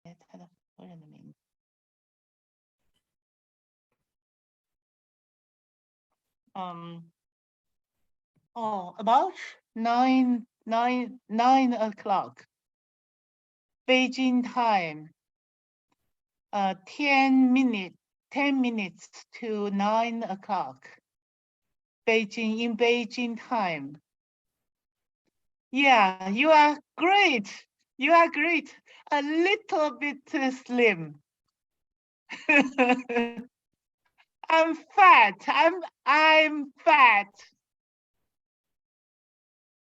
他的夫人的名字。About 9 o'clock Beijing time. 10 minutes to 9 o'clock. In Beijing time. Yeah, you are great. You are great. A little bit slim. I'm fat. I'm fat.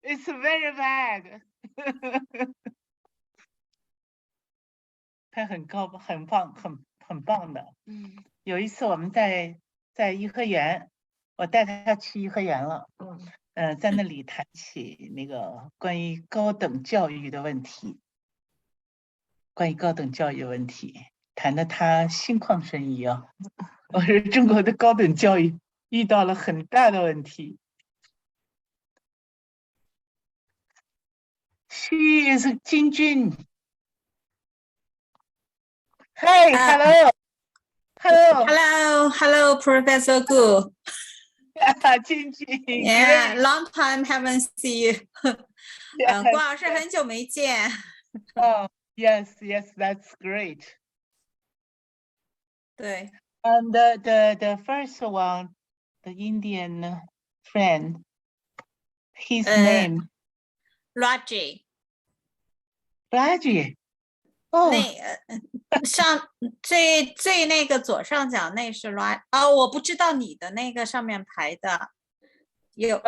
It's very bad. 他很高，很棒，很棒的。有一次我们在颐和园，我带他去颐和园了。在那里谈起那个关于高等教育的问题，谈得他心旷神怡啊。我说中国的高等教育遇到了很大的问题。She is Jinjun. Hey, hello, Professor Gu. Jinjun. Yeah, long time haven't see you. 郭老师很久没见。Oh, yes, that's great. 对。And the first one, the Indian friend, his name. Raji. Raji. Oh. 那上最那个左上角那是 Raji 啊，我不知道你的那个上面排的有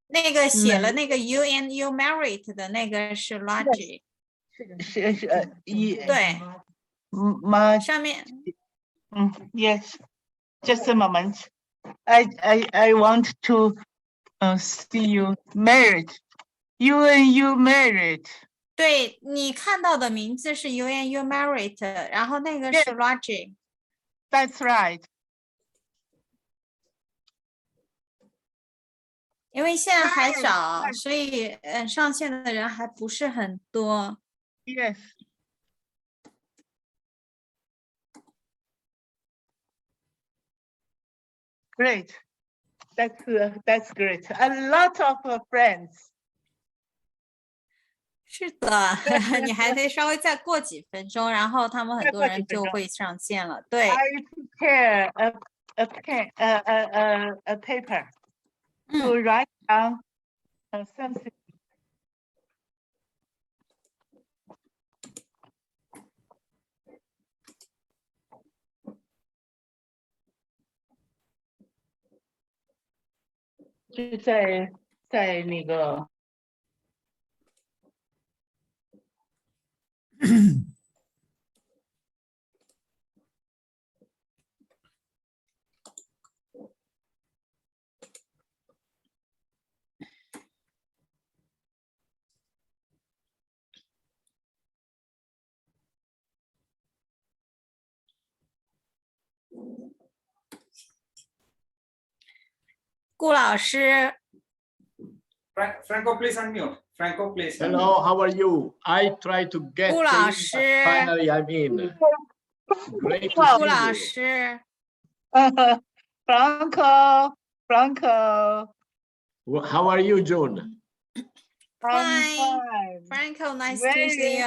那个写了那个 you and you married 的那个是 Raji。是对。上面。Yes. Just a moment. I want to see you married. You and you married. 对，你看到的名字是 you and you married， 然后那个是 Raji。That's right. 因为现在还早，所以上线的人还不是很多。Yes. Great. That's great. A lot of friends. 是的，你还得稍微再过几分钟，然后他们很多人就会上线了。对。I prepare a pen, a paper to write down something. 就在那个。顾老师。Franco, please unmute. Franco, please. Hello, how are you? I try to get in, but finally I'm in. Great to see you. 顾老师。Franco. How are you, June? Fine. Franco, nice to see you.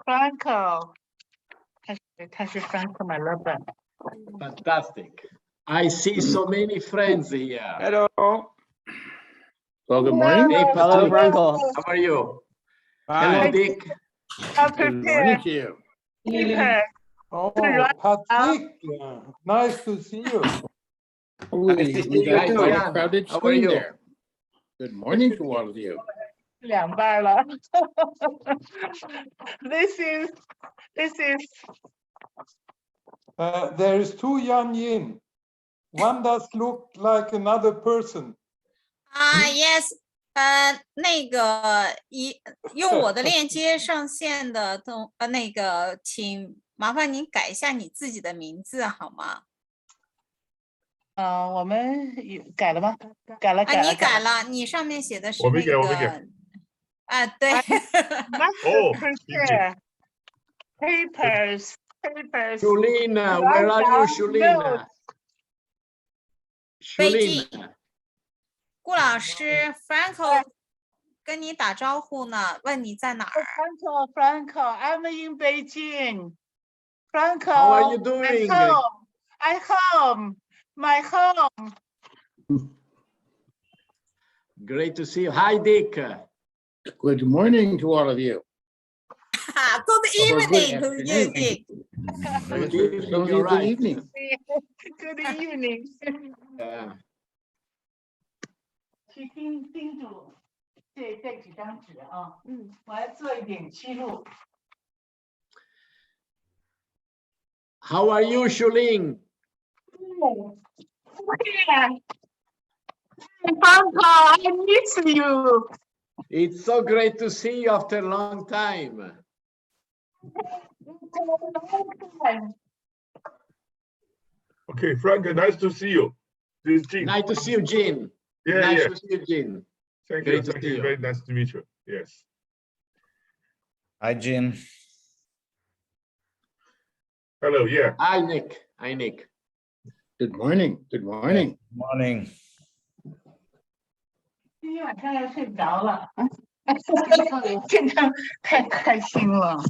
Franco. 他是 Franco my lover. Fantastic. I see so many friends here. Hello. So good morning. Hey, hello, Franco. How are you? Hi. Hello, Dick. Good morning to you. Oh, Patrick, nice to see you. We got Hi, quite a Diana. crowded How are screen you? there. Good morning to all of you. 两半了。This is. There is two Yan Yin. One does look like another person. Yes. 那个用我的链接上线的那个，请麻烦您改一下你自己的名字好吗？我们改了吗？改了。你改了，你上面写的是那个。我没改。对。哦， papers. Shulina, where are you, Shulina? 北京 Shulina. 顾老师 Franco 跟你打招呼呢，问你在哪儿？ Franco, I'm in Beijing. Franco, How are you doing? At home, my home. Great to see you. Hi, Dick. Good morning to all of you. Good evening to you, Dick. Good evening, Good you're right. evening. Good evening. Yeah. 去叮嘱这几张纸啊，我要做一点记录。 How are you, Shulin? Franco, I miss you. It's so great to see you after a long time. Okay, Frank, nice to see you. This is Jin. Nice to see you, Jin. Yeah, Nice yeah. to see you, Jin. Thank Great you. to Thank see you. you. Very nice to meet you. Yes. Hi, Jin. Hello. Yeah. Hi, Nick. Hi, Nick. Good morning. Good morning. Good morning. 今天晚上要睡不着了，真的太开心了。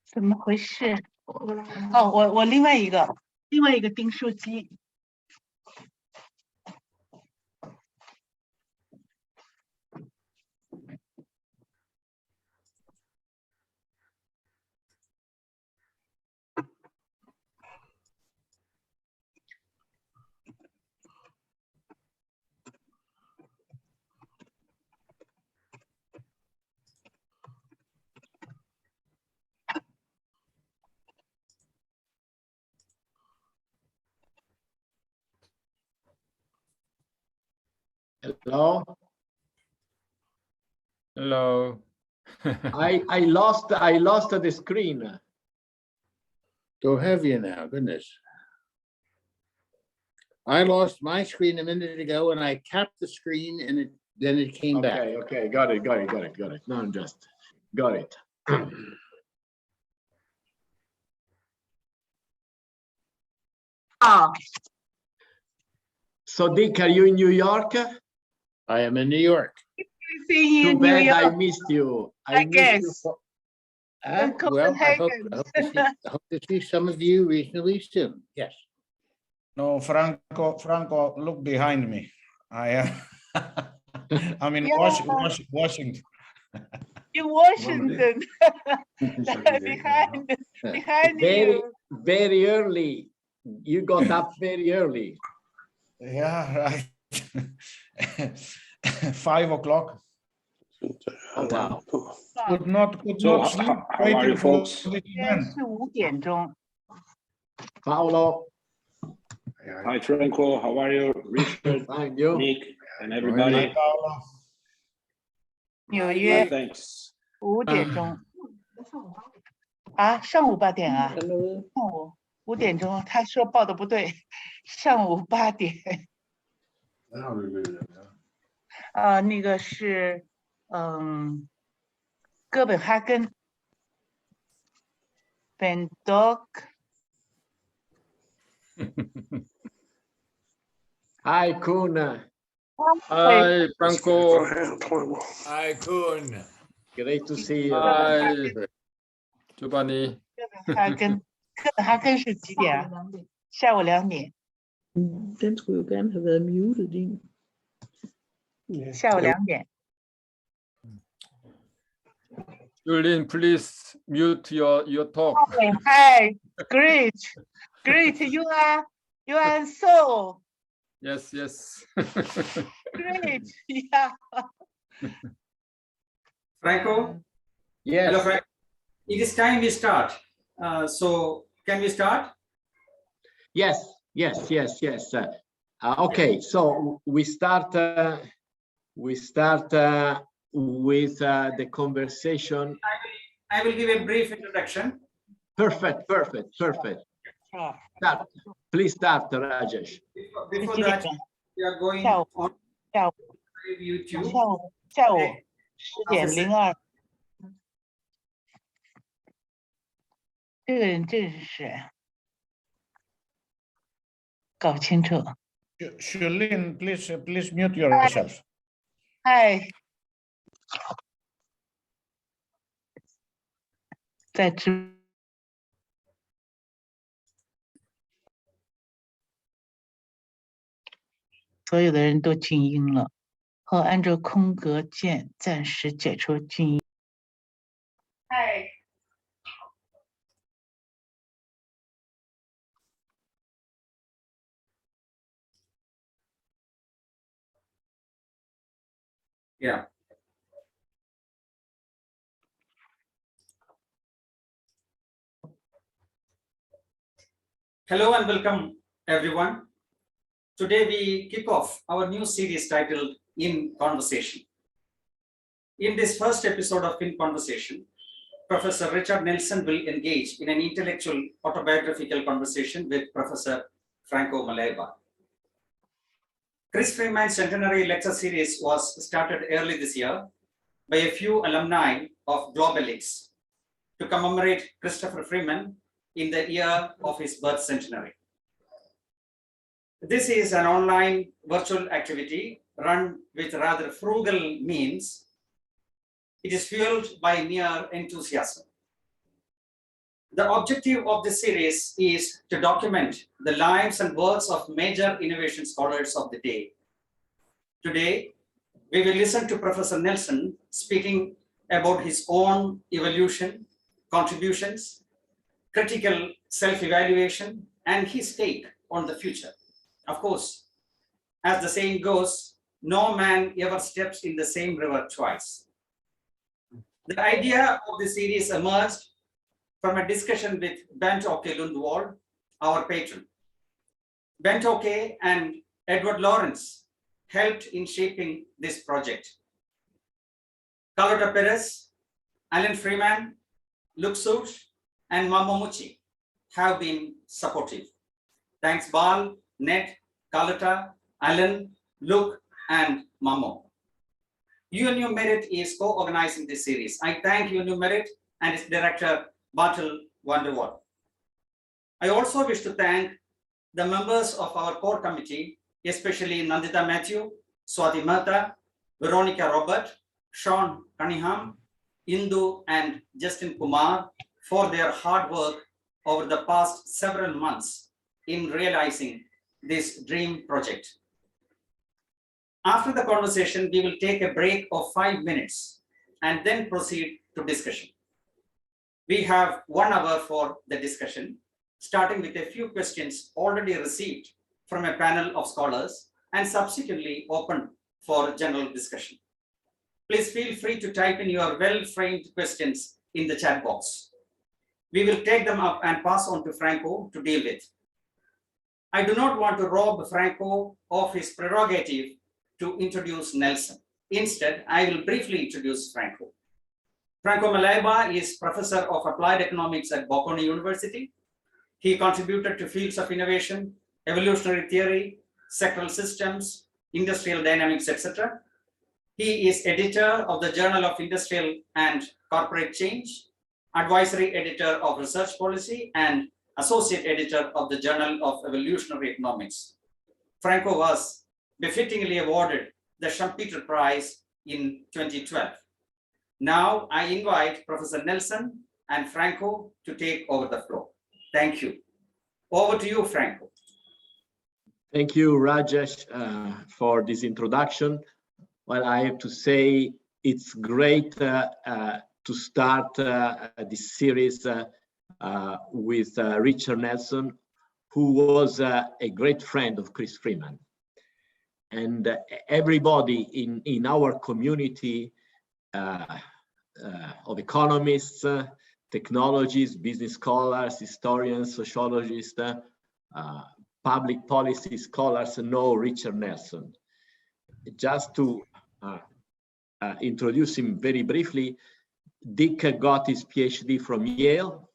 怎么回事？哦，我另外一个订书机。 Hello. Hello. I lost the screen. So have you now, goodness. I lost my screen a minute ago and I tapped the screen and then it came back. Okay, got it. No, I'm just got it. Oh, So, Dick, are you in New York? I am in New York. see you Too in New bad I York. missed you. I missed guess. you In Well, I hope Copenhagen. I hope to see some of you reasonably soon. Yes. No, Franco, look behind me. I'm in Yeah. Washington. In Washington. behind you. Very early. You got up very early. Yeah, right. 5 o'clock. Oh, wow. Could not So, sleep how are waiting you, for folks? this 现在 event. 是5点钟。 Paolo, Hi, Franco. How are you? Richard, find you. Nick, and Hi, everybody. Paolo. 纽 Hi, 约 thanks. 5点钟。啊，上午8点啊？上午5点钟，他说报的不对，上午8点。那个是哥本哈根 Bandok。 Hi, Kun. Hi, Franco. Hi, Kun. Great to see you. Hi, Giovanni. 哥本哈根是几点啊？下午2点。 Den skulle jo gerne have været muted din. 下午2点。 Julian, please mute your talk. Hi, great. You are so Yes, yes. great. Yeah. Franco? Yes. Hello, Franco. It is time we start. So can we start? Yes. Okay, so we start with the conversation. I will give a brief introduction. Perfect. Start. Please start, Rajesh. Before that, we are going on YouTube. 下午10:02。这个人是谁？搞不清楚。Shulin, please mute yourself. Hi，在直。所有的人都静音了，后按照空格键暂时解除静音。嗨。Yeah. Hello and welcome, everyone. Today we kick off our new series titled In Conversation. In this first episode of In Conversation, Professor Richard Nelson will engage in an intellectual autobiographical conversation with Professor Franco Maleba. Chris Freeman's centenary lecture series was started early this year by a few alumni of Globelix to commemorate Christopher Freeman in the year of his birth centenary. This is an online virtual activity run with rather frugal means. It is fueled by mere enthusiasm. The objective of this series is to document the lives and works of major innovation scholars of the day. Today, we will listen to Professor Nelson speaking about his own evolution, contributions, critical self-evaluation, and his take on the future. Of course, as the saying goes, no man ever steps in the same river twice. The idea of the series emerged from a discussion with Bent Oke Lundwall, our patron. Bent Oke and Edward Lawrence helped in shaping this project. Carlota Perez, Alan Freeman, Luke Such, and Mamo Mucci have been supportive. Thanks Bal, Ned, Carlota, Alan, Luke, and Mamo. UNU Merit is co-organizing this series. I thank UNU Merit and its director, Bartel Vanderwall. I also wish to thank the members of our core committee, especially Nandita Matthew, Swati Mehta, Veronica Robert, Sean Cunningham, Indu, and Justin Kumar for their hard work over the past several months in realizing this dream project. After the conversation, we will take a break of 5 minutes and then proceed to discussion. We have 1 hour for the discussion, starting with a few questions already received from a panel of scholars and subsequently open for general discussion. Please feel free to type in your well-framed questions in the chat box. We will take them up and pass on to Franco to deal with. I do not want to rob Franco of his prerogative to introduce Nelson. Instead, I will briefly introduce Franco. Franco Maleba is Professor of Applied Economics at Bocconi University. He contributed to fields of innovation, evolutionary theory, sectoral systems, industrial dynamics, etc. He is editor of the Journal of Industrial and Corporate Change, advisory editor of Research Policy, and associate editor of the Journal of Evolutionary Economics. Franco was befittingly awarded the Schumpeter Prize in 2012. Now I invite Professor Nelson and Franco to take over the floor. Thank you. Over to you, Franco. Thank you, Rajesh, for this introduction. Well, I have to say it's great to start this series with Richard Nelson, who was a great friend of Chris Freeman. And everybody in our community of economists, technologists, business scholars, historians, sociologists, public policy scholars know Richard Nelson. Just to introduce him very briefly, Dick got his PhD from Yale,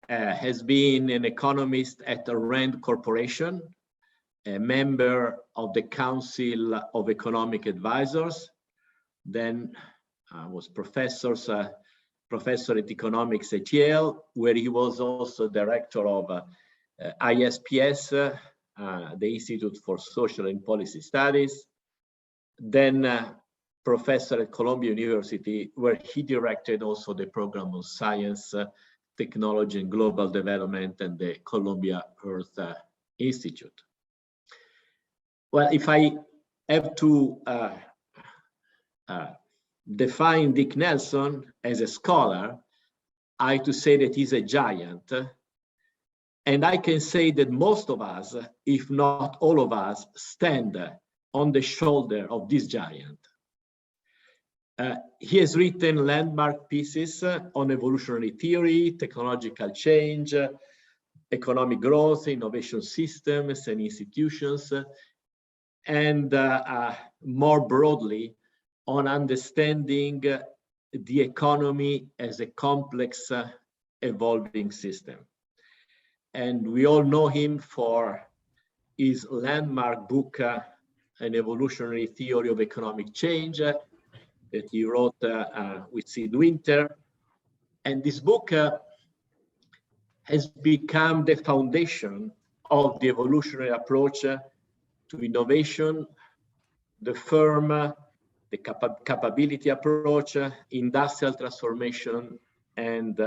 has been an economist at the Rand Corporation, a member of the Council of Economic Advisors, then was professor at economics at Yale, where he was also director of ISPS, the Institute for Social and Policy Studies, then professor at Columbia University, where he directed also the program of science, technology and global development and the Columbia Earth Institute. Well, if I have to define Dick Nelson as a scholar, I have to say that he's a giant. And I can say that most of us, if not all of us, stand on the shoulder of this giant. He has written landmark pieces on evolutionary theory, technological change, economic growth, innovation systems and institutions, and more broadly on understanding the economy as a complex, evolving system. And we all know him for his landmark book, An Evolutionary Theory of Economic Change, that he wrote with Sid Winter. And this book has become the foundation of the evolutionary approach to innovation, the firm, the capability approach, industrial transformation, and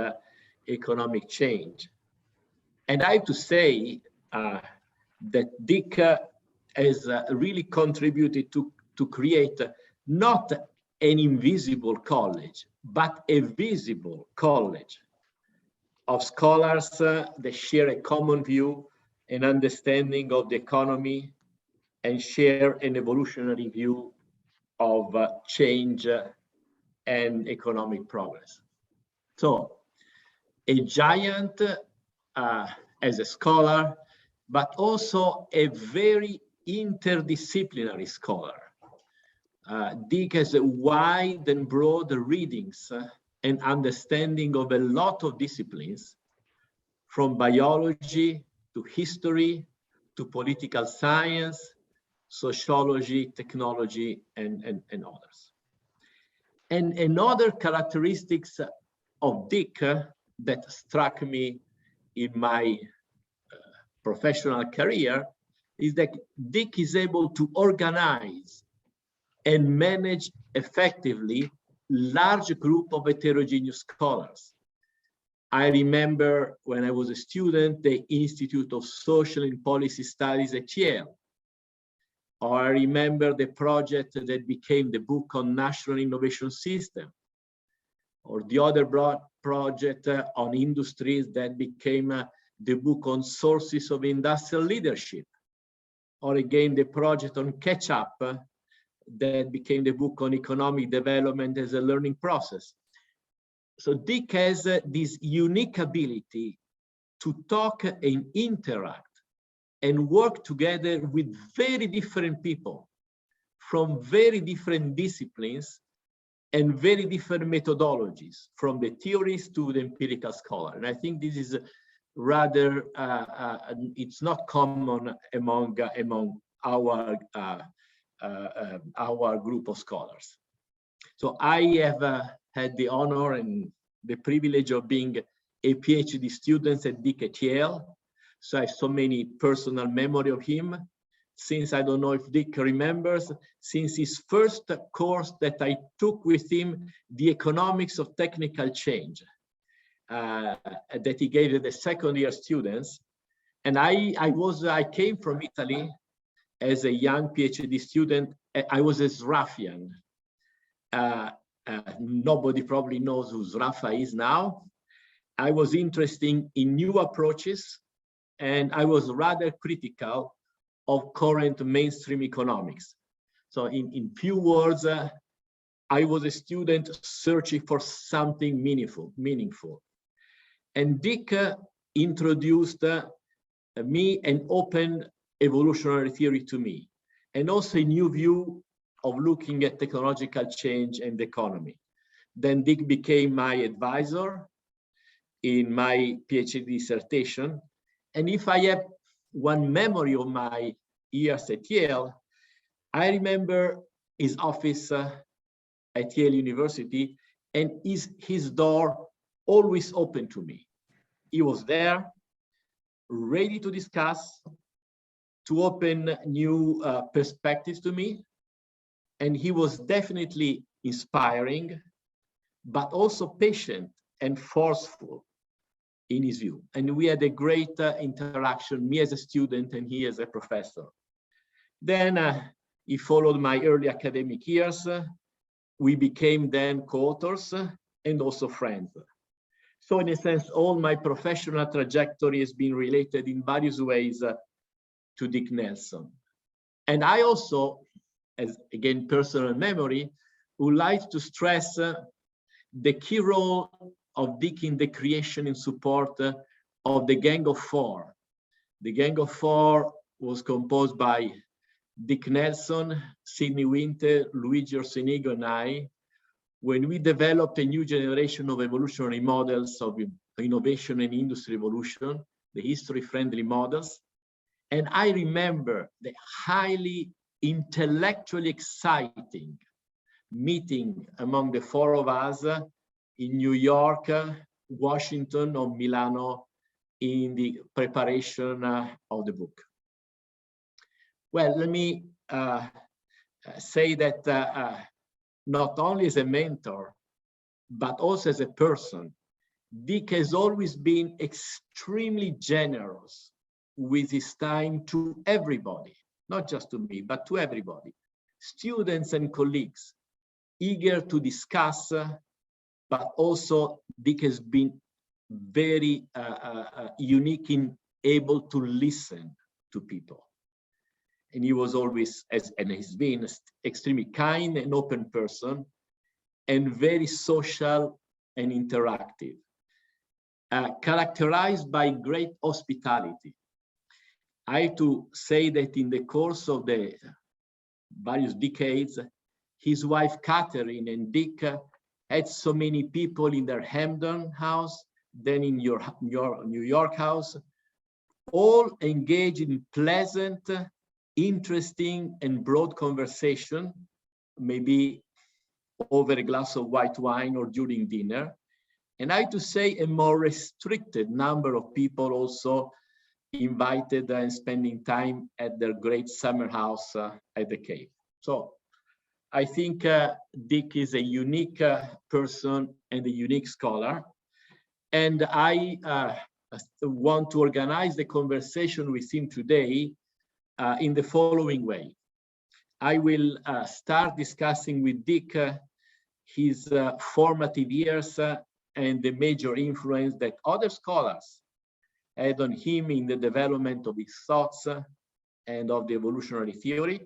economic change. And I have to say that Dick has really contributed to create not an invisible college, but a visible college of scholars that share a common view and understanding of the economy and share an evolutionary view of change and economic progress. So a giant as a scholar, but also a very interdisciplinary scholar. Dick has a wide and broad readings and understanding of a lot of disciplines, from biology to history to political science, sociology, technology, and others. And another characteristics of Dick that struck me in my professional career is that Dick is able to organize and manage effectively large group of heterogeneous scholars. I remember when I was a student, the Institute of Social and Policy Studies at Yale. Or I remember the project that became the book on National Innovation System. Or the other broad project on industries that became the book on sources of industrial leadership. Or again, the project on catch-up that became the book on economic development as a learning process. So Dick has this unique ability to talk and interact and work together with very different people from very different disciplines and very different methodologies, from the theorist to the empirical scholar. And I think this is rather, it's not common among our group of scholars. So I have had the honor and the privilege of being a PhD student at Dick at Yale. So I have so many personal memory of him. Since, I don't know if Dick remembers, since his first course that I took with him, the economics of technical change, that he gave to the second year students. And I came from Italy as a young PhD student. I was a Sraffian. Nobody probably knows who Sraffa is now. I was interested in new approaches, and I was rather critical of current mainstream economics. So in few words, I was a student searching for something meaningful. And Dick introduced me and opened evolutionary theory to me, and also a new view of looking at technological change and the economy. Then Dick became my advisor. in my PhD dissertation. And if I have one memory of my years at Yale, I remember his office at Yale University, and his door always open to me. He was there, ready to discuss, to open new perspectives to me. And he was definitely inspiring, but also patient and forceful in his view. And we had a great interaction, me as a student and he as a professor. Then he followed my early academic years. We became then co-authors and also friends. So in a sense, all my professional trajectory has been related in various ways to Dick Nelson. And I also, as again, personal memory, would like to stress the key role of Dick in the creation and support of the Gang of Four. The Gang of Four was composed by Dick Nelson, Sidney Winter, Luigi Orsenigo, and I, when we developed a new generation of evolutionary models of innovation and industry evolution, the history-friendly models. And I remember the highly intellectually exciting meeting among the four of us in New York, Washington, or Milano in the preparation of the book. Well, let me say that not only as a mentor, but also as a person, Dick has always been extremely generous with his time to everybody, not just to me, but to everybody, students and colleagues, eager to discuss, but also Dick has been very unique in able to listen to people. And he was always, and he's been extremely kind and open person, and very social and interactive, characterized by great hospitality. I have to say that in the course of the various decades, his wife Catherine and Dick had so many people in their Hamden house, then in your New York house, all engaged in pleasant, interesting and broad conversation, maybe over a glass of white wine or during dinner. And I have to say a more restricted number of people also invited and spending time at their great summer house at the Cape. So I think Dick is a unique person and a unique scholar. And I want to organize the conversation with him today in the following way. I will start discussing with Dick his formative years and the major influence that other scholars had on him in the development of his thoughts and of the evolutionary theory.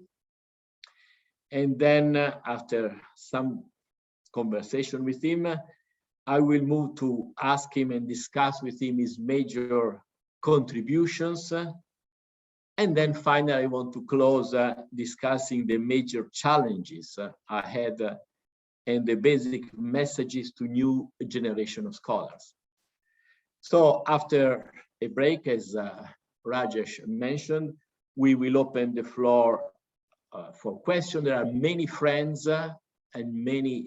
And then after some conversation with him, I will move to ask him and discuss with him his major contributions. And then finally, I want to close discussing the major challenges ahead and the basic messages to new generation of scholars. So after a break, as Rajesh mentioned, we will open the floor for questions. There are many friends and many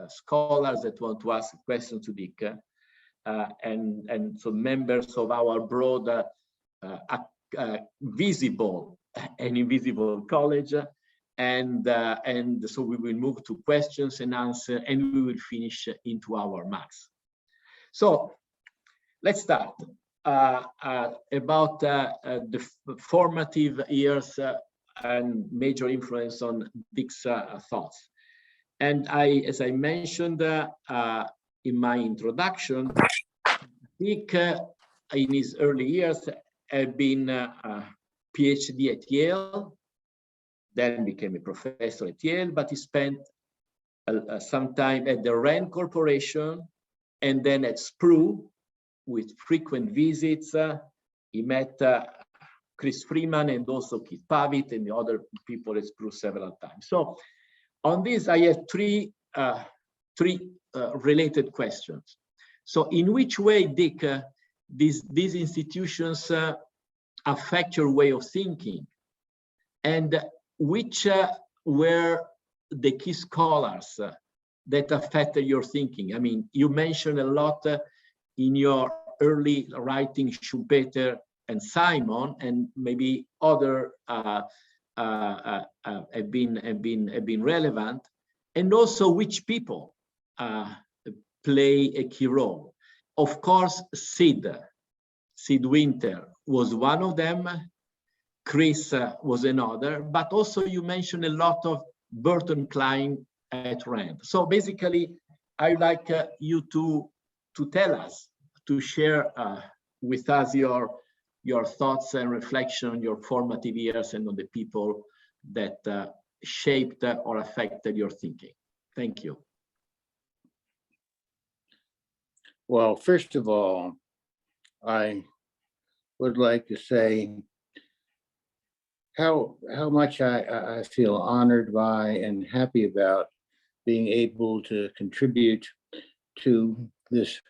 scholars that want to ask questions to Dick, and so members of our broad visible and invisible college, and so we will move to questions and answers, and we will finish into our max. So let's start about the formative years and major influence on Dick's thoughts. And as I mentioned in my introduction, Dick in his early years had been a PhD at Yale, then became a professor at Yale, but he spent some time at the Rand Corporation and then at Spru with frequent visits. He met Chris Freeman and also Keith Pavitt and the other people at Spru several times. So on this, I have three related questions. So in which way, Dick, these institutions affect your way of thinking? And which were the key scholars that affected your thinking? I mean, you mentioned a lot in your early writing, Schumpeter and Simon, and maybe other have been relevant, and also which people play a key role. Of course, Sid Winter was one of them. Chris was another, but also you mentioned a lot of Burton Klein at Rand. So basically, I'd like you to tell us, to share with us your thoughts and reflection, your formative years, and on the people that shaped or affected your thinking. Thank you. Well, first of all, I would like to say how much I feel honored by and happy about being able to contribute to this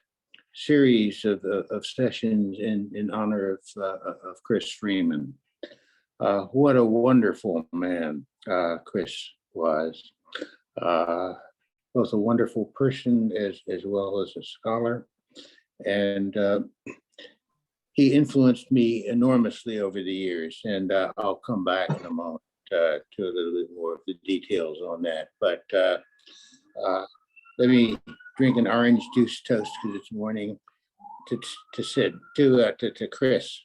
series of sessions in honor of Chris Freeman. What a wonderful man Chris was. Both a wonderful person as well as a scholar. And he influenced me enormously over the years. And I'll come back in a moment to a little bit more of the details on that. But let me drink an orange juice toast this morning to Sid, to Chris,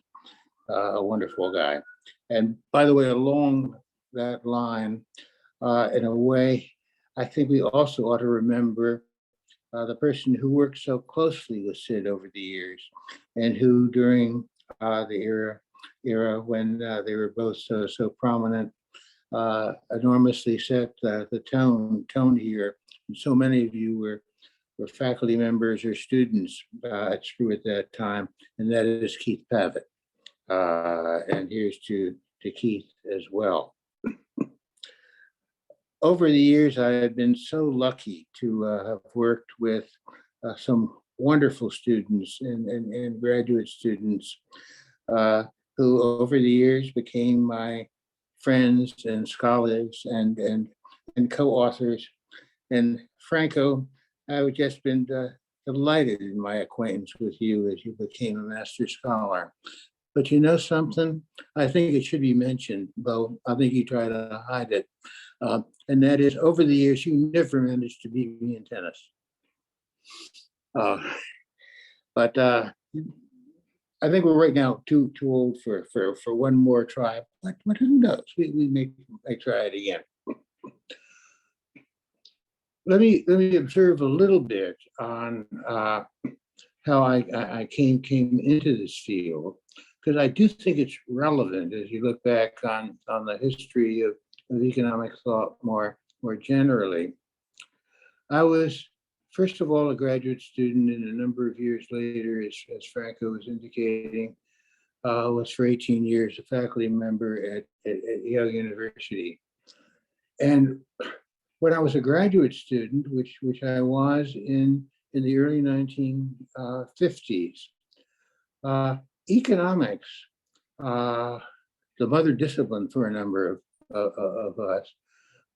a wonderful guy. And by the way, along that line, in a way, I think we also ought to remember the person who worked so closely with Sid over the years, and who during the era when they were both so prominent, enormously set the tone here. And so many of you were faculty members or students at SPRU at that time, and that is Keith Pavitt. And here's to Keith as well. Over the years, I have been so lucky to have worked with some wonderful students and graduate students who over the years became my friends and scholars and co-authors. And Franco, I've just been delighted in my acquaintance with you as you became a master scholar. But you know something? I think it should be mentioned, though I think you try to hide it. And that is, over the years, you never managed to beat me in tennis. But I think we're right now too old for one more try. But who knows? We may try it again. Let me observe a little bit on how I came into this field, because I do think it's relevant as you look back on the history of economic thought more generally. I was, first of all, a graduate student, and a number of years later, as Franco was indicating, was for 18 years a faculty member at Yale University. And when I was a graduate student, which I was in the early 1950s, economics, the mother discipline for a number of us,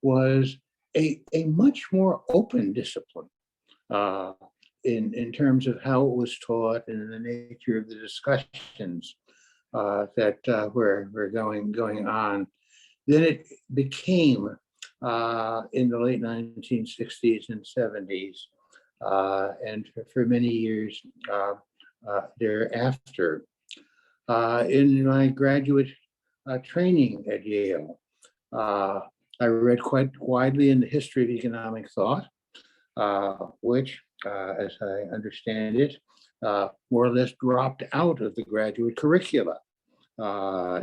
was a much more open discipline in terms of how it was taught and the nature of the discussions that were going on. Then it became in the late 1960s and 70s, and for many years thereafter. In my graduate training at Yale, I read quite widely in the history of economic thought, which, as I understand it, more or less dropped out of the graduate curricula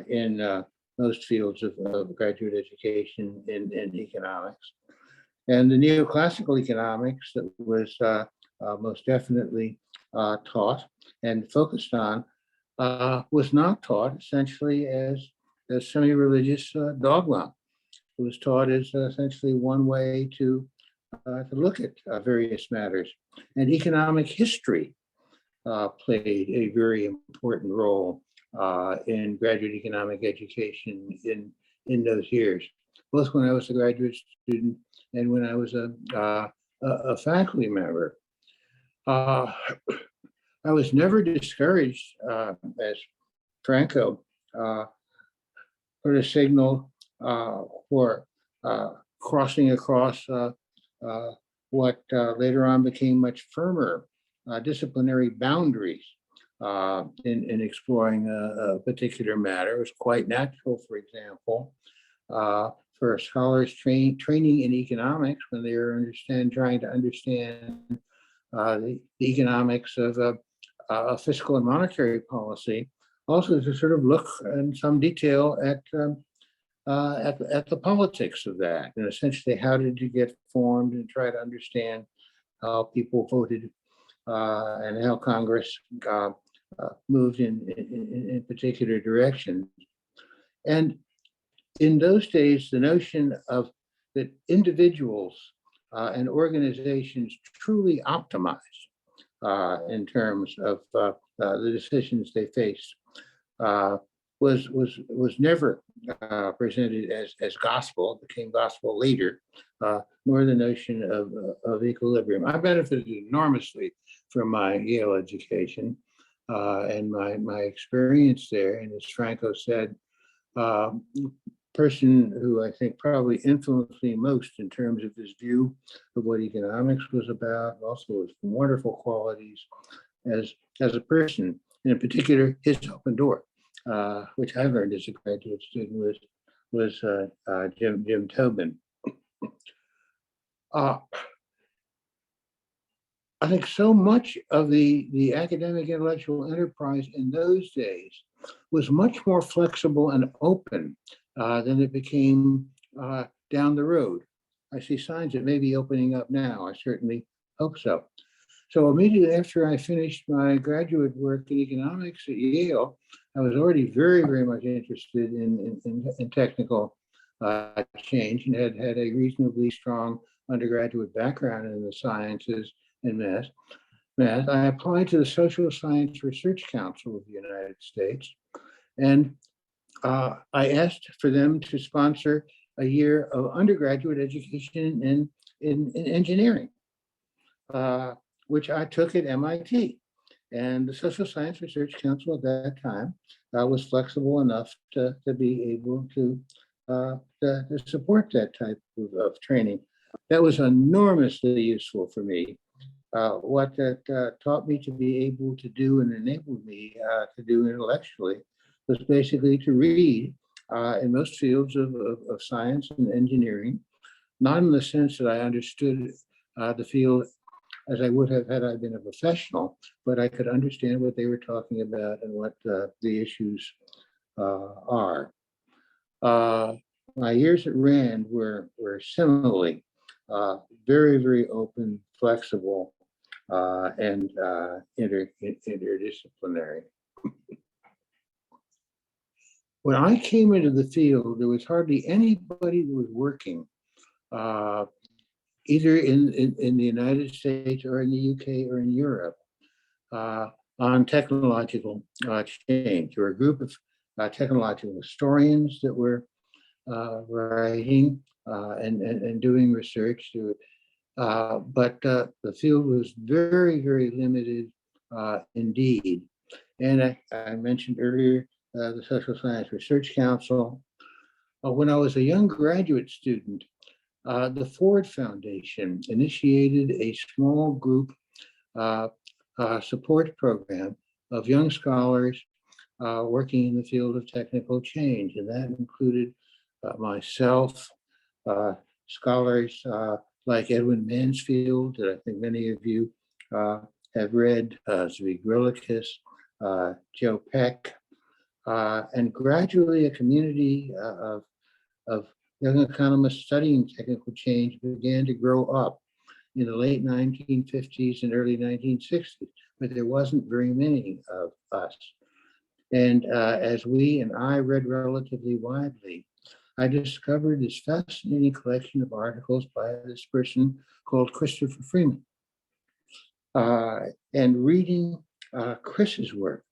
in most fields of graduate education in economics. And the neoclassical economics that was most definitely taught and focused on was not taught essentially as semi-religious dogma. It was taught as essentially one way to look at various matters. And economic history played a very important role in graduate economic education in those years, both when I was a graduate student and when I was a faculty member. I was never discouraged, as Franco put a signal for crossing across what later on became much firmer disciplinary boundaries in exploring a particular matter. It was quite natural, for example, for scholars training in economics when they were trying to understand the economics of fiscal and monetary policy, also to sort of look in some detail at the politics of that, and essentially how did it get formed, and try to understand how people voted and how Congress moved in particular directions. And in those days, the notion of that individuals and organizations truly optimized in terms of the decisions they faced was never presented as gospel. It became gospel later, nor the notion of equilibrium. I benefited enormously from my Yale education and my experience there. And as Franco said, person who I think probably influenced me most in terms of his view of what economics was about, also his wonderful qualities as a person, and in particular his open door, which I learned as a graduate student, was Jim Tobin. I think so much of the academic intellectual enterprise in those days was much more flexible and open than it became down the road. I see signs it may be opening up now. I certainly hope so. So immediately after I finished my graduate work in economics at Yale, I was already very, very much interested in technical change, and had a reasonably strong undergraduate background in the sciences and math. I applied to the Social Science Research Council of the United States, and I asked for them to sponsor a year of undergraduate education in engineering, which I took at MIT. And the Social Science Research Council at that time was flexible enough to be able to support that type of training. That was enormously useful for me. What that taught me to be able to do and enabled me to do intellectually was basically to read in most fields of science and engineering, not in the sense that I understood the field as I would have had I been a professional, but I could understand what they were talking about and what the issues are. My years at Rand were similarly very, very open, flexible, and interdisciplinary. When I came into the field, there was hardly anybody who was working either in the United States or in the UK or in Europe on technological change. There were a group of technological historians that were writing and doing research. But the field was very, very limited indeed. And I mentioned earlier the Social Science Research Council. When I was a young graduate student, the Ford Foundation initiated a small group support program of young scholars working in the field of technical change. And that included myself, scholars like Edwin Mansfield, that I think many of you have read, Zvi Grilikis, Joe Peck, and gradually a community of young economists studying technical change began to grow up in the late 1950s and early 1960s, but there wasn't very many of us. And as we and I read relatively widely, I discovered this fascinating collection of articles by this person called Christopher Freeman. And reading Chris's work,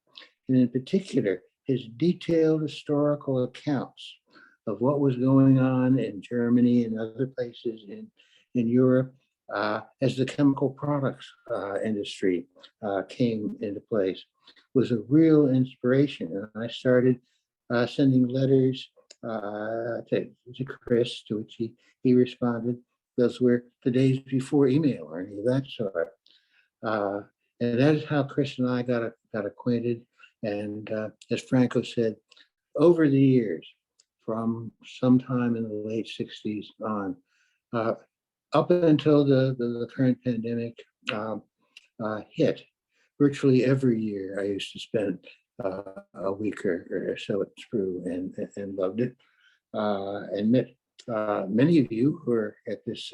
and in particular, his detailed historical accounts of what was going on in Germany and other places in Europe as the chemical products industry came into place was a real inspiration. And I started sending letters to Chris, to which he responded. Those were the days before email or any of that sort. And that is how Chris and I got acquainted. And as Franco said, over the years, from sometime in the late 60s on, up until the current pandemic hit, virtually every year I used to spend a week or so at SPRU and loved it. And met many of you who are at this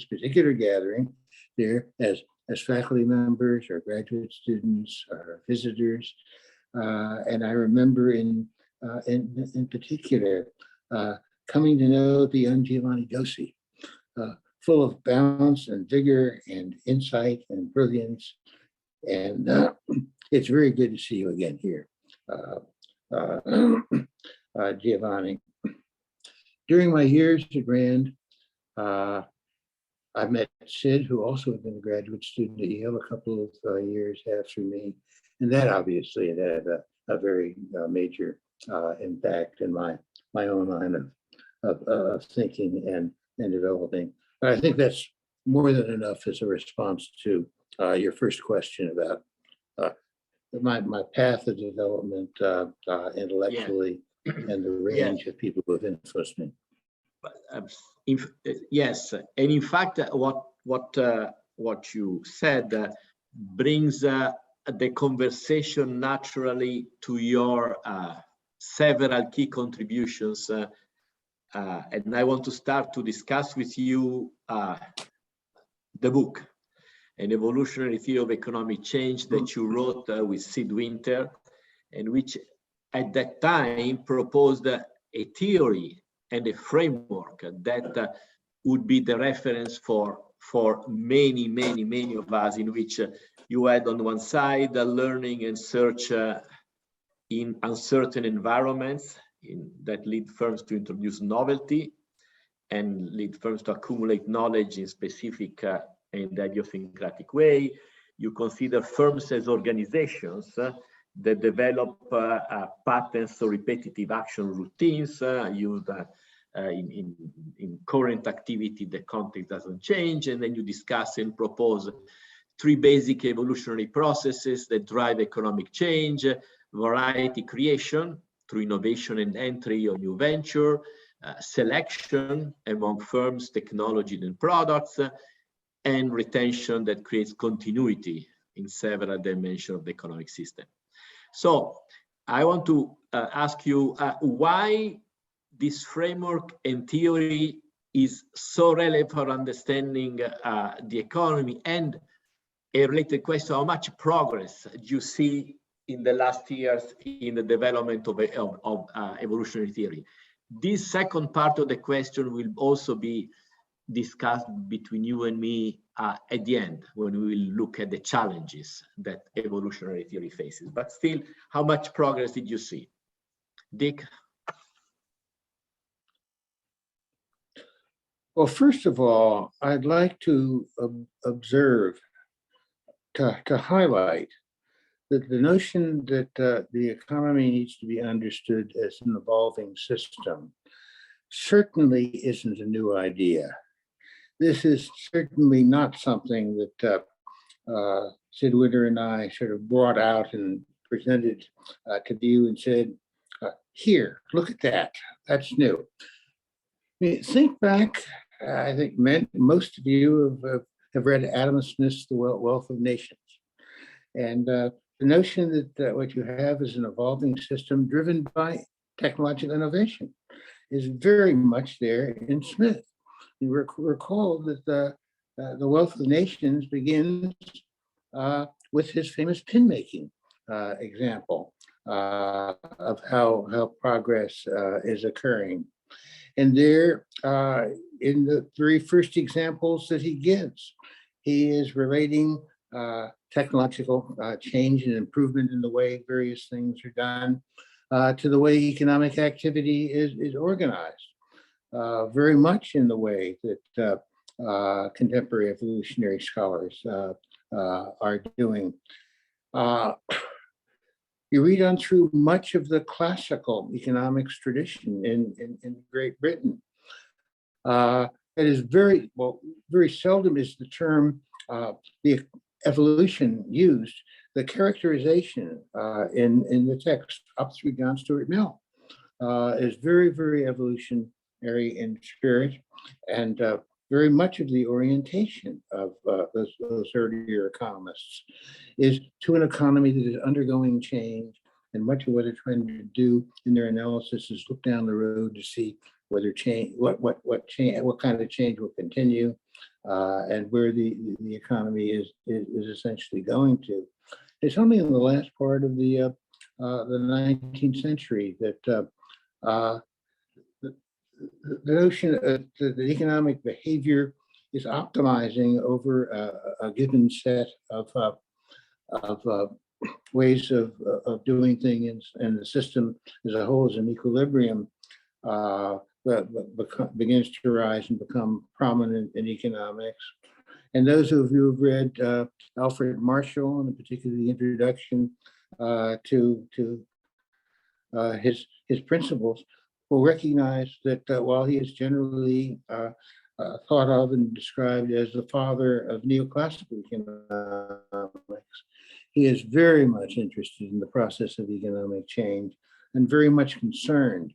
particular gathering there as faculty members or graduate students or visitors. And I remember in particular coming to know the young Giovanni Gossi, full of balance and vigor and insight and brilliance. And it's very good to see you again here, Giovanni. During my years at Rand, I met Sid, who also had been a graduate student at Yale a couple of years after me. And that obviously had a very major impact in my own line of thinking and developing. But I think that's more than enough as a response to your first question about my path of development intellectually and the range of people who have influenced me. Yes, and in fact, what you said brings the conversation naturally to your several key contributions, and I want to start to discuss with you the book, An Evolutionary Theory of Economic Change, that you wrote with Sid Winter, and which at that time proposed a theory and a framework that would be the reference for many of us, in which you had on one side learning and search in uncertain environments that lead firms to introduce novelty and lead firms to accumulate knowledge in specific and idiosyncratic way. You consider firms as organizations that develop patterns or repetitive action routines used in current activity. The context doesn't change, and then you discuss and propose three basic evolutionary processes that drive economic change: variety creation through innovation and entry of new venture, selection among firms, technology and products, and retention that creates continuity in several dimensions of the economic system. So I want to ask you why this framework and theory is so relevant for understanding the economy, and a related question: how much progress do you see in the last years in the development of evolutionary theory? This second part of the question will also be discussed between you and me at the end, when we will look at the challenges that evolutionary theory faces. But still, how much progress did you see? Dick? Well, first of all, I'd like to observe, to highlight that the notion that the economy needs to be understood as an evolving system certainly isn't a new idea. This is certainly not something that Sid Winter and I sort of brought out and presented to you and said, here, look at that, that's new. I mean, think back, I think most of you have read Adam Smith's The Wealth of Nations. And the notion that what you have is an evolving system driven by technological innovation is very much there in Smith. You recall that the Wealth of Nations begins with his famous pin making example of how progress is occurring. And there, in the very first examples that he gives, he is relating technological change and improvement in the way various things are done, to the way economic activity is organized, very much in the way that contemporary evolutionary scholars are doing. You read on through much of the classical economics tradition in Great Britain. It is very seldom is the term, the evolution used, the characterization in the text up through John Stuart Mill is very, very evolutionary in spirit, and very much of the orientation of those earlier economists is to an economy that is undergoing change, and much of what they're trying to do in their analysis is look down the road to see whether change, what kind of change will continue, and where the economy is essentially going to. It's only in the last part of the 19th century that the notion of the economic behavior is optimizing over a given set of ways of doing things, and the system as a whole is in equilibrium, that begins to rise and become prominent in economics. And those of you who've read Alfred Marshall, and particularly the introduction to his principles, will recognize that while he is generally thought of and described as the father of neoclassical economics, he is very much interested in the process of economic change, and very much concerned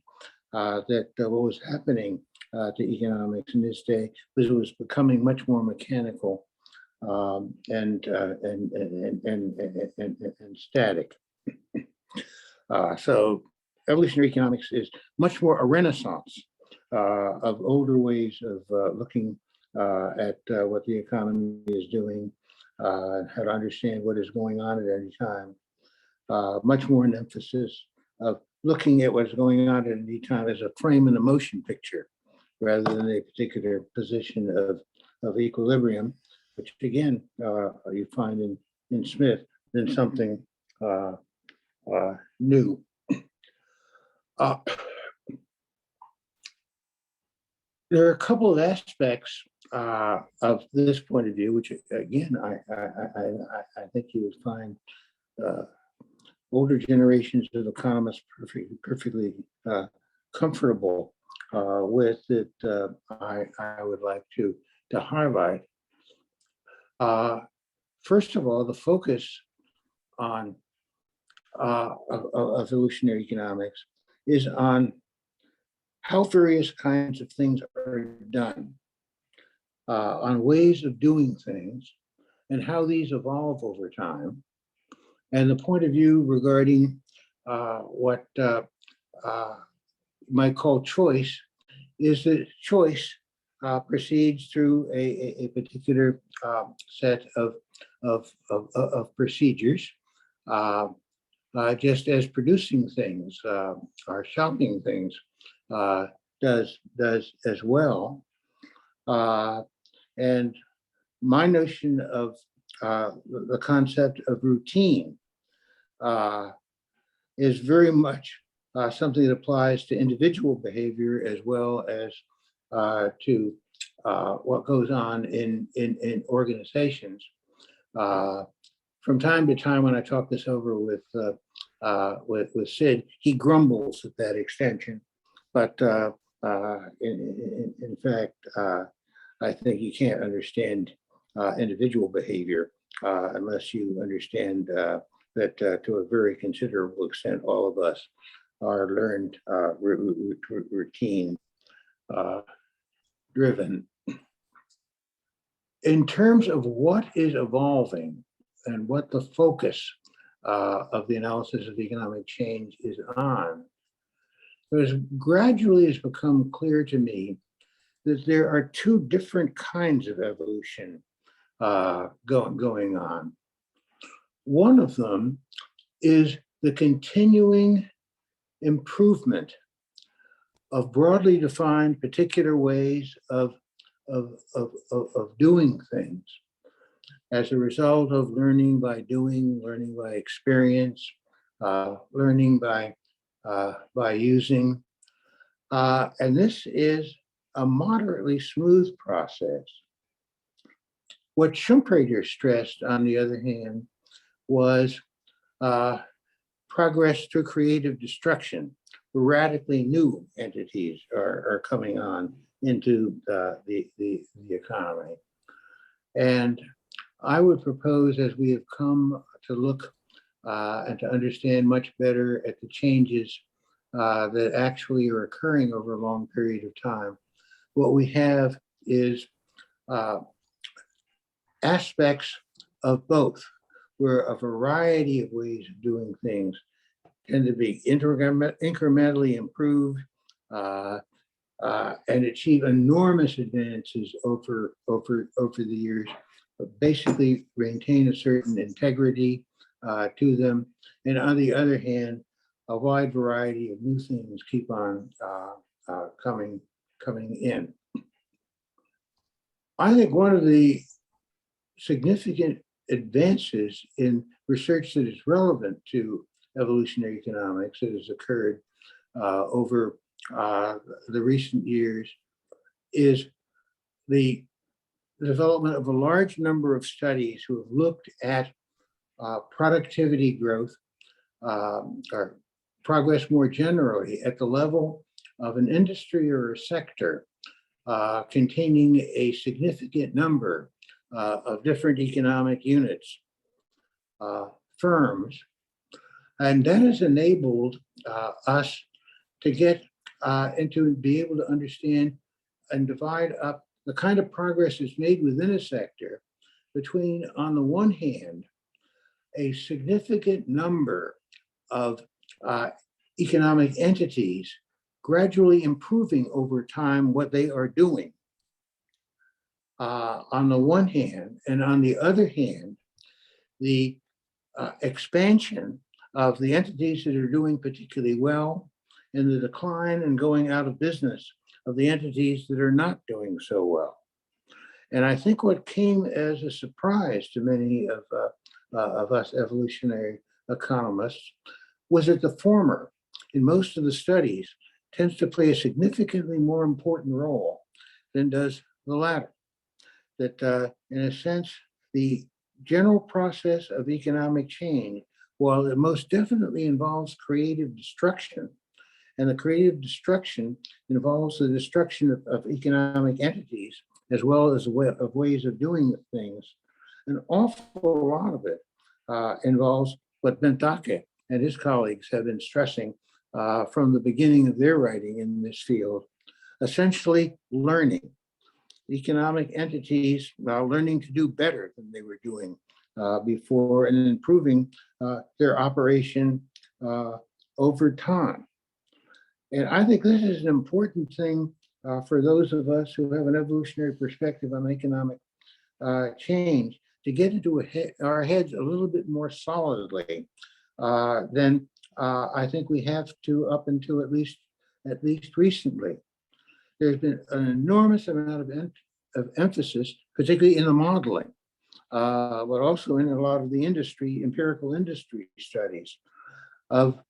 that what was happening to economics in this day was it was becoming much more mechanical and static. So evolutionary economics is much more a renaissance of older ways of looking at what the economy is doing, how to understand what is going on at any time. Much more an emphasis of looking at what's going on at any time as a frame and a motion picture, rather than a particular position of equilibrium, which again you find in Smith, than something new. There are a couple of aspects of this point of view, which again I think you would find older generations of economists perfectly comfortable with, that I would like to highlight. First of all, the focus on of evolutionary economics is on how various kinds of things are done, on ways of doing things, and how these evolve over time. And the point of view regarding what you might call choice is that choice proceeds through a particular set of procedures, just as producing things or shopping things does as well. And my notion of the concept of routine is very much something that applies to individual behavior as well as to what goes on in organizations. From time to time, when I talk this over with Sid, he grumbles at that extension, but in fact, I think you can't understand individual behavior unless you understand that to a very considerable extent, all of us are learned routine driven. In terms of what is evolving and what the focus of the analysis of economic change is on, it gradually has become clear to me that there are two different kinds of evolution going on. One of them is the continuing improvement of broadly defined particular ways of doing things as a result of learning by doing, learning by experience, learning by using. And this is a moderately smooth process. What Schumpeter stressed, on the other hand, was progress through creative destruction. Radically new entities are coming on into the economy. And I would propose, as we have come to look and to understand much better at the changes that actually are occurring over a long period of time, what we have is aspects of both, where a variety of ways of doing things tend to be incrementally improved and achieve enormous advances over the years, but basically maintain a certain integrity to them. And on the other hand, a wide variety of new things keep on coming in. I think one of the significant advances in research that is relevant to evolutionary economics that has occurred over the recent years is the development of a large number of studies who have looked at productivity growth or progress more generally at the level of an industry or a sector containing a significant number of different economic units, firms. And that has enabled us to get and to be able to understand and divide up the kind of progress that's made within a sector between, on the one hand, a significant number of economic entities gradually improving over time what they are doing, on the one hand, and on the other hand, the expansion of the entities that are doing particularly well and the decline and going out of business of the entities that are not doing so well. And I think what came as a surprise to many of us evolutionary economists was that the former, in most of the studies, tends to play a significantly more important role than does the latter. That in a sense, the general process of economic change, while it most definitely involves creative destruction, and the creative destruction involves the destruction of economic entities, as well as of ways of doing things, an awful lot of it involves what Benteke and his colleagues have been stressing from the beginning of their writing in this field, essentially learning. Economic entities learning to do better than they were doing before and improving their operation over time. And I think this is an important thing for those of us who have an evolutionary perspective on economic change, to get into our heads a little bit more solidly than I think we have to up until at least recently. There's been an enormous amount of emphasis, particularly in the modeling, but also in a lot of the empirical industry studies of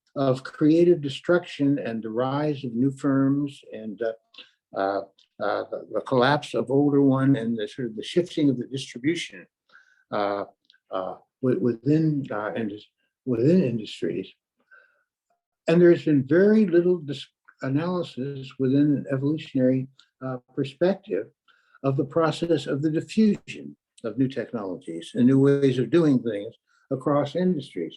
creative destruction and the rise of new firms and the collapse of older one and the sort of the shifting of the distribution within industries. And there's been very little analysis within an evolutionary perspective of the process of the diffusion of new technologies and new ways of doing things across industries.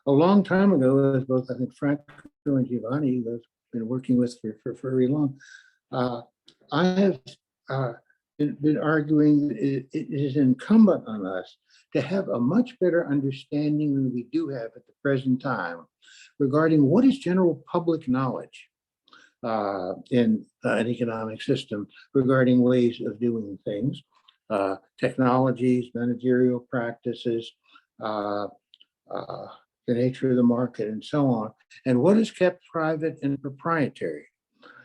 A long time ago, as both I think Franco and Giovanni have been working with for very long, I have been arguing that it is incumbent on us to have a much better understanding than we do have at the present time regarding what is general public knowledge in an economic system regarding ways of doing things, technologies, managerial practices, the nature of the market, and so on, and what is kept private and proprietary.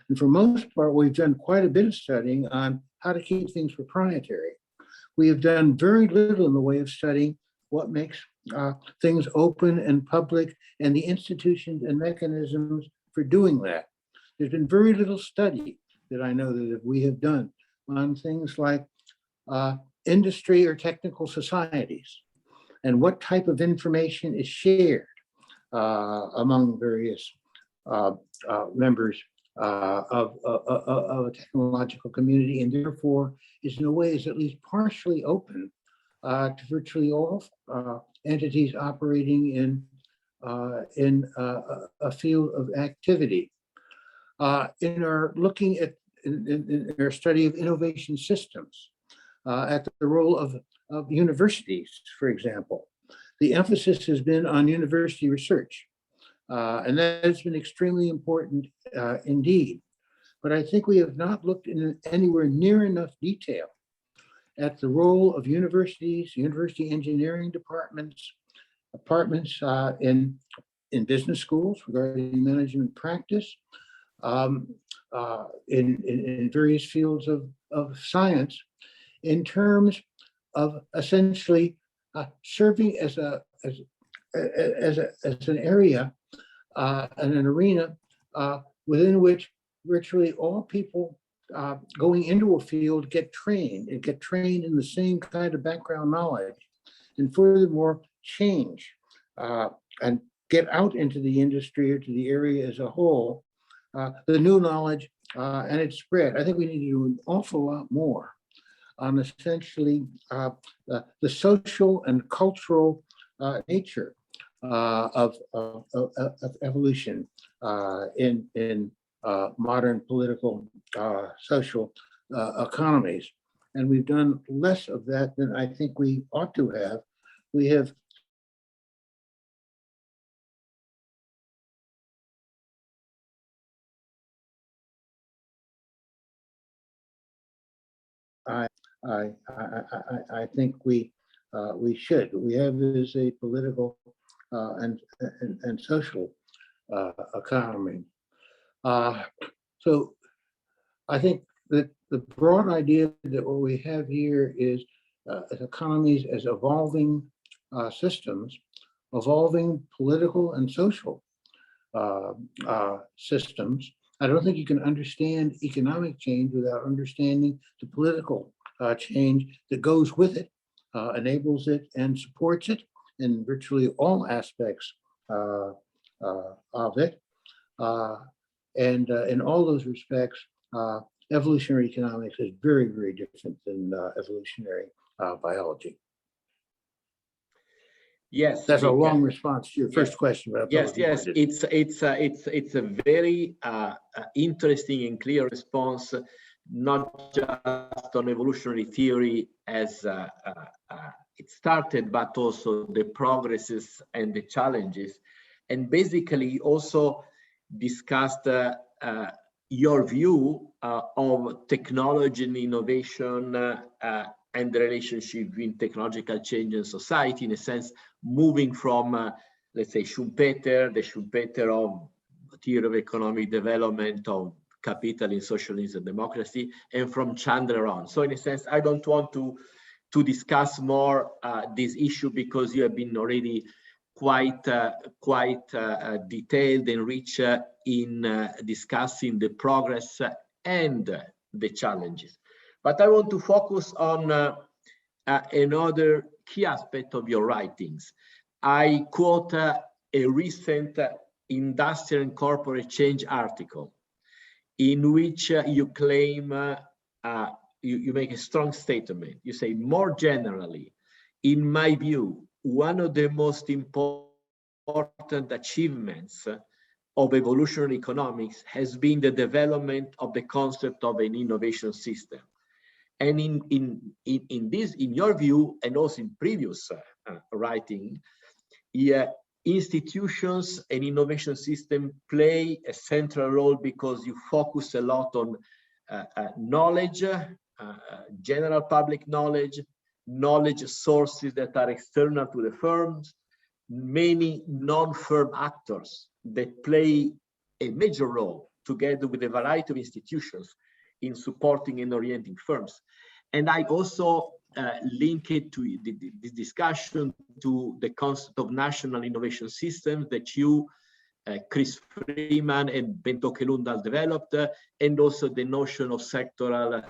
And for most part, we've done quite a bit of studying on how to keep things proprietary. we have done very little in the way of studying what makes things open and public and the institutions and mechanisms for doing that. There's been very little study that I know that we have done on things like industry or technical societies and what type of information is shared among various members of a technological community, and therefore is in a way is at least partially open to virtually all entities operating in a field of activity. In our looking at in our study of innovation systems, at the role of universities, for example, the emphasis has been on university research, and that has been extremely important indeed. But I think we have not looked in anywhere near enough detail at the role of universities, university engineering departments in business schools regarding management practice, in various fields of science, in terms of essentially serving as an area and an arena within which virtually all people going into a field get trained in the same kind of background knowledge, and furthermore change and get out into the industry or to the area as a whole, the new knowledge and its spread. I think we need to do an awful lot more on essentially the social and cultural nature of evolution in modern political social economies. And we've done less of that than I think we ought to have. We have I think we should. What we have is a political and social economy. So I think that the broad idea that what we have here is economies as evolving systems, evolving political and social systems. I don't think you can understand economic change without understanding the political change that goes with it, enables it and supports it in virtually all aspects of it. And in all those respects, evolutionary economics is very, very different than evolutionary biology. Yes, that's a long response to your first question. But yes, it's a very interesting and clear response, not just on evolutionary theory as it started, but also the progresses and the challenges, and basically also discussed your view of technology and innovation and the relationship between technological change and society, in a sense, moving from, let's say, Schumpeter, the Schumpeter of theory of economic development, of capitalism, socialism, and democracy, and from Chandler on. So in a sense, I don't want to discuss more this issue because you have been already quite detailed and rich in discussing the progress and the challenges. But I want to focus on another key aspect of your writings. I quote a recent Industrial and Corporate Change article in which you claim, you make a strong statement. You say, more generally, in my view, one of the most important achievements of evolutionary economics has been the development of the concept of an innovation system. And in your view, and also in previous writing, institutions and innovation system play a central role because you focus a lot on knowledge, general public knowledge sources that are external to the firms, many non-firm actors that play a major role together with a variety of institutions in supporting and orienting firms. And I also link it to this discussion to the concept of national innovation systems that you, Chris Freeman and Bento Kelundal developed, and also the notion of sectoral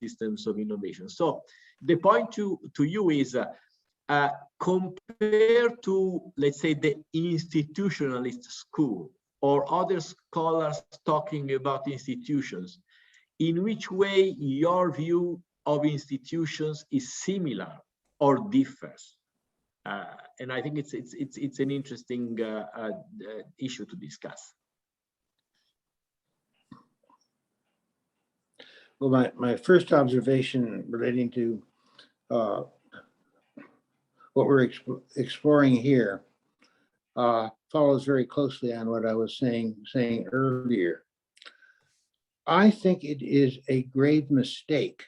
systems of innovation. So the point to you is, compared to, let's say, the institutionalist school or other scholars talking about institutions, in which way your view of institutions is similar or differs? And I think it's an interesting issue to discuss. Well, my first observation relating to what we're exploring here follows very closely on what I was saying earlier. I think it is a grave mistake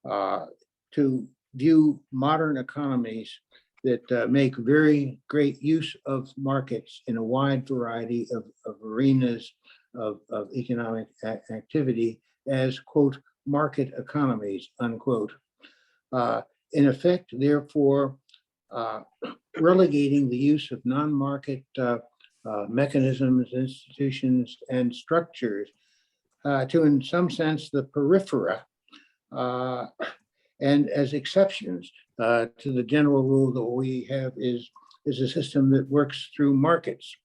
to view modern economies that make very great use of markets in a wide variety of arenas of economic activity as, quote, market economies, unquote. In effect, therefore, relegating the use of non-market mechanisms, institutions, and structures to, in some sense, the periphery, and as exceptions to the general rule that we have is a system that works through markets.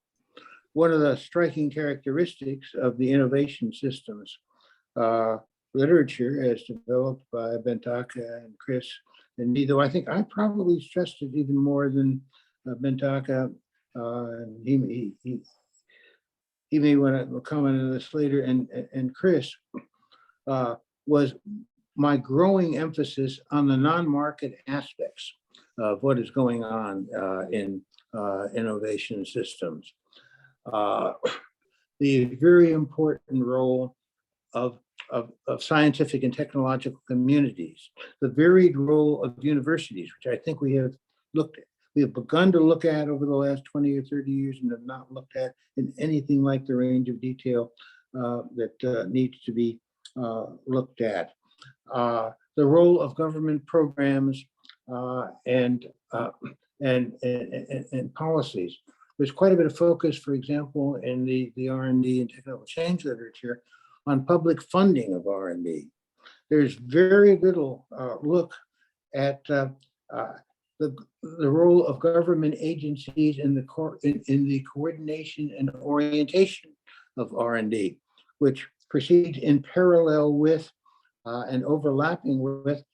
One of the striking characteristics of the innovation systems literature as developed by Bentaka and Chris and me, though I think I probably stressed it even more than Bentaka. He may want to comment on this later, and Chris, was my growing emphasis on the non-market aspects of what is going on in innovation systems. The very important role of scientific and technological communities, the varied role of universities, which I think we have begun to look at over the last 20 or 30 years and have not looked at in anything like the range of detail that needs to be looked at. The role of government programs and policies. There's quite a bit of focus, for example, in the R&D and technical change literature on public funding of R&D. There's very little look at the role of government agencies in the coordination and orientation of R&D, which proceeds in parallel with and overlapping with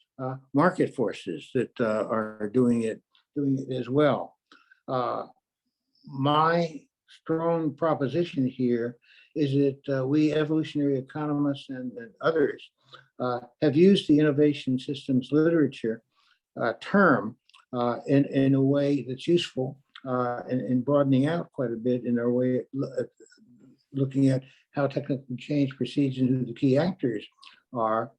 market forces that are doing it as well. My strong proposition here is that we evolutionary economists and others have used the innovation systems literature term in a way that's useful and broadening out quite a bit in our way of looking at how technical change proceeds and who the key actors are,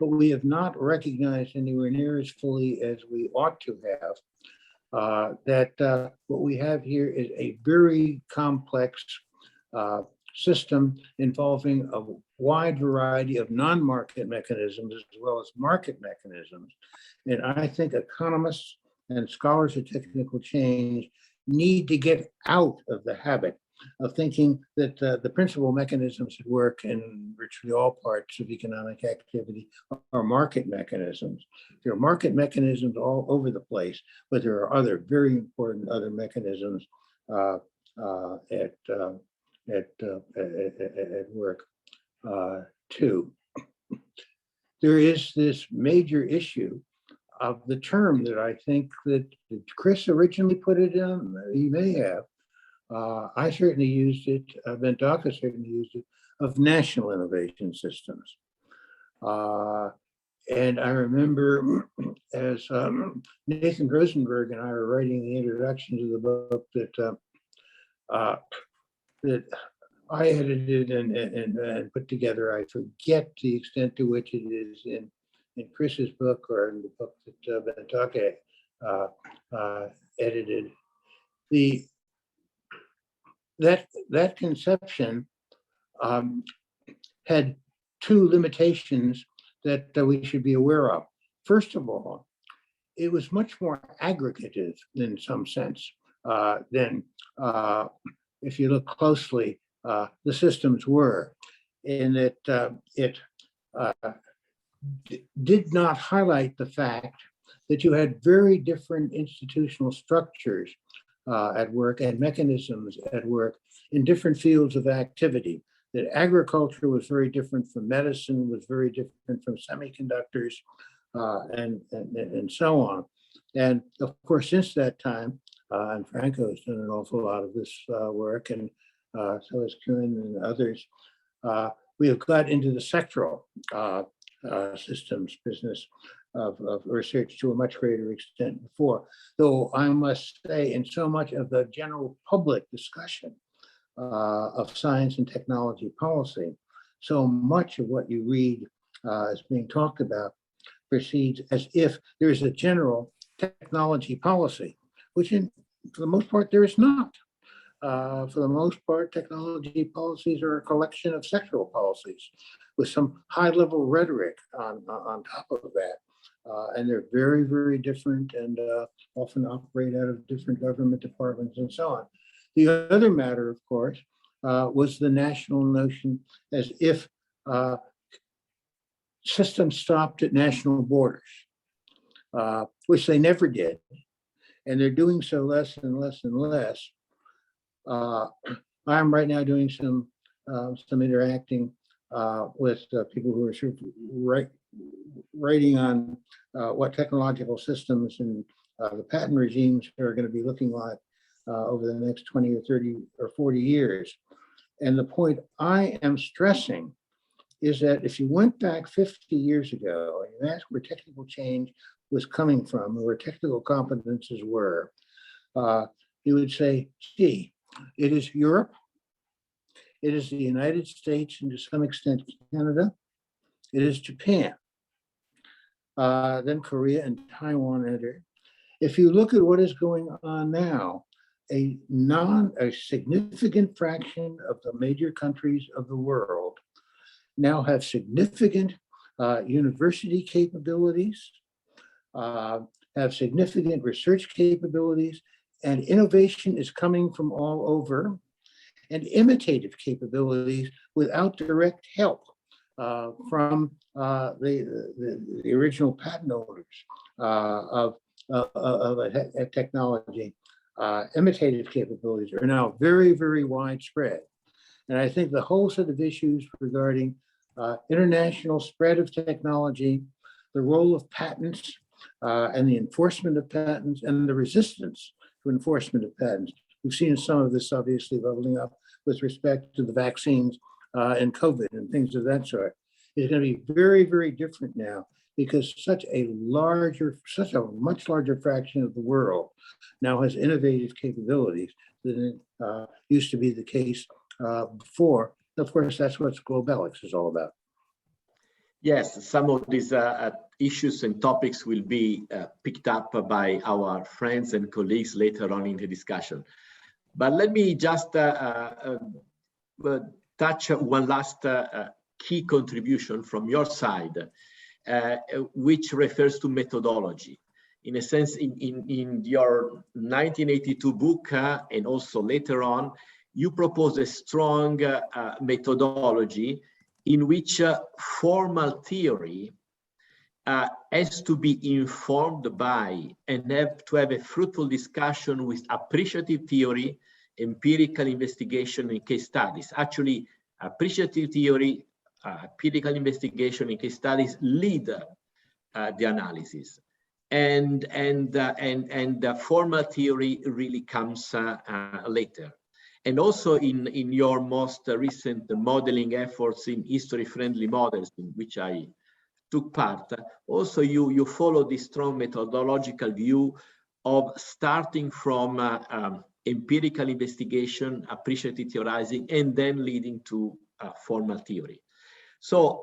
but we have not recognized anywhere near as fully as we ought to have that what we have here is a very complex system involving a wide variety of non-market mechanisms as well as market mechanisms. And I think economists and scholars of technical change need to get out of the habit of thinking that the principal mechanisms that work in virtually all parts of economic activity are market mechanisms. There are market mechanisms all over the place, but there are other very important other mechanisms at work too. There is this major issue of the term that I think that Chris originally put it in, he may have. I certainly used it, Bentaka certainly used it, of national innovation systems. And I remember as Nathan Rosenberg and I were writing the introduction to the book that I edited and put together. I forget the extent to which it is in Chris's book or in the book that Bentaka edited. That conception had two limitations that we should be aware of. First of all, it was much more aggregative in some sense than, if you look closely, the systems were, in that it did not highlight the fact that you had very different institutional structures at work and mechanisms at work in different fields of activity. That agriculture was very different from medicine, was very different from semiconductors, and so on. And of course, since that time, and Franco has done an awful lot of this work, and so has Kuhn and others, we have got into the sectoral systems business of research to a much greater extent before. Though I must say, in so much of the general public discussion of science and technology policy, so much of what you read is being talked about proceeds as if there is a general technology policy, which for the most part there is not. For the most part, technology policies are a collection of sectoral policies with some high-level rhetoric on top of that. And they're very, very different and often operate out of different government departments and so on. The other matter, of course, was the national notion as if systems stopped at national borders, which they never did. And they're doing so less and less and less. I'm right now doing some interacting with people who are sort of writing on what technological systems and the patent regimes are going to be looking like over the next 20 or 30 or 40 years. And the point I am stressing is that if you went back 50 years ago and you asked where technical change was coming from, or where technical competences were, you would say, gee, it is Europe, it is the United States, and to some extent Canada, it is Japan, then Korea and Taiwan enter. If you look at what is going on now, a significant fraction of the major countries of the world now have significant university capabilities, have significant research capabilities, and innovation is coming from all over, and imitative capabilities without direct help from the original patent owners of a technology. Imitative capabilities are now very, very widespread. And I think the whole set of issues regarding international spread of technology, the role of patents and the enforcement of patents, and the resistance to enforcement of patents. We've seen some of this obviously bubbling up with respect to the vaccines and COVID and things of that sort. It's going to be very, very different now, because such a much larger fraction of the world now has innovative capabilities than it used to be the case before. Of course, that's what Globelix is all about. Yes, some of these issues and topics will be picked up by our friends and colleagues later on in the discussion. But let me just touch one last key contribution from your side, which refers to methodology. In a sense, in your 1982 book, and also later on, you propose a strong methodology in which formal theory has to be informed by and have to have a fruitful discussion with appreciative theory, empirical investigation, and case studies. Actually, appreciative theory, empirical investigation, and case studies lead the analysis, and the formal theory really comes later. And also in your most recent modeling efforts in history-friendly models, in which I took part, also you follow this strong methodological view of starting from empirical investigation, appreciative theorizing, and then leading to formal theory. So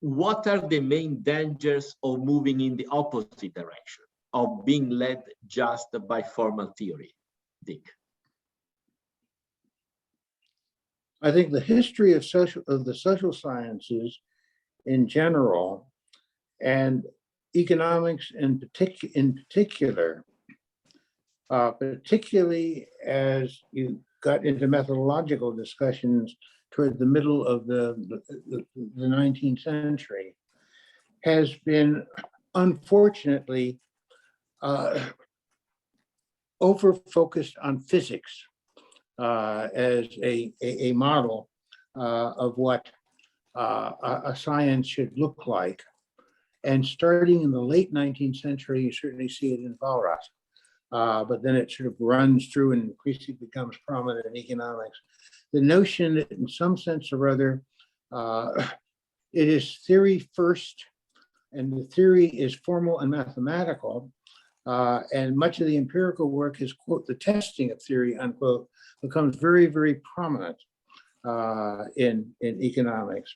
what are the main dangers of moving in the opposite direction, of being led just by formal theory, Dick? I think the history of the social sciences in general, and economics in particular, particularly as you got into methodological discussions toward the middle of the 19th century, has been unfortunately over-focused on physics as a model of what a science should look like. And starting in the late 19th century, you certainly see it in Walras. But then it sort of runs through and increasingly becomes prominent in economics. The notion that in some sense or other, it is theory first, and the theory is formal and mathematical, and much of the empirical work is, quote, the testing of theory, unquote, becomes very, very prominent in economics.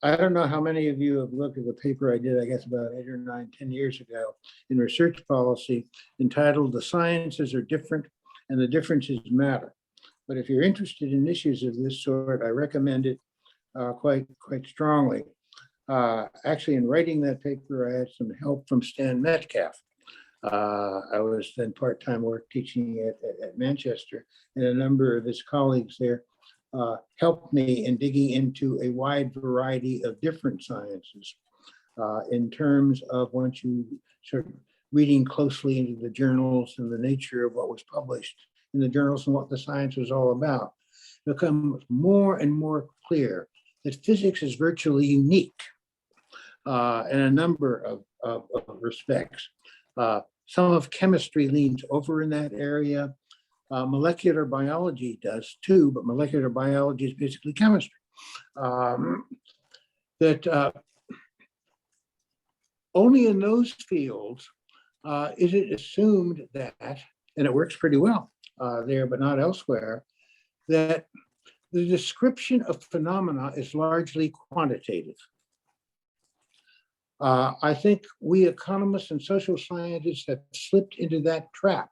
I don't know how many of you have looked at the paper I did, I guess about 8 or 9, 10 years ago in research policy entitled "The Sciences Are Different and the Differences Matter." But if you're interested in issues of this sort, I recommend it quite strongly. Actually, in writing that paper, I had some help from Stan Metcalf. I was then part-time work teaching at Manchester, and a number of his colleagues there helped me in digging into a wide variety of different sciences in terms of, once you start reading closely into the journals and the nature of what was published in the journals and what the science was all about, it becomes more and more clear that physics is virtually unique in a number of respects. Some of chemistry leans over in that area. Molecular biology does too, but molecular biology is basically chemistry. Only in those fields is it assumed that, and it works pretty well there, but not elsewhere, that the description of phenomena is largely quantitative. I think we economists and social scientists have slipped into that trap,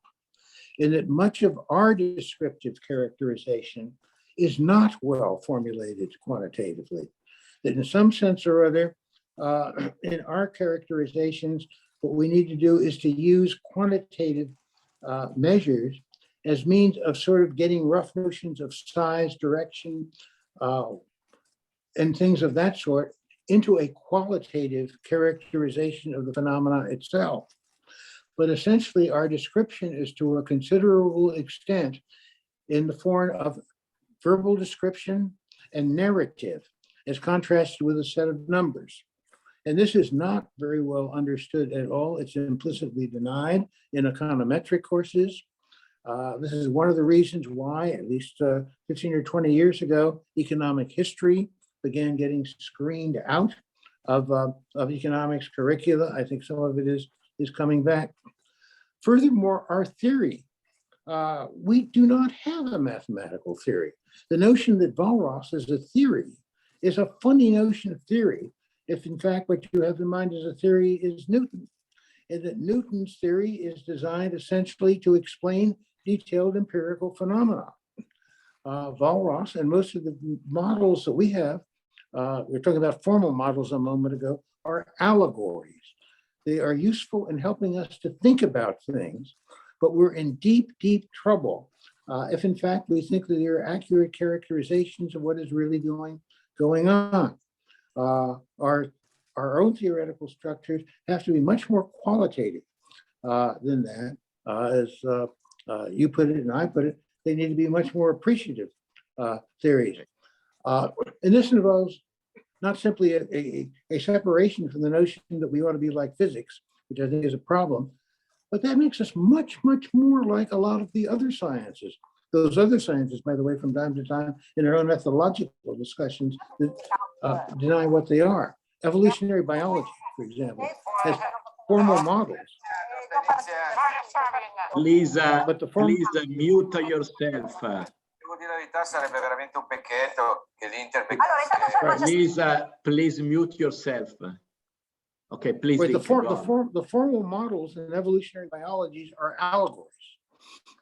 in that much of our descriptive characterization is not well formulated quantitatively. That in some sense or other, in our characterizations, what we need to do is to use quantitative measures as means of sort of getting rough notions of size, direction, and things of that sort into a qualitative characterization of the phenomena itself. But essentially, our description is to a considerable extent in the form of verbal description and narrative, as contrasted with a set of numbers. And this is not very well understood at all. It's implicitly denied in econometric courses. This is one of the reasons why, at least 15 or 20 years ago, economic history began getting screened out of economics curricula. I think some of it is coming back. Furthermore, our theory, we do not have a mathematical theory. The notion that Walras is a theory is a funny notion of theory, if in fact what you have in mind as a theory is Newton, and that Newton's theory is designed essentially to explain detailed empirical phenomena. Walras and most of the models that we have, we were talking about formal models a moment ago, are allegories. They are useful in helping us to think about things, but we're in deep, deep trouble if in fact we think that they are accurate characterizations of what is really going on. Our own theoretical structures have to be much more qualitative than that. As you put it and I put it, they need to be much more appreciative theories. And this involves not simply a separation from the notion that we ought to be like physics, which I think is a problem, but that makes us much, much more like a lot of the other sciences. Those other sciences, by the way, from time to time, in their own methodological discussions, that deny what they are. Evolutionary biology, for example, has formal models. Please, please mute yourself. Please mute yourself. Okay, please. Wait, the formal models in evolutionary biologies are allegories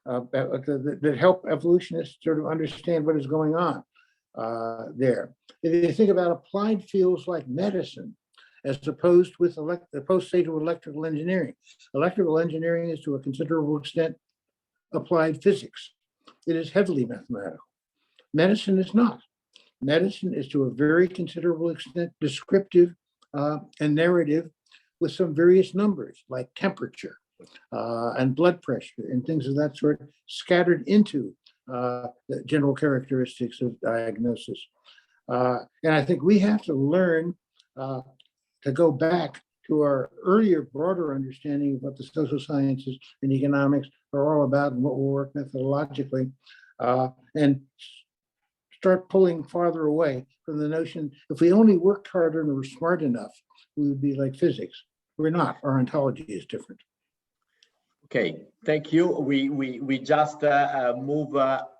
that help evolutionists sort of understand what is going on there. If you think about applied fields like medicine as opposed say to electrical engineering. Electrical engineering is to a considerable extent applied physics. It is heavily mathematical. Medicine is not. Medicine is to a very considerable extent descriptive and narrative with some various numbers like temperature and blood pressure and things of that sort scattered into the general characteristics of diagnosis. And I think we have to learn to go back to our earlier, broader understanding of what the social sciences and economics are all about and what will work methodologically, and start pulling farther away from the notion if we only worked harder and were smart enough, we would be like physics. We're not. Our ontology is different. Okay, thank you. We just move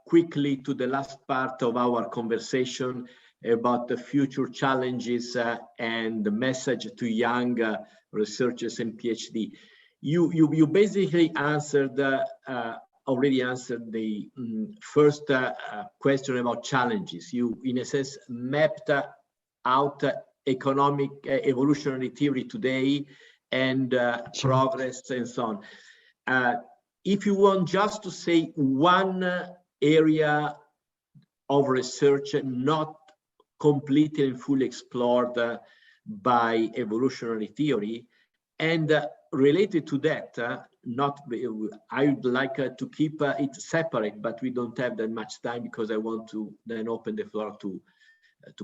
quickly to the last part of our conversation about the future challenges and the message to young researchers and PhD. You basically answered already answered the first question about challenges. You, in a sense, mapped out economic evolutionary theory today and progress and so on. If you want just to say one area of research not completely and fully explored by evolutionary theory, and related to that, I would like to keep it separate, but we don't have that much time because I want to then open the floor to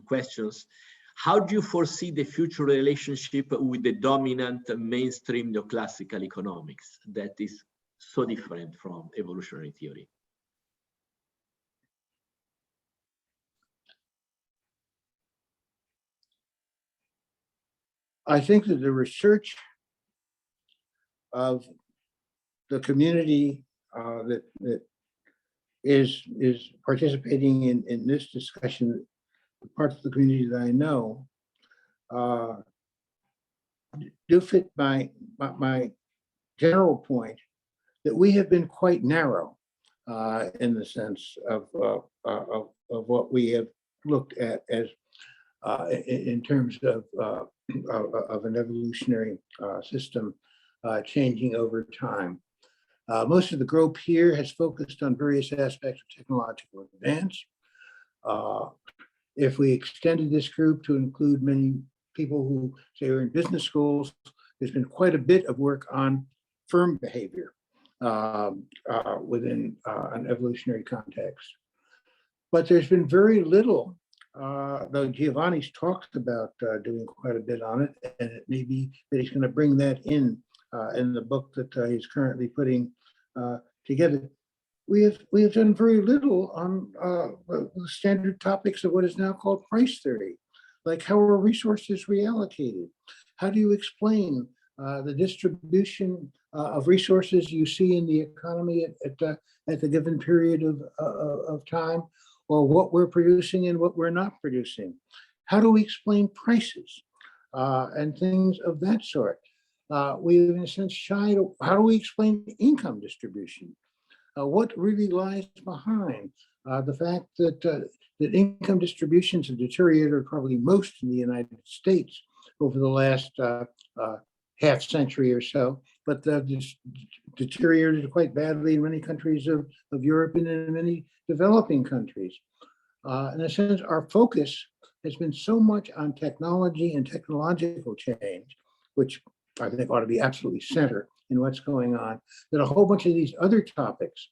questions. How do you foresee the future relationship with the dominant mainstream neoclassical economics that is so different from evolutionary theory? I think that the research of the community that is participating in this discussion, the parts of the community that I know, do fit my general point that we have been quite narrow in the sense of what we have looked at as in terms of an evolutionary system changing over time. Most of the group here has focused on various aspects of technological advance. If we extended this group to include many people who say are in business schools, there's been quite a bit of work on firm behavior within an evolutionary context. But there's been very little, though Giovanni's talked about doing quite a bit on it, and it may be that he's going to bring that in the book that he's currently putting together. We have done very little on the standard topics of what is now called price theory, like how are resources reallocated? How do you explain the distribution of resources you see in the economy at the given period of time, or what we're producing and what we're not producing? How do we explain prices and things of that sort? We've in a sense shied. How do we explain income distribution? What really lies behind the fact that income distributions have deteriorated probably most in the United States over the last half century or so, but deteriorated quite badly in many countries of Europe and in many developing countries. In a sense, our focus has been so much on technology and technological change, which I think ought to be absolutely center in what's going on, that a whole bunch of these other topics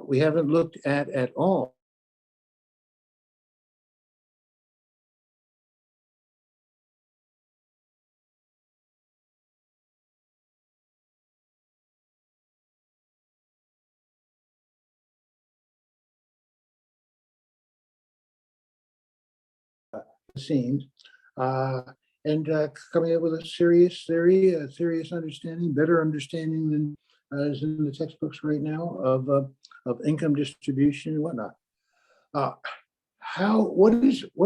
we haven't looked at all. Scenes and coming up with a serious theory, a serious understanding, better understanding than is in the textbooks right now of income distribution and whatnot. What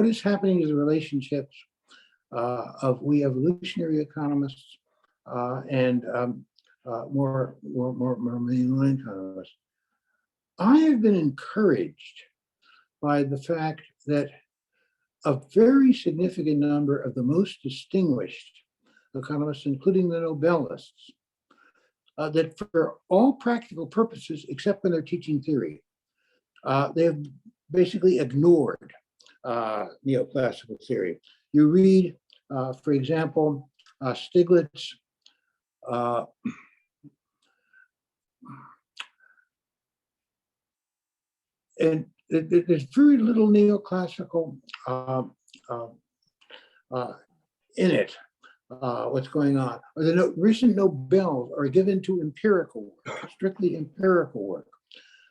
is happening to the relationships of we evolutionary economists and more mainline economists? I have been encouraged by the fact that a very significant number of the most distinguished economists, including the Nobelists, that for all practical purposes, except when they're teaching theory, they have basically ignored neoclassical theory. You read, for example, Stiglitz, and there's very little neoclassical in it. What's going on? Or the recent Nobels are given to empirical work, strictly empirical work,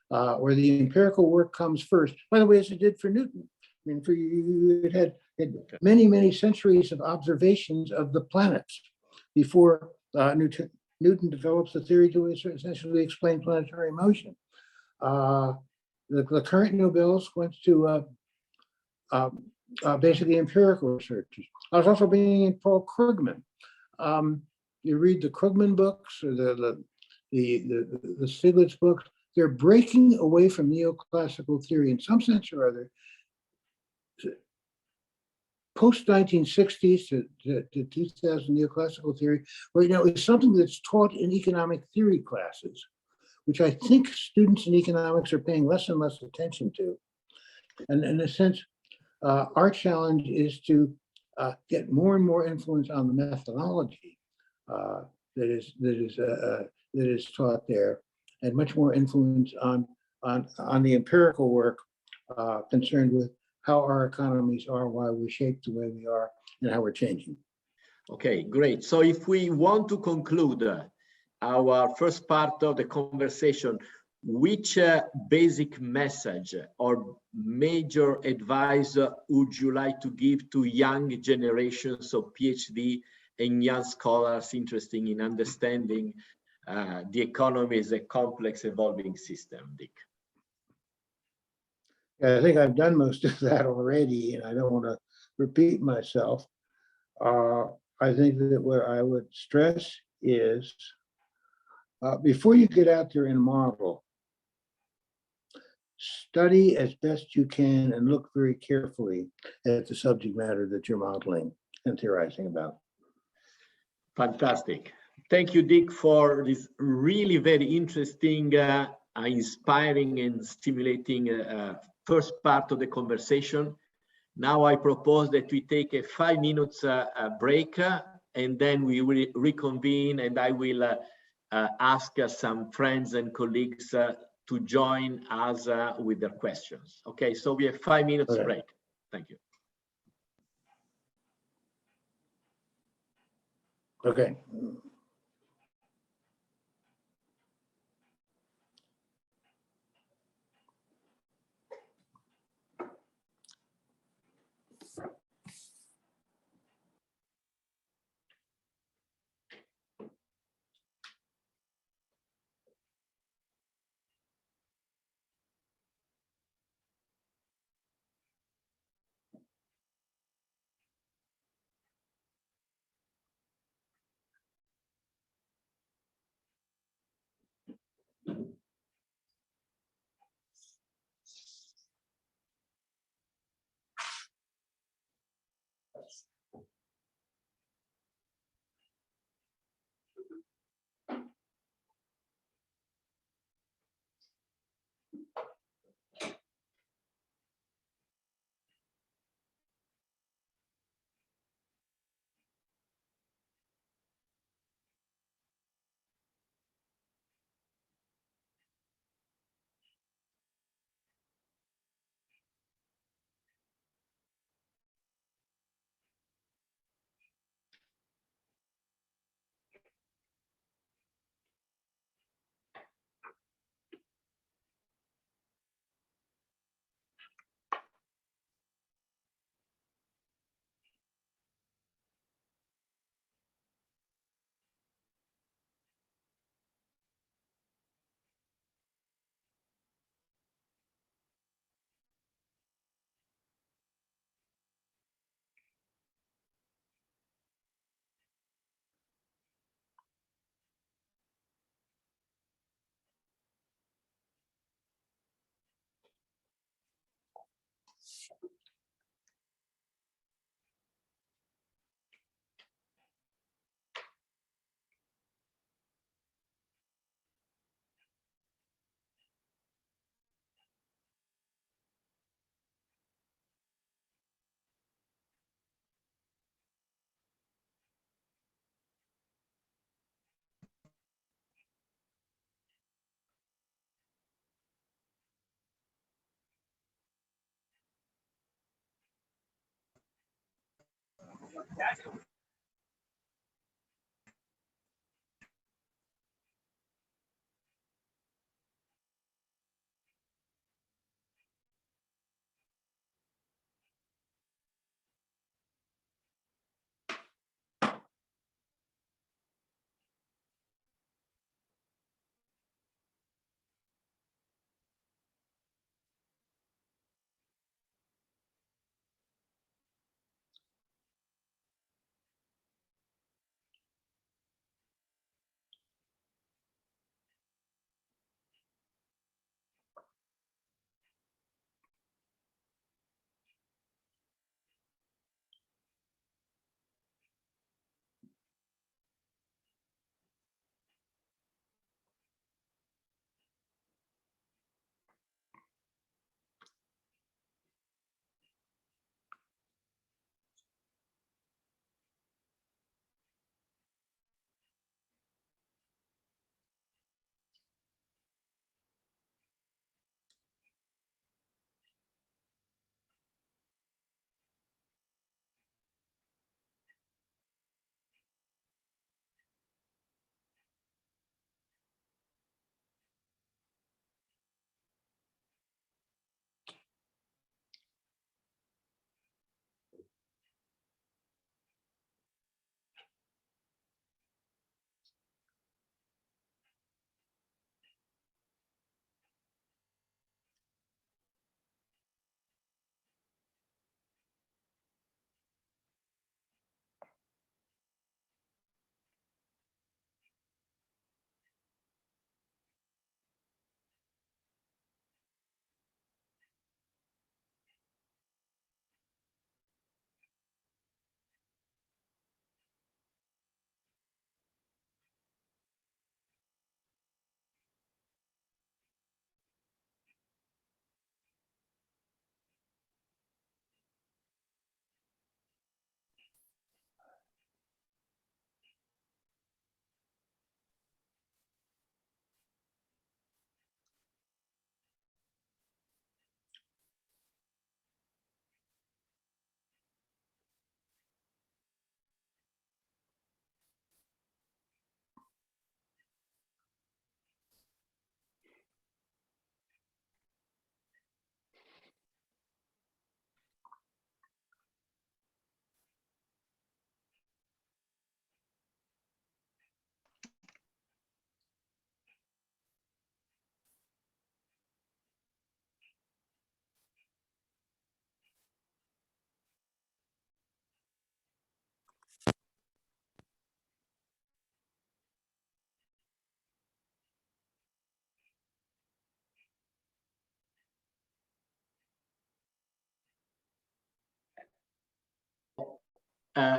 where the empirical work comes first. By the way, as it did for Newton. I mean, for you, it had many, many centuries of observations of the planets before Newton develops the theory to essentially explain planetary motion. The current Nobels went to basically empirical researchers. I was also bringing in Paul Krugman. You read the Krugman books or the Stiglitz books. They're breaking away from neoclassical theory in some sense or other. Post 1960s to 2000 neoclassical theory right now is something that's taught in economic theory classes, which I think students in economics are paying less and less attention to. And in a sense, our challenge is to get more and more influence on the methodology that is taught there, and much more influence on the empirical work concerned with how our economies are, why we're shaped the way we are, and how we're changing. Okay, great. So if we want to conclude our first part of the conversation, which basic message or major advice would you like to give to young generations of PhD and young scholars interested in understanding the economy as a complex evolving system, Dick? I think I've done most of that already, and I don't want to repeat myself. I think that what I would stress is before you get out there and model, study as best you can and look very carefully at the subject matter that you're modeling and theorizing about. Fantastic. Thank you, Dick, for this really very interesting, inspiring and stimulating first part of the conversation. Now I propose that we take a 5 minutes break and then we will reconvene, and I will ask some friends and colleagues to join us with their questions. Okay, so we have 5 minutes break. Thank you. Okay.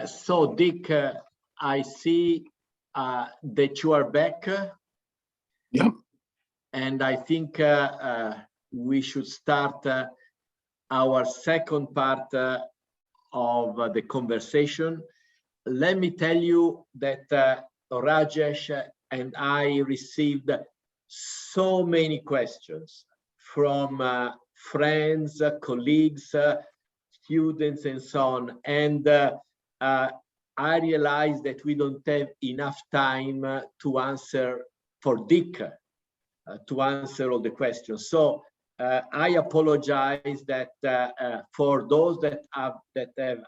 So Dick, I see that you are back. Yep. And I think we should start our second part of the conversation. Let me tell you that Rajesh and I received so many questions from friends, colleagues, students, and so on. And I realized that we don't have enough time to answer for Dick to answer all the questions. So I apologize that for those that have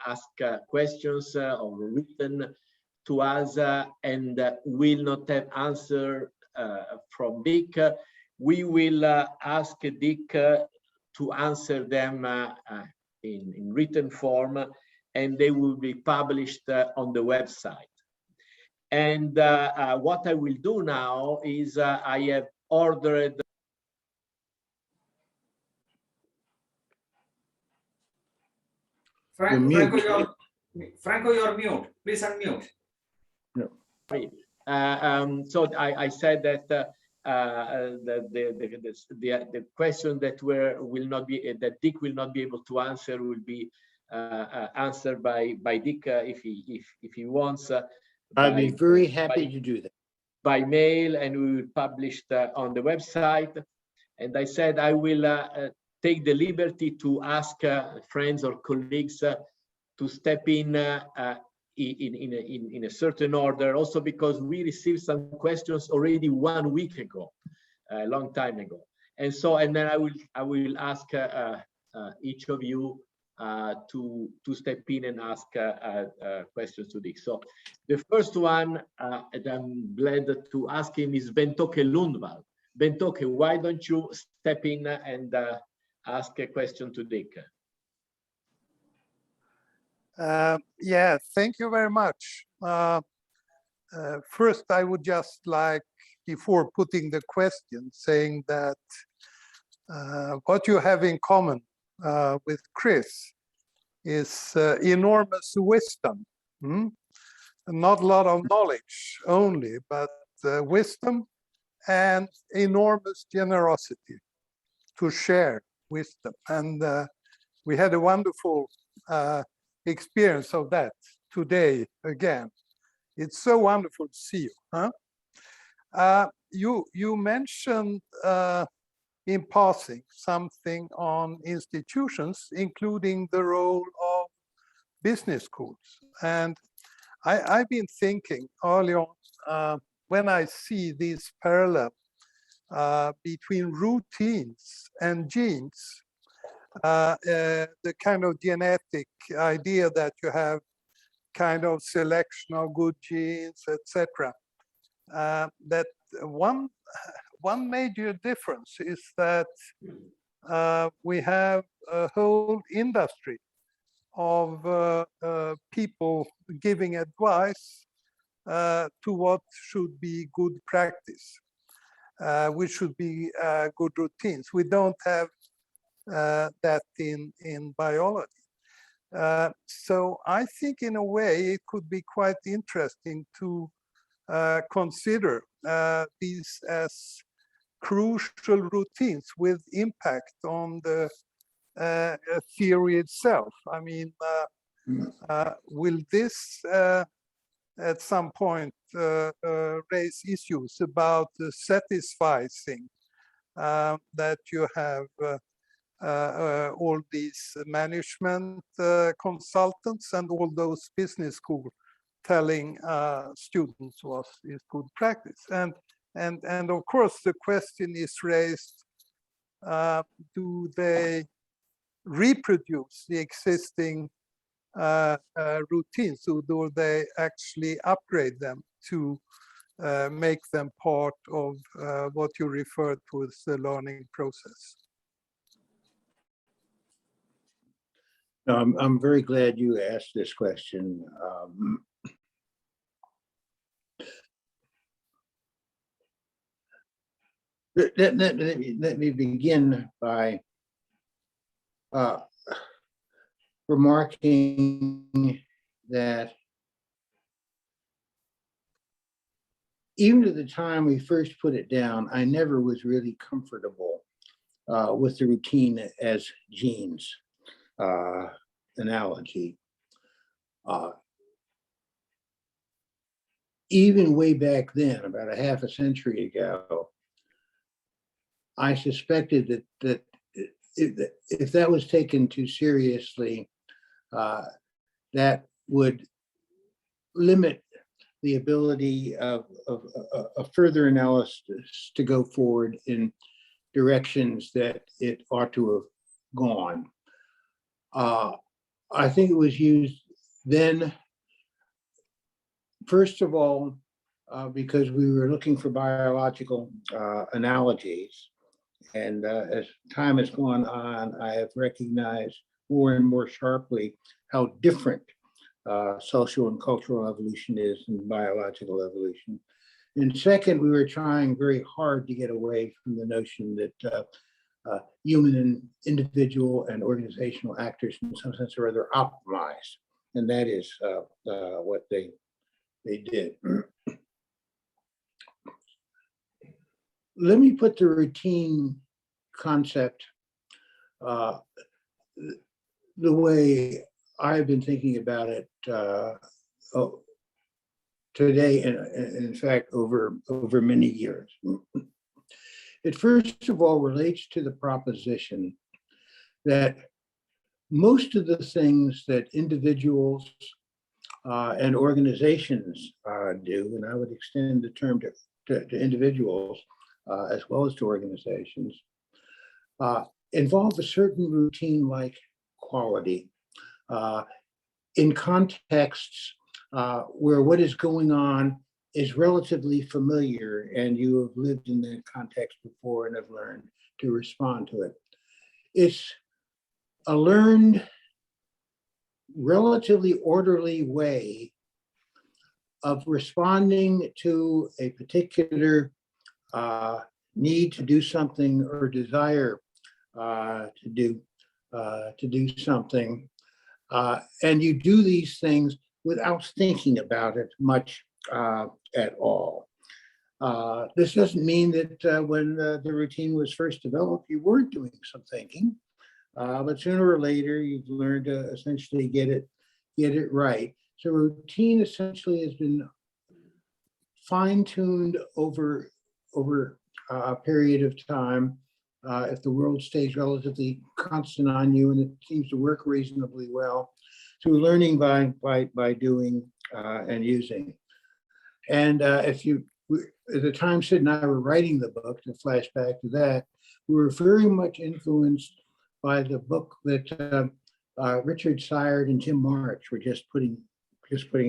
asked questions or written to us and will not have answer from Dick. We will ask Dick to answer them in written form, and they will be published on the website. And what I will do now is I have ordered. Franco, you're mute. Please unmute. No. So I said that the question that Dick will not be able to answer will be answered by Dick if he wants. I'd be very happy to do that. By mail, and we will publish on the website. And I said I will take the liberty to ask friends or colleagues to step in a certain order, also because we received some questions already 1 week ago, a long time ago. And so, and then I will ask each of you to step in and ask questions to Dick. So the first one, and I'm glad to ask him, is Bentoke Lundvall. Bentoke, why don't you step in and ask a question to Dick? Yeah, thank you very much. First, I would just like, before putting the question, saying that what you have in common with Chris is enormous wisdom. Not a lot of knowledge only, but wisdom and enormous generosity to share wisdom. And we had a wonderful experience of that today again. It's so wonderful to see you. Huh? You mentioned in passing something on institutions, including the role of business schools. And I've been thinking early on, when I see this parallel between routines and genes, the kind of genetic idea that you have kind of selection of good genes, etc. That one major difference is that we have a whole industry of people giving advice to what should be good practice, which should be good routines. We don't have that in biology. So I think in a way it could be quite interesting to consider these as crucial routines with impact on the theory itself. I mean, will this at some point raise issues about satisfying that you have all these management consultants and all those business schools telling students what is good practice? And of course the question is raised, do they reproduce the existing routines, or do they actually upgrade them to make them part of what you refer to as the learning process? No, I'm very glad you asked this question. Let me begin by remarking that even at the time we first put it down, I never was really comfortable with the routine as genes analogy. Even way back then, about a half a century ago, I suspected that if that was taken too seriously, that would limit the ability of further analysis to go forward in directions that it ought to have gone. I think it was used then, first of all, because we were looking for biological analogies. And as time has gone on, I have recognized more and more sharply how different social and cultural evolution is than biological evolution. And second, we were trying very hard to get away from the notion that human and individual and organizational actors in some sense or other optimized. And that is what they did. Let me put the routine concept the way I've been thinking about it today, and in fact, over many years. It first of all relates to the proposition that most of the things that individuals and organizations do, and I would extend the term to individuals as well as to organizations, involve a certain routine-like quality in contexts where what is going on is relatively familiar and you have lived in that context before and have learned to respond to it. It's a learned, relatively orderly way of responding to a particular need to do something or desire to do something. And you do these things without thinking about it much at all. This doesn't mean that when the routine was first developed, you weren't doing some thinking, but sooner or later you've learned to essentially get it right. So routine essentially has been fine-tuned over a period of time. If the world stays relatively constant on you and it seems to work reasonably well, through learning by doing and using. And at the time Sid and I were writing the book, to flash back to that, we were very much influenced by the book that Richard Syard and Tim March were just putting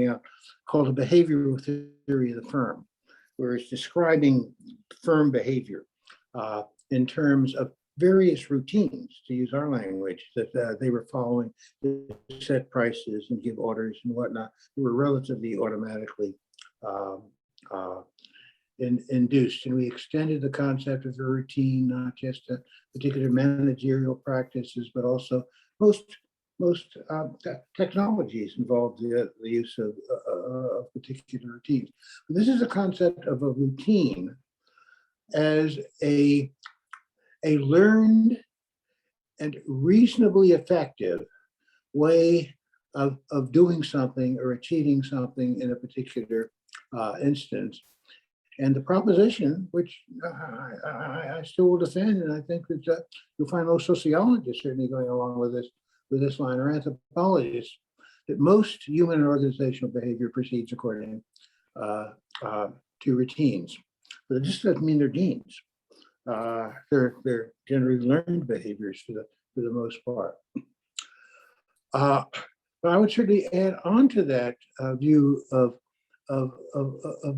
out, called The Behavioral Theory of the Firm, where it's describing firm behavior in terms of various routines, to use our language, that they were following to set prices and give orders and whatnot. They were relatively automatically induced. And we extended the concept of a routine, not just to particular managerial practices, but also most technologies involve the use of particular routines. But this is a concept of a routine as a learned and reasonably effective way of doing something or achieving something in a particular instance. And the proposition, which I still will defend, and I think that you'll find most sociologists certainly going along with this line, or anthropologists, that most human and organizational behavior proceeds according to routines. But it just doesn't mean they're genes. They're generally learned behaviors for the most part. But I would certainly add on to that view of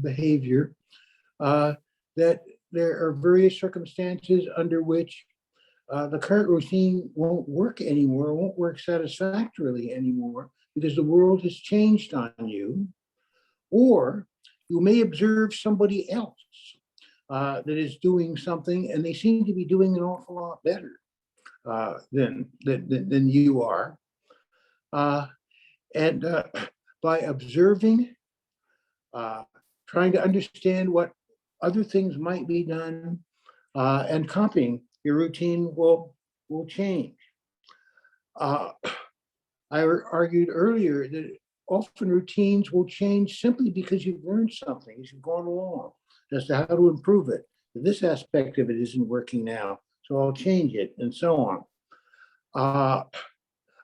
behavior that there are various circumstances under which the current routine won't work anymore, won't work satisfactorily anymore, because the world has changed on you, or you may observe somebody else that is doing something, and they seem to be doing an awful lot better than you are. And by observing, trying to understand what other things might be done, and copying, your routine will change. I argued earlier that often routines will change simply because you've learned something as you've gone along as to how to improve it. This aspect of it isn't working now, so I'll change it, and so on.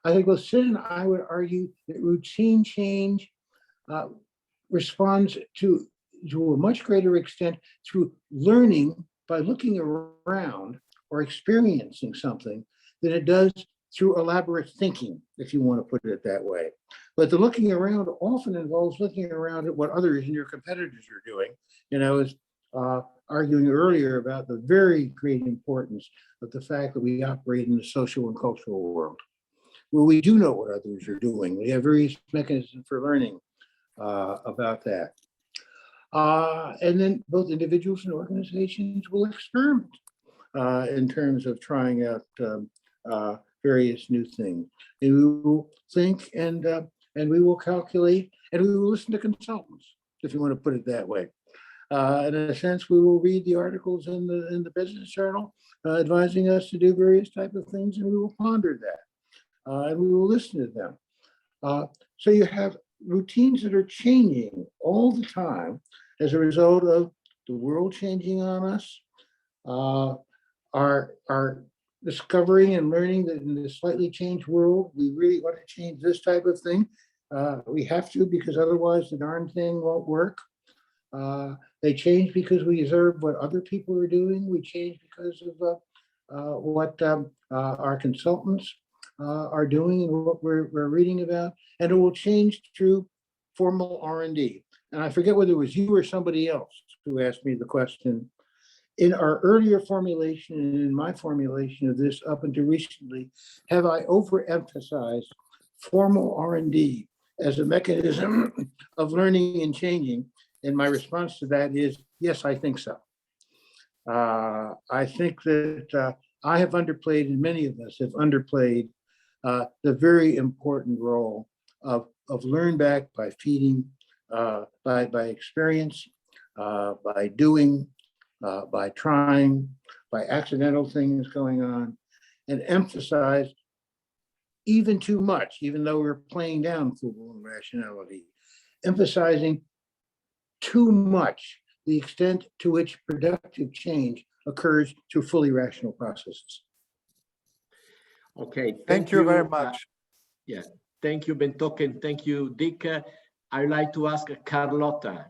I think both Sid and I would argue that routine change responds to a much greater extent through learning by looking around or experiencing something than it does through elaborate thinking, if you want to put it that way. But the looking around often involves looking around at what others and your competitors are doing. And I was arguing earlier about the very great importance of the fact that we operate in the social and cultural world, where we do know what others are doing. We have various mechanisms for learning about that. And then both individuals and organizations will experiment in terms of trying out various new things. And we will think, and we will calculate, and we will listen to consultants, if you want to put it that way. In a sense, we will read the articles in the business journal advising us to do various types of things, and we will ponder that, and we will listen to them. So you have routines that are changing all the time as a result of the world changing on us, our discovering and learning that in this slightly changed world, we really want to change this type of thing. We have to, because otherwise the darn thing won't work. They change because we observe what other people are doing. We change because of what our consultants are doing and what we're reading about. And it will change through formal R&D. And I forget whether it was you or somebody else who asked me the question. In our earlier formulation and in my formulation of this up until recently, have I overemphasized formal R&D as a mechanism of learning and changing? And my response to that is, yes, I think so. I think that I have underplayed, and many of us have underplayed the very important role of learn back by feeding, by experience, by doing, by trying, by accidental things going on, and emphasize even too much, even though we're playing down full rationality, emphasizing too much the extent to which productive change occurs through fully rational processes. Okay, thank you very much. Yeah, thank you, Bentoken. Thank you, Dick. I'd like to ask Carlotta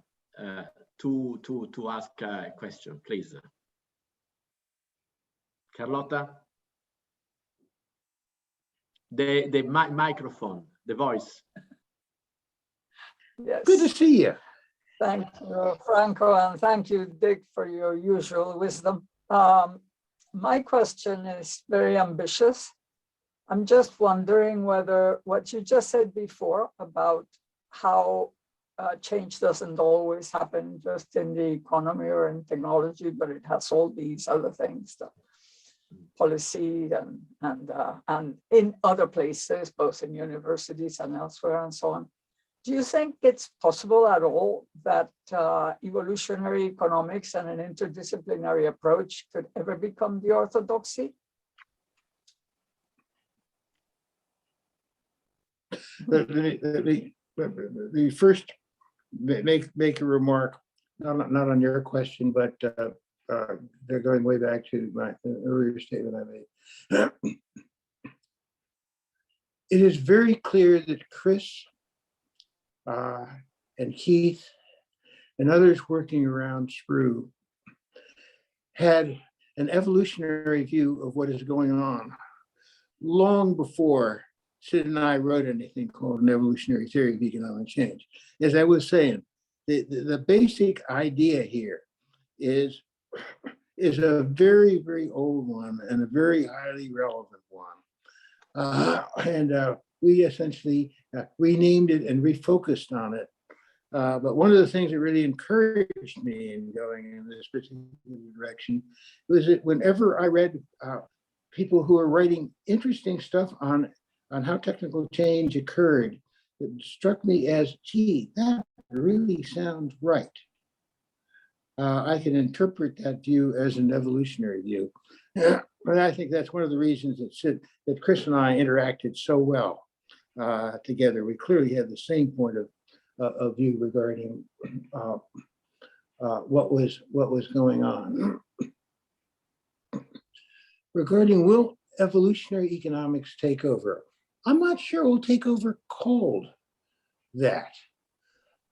to ask a question, please. Carlotta, the microphone, the voice. Yes. Good to see you. Thank you, Franco, and thank you, Dick, for your usual wisdom. My question is very ambitious. I'm just wondering whether what you just said before about how change doesn't always happen just in the economy or in technology, but it has all these other things, the policy and in other places, both in universities and elsewhere and so on. Do you think it's possible at all that evolutionary economics and an interdisciplinary approach could ever become the orthodoxy? Let me first make a remark, not on your question, but they're going way back to my earlier statement I made. It is very clear that Chris and Keith and others working around SPRU had an evolutionary view of what is going on long before Sid and I wrote anything called an evolutionary theory of economic change. As I was saying, the basic idea here is a very, very old one and a very highly relevant one. We essentially renamed it and refocused on it. But one of the things that really encouraged me in going in this particular direction was that whenever I read people who are writing interesting stuff on how technical change occurred, it struck me as, gee, that really sounds right. I can interpret that view as an evolutionary view. And I think that's one of the reasons that Chris and I interacted so well together. We clearly had the same point of view regarding what was going on. Regarding will evolutionary economics take over? I'm not sure we'll take over cold that.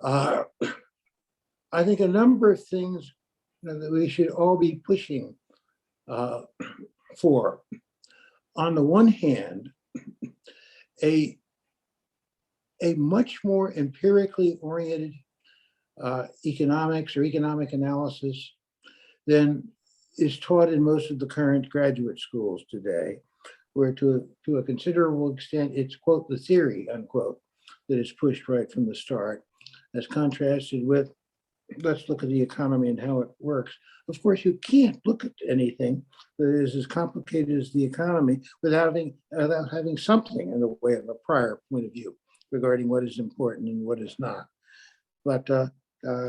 I think a number of things that we should all be pushing for. On the one hand, a much more empirically oriented economics or economic analysis than is taught in most of the current graduate schools today, where to a considerable extent, it's, quote, the theory, unquote, that is pushed right from the start, as contrasted with, let's look at the economy and how it works. Of course, you can't look at anything that is as complicated as the economy without having something in the way of a prior point of view regarding what is important and what is not. But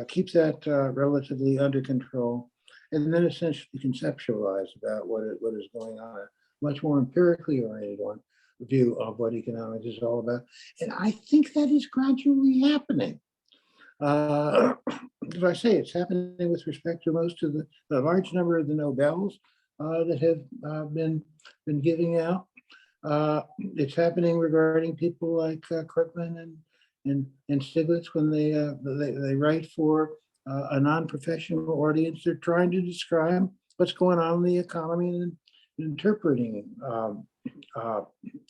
keep that relatively under control, and then essentially conceptualize about what is going on. A much more empirically oriented view of what economics is all about. And I think that is gradually happening. As I say, it's happening with respect to most of the large number of the Nobels that have been giving out. It's happening regarding people like Kirkman and Stiglitz when they write for a non-professional audience. They're trying to describe what's going on in the economy and interpreting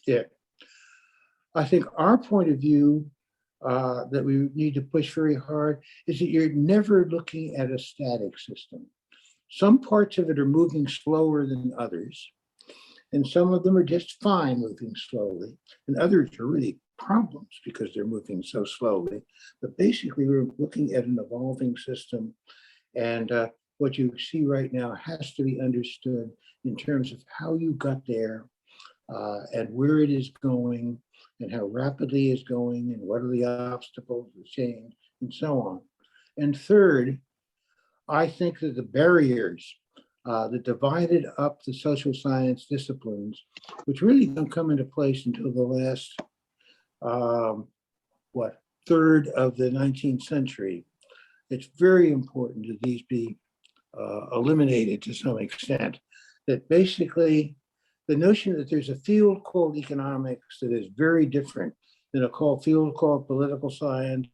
it. I think our point of view that we need to push very hard is that you're never looking at a static system. Some parts of it are moving slower than others, and some of them are just fine moving slowly, and others are really problems because they're moving so slowly. But basically, we're looking at an evolving system, and what you see right now has to be understood in terms of how you got there and where it is going and how rapidly it's going and what are the obstacles of change and so on. And third, I think that the barriers that divided up the social science disciplines, which really don't come into place until the last, third of the 19th century. It's very important that these be eliminated to some extent. That basically, the notion that there's a field called economics that is very different than a field called political science,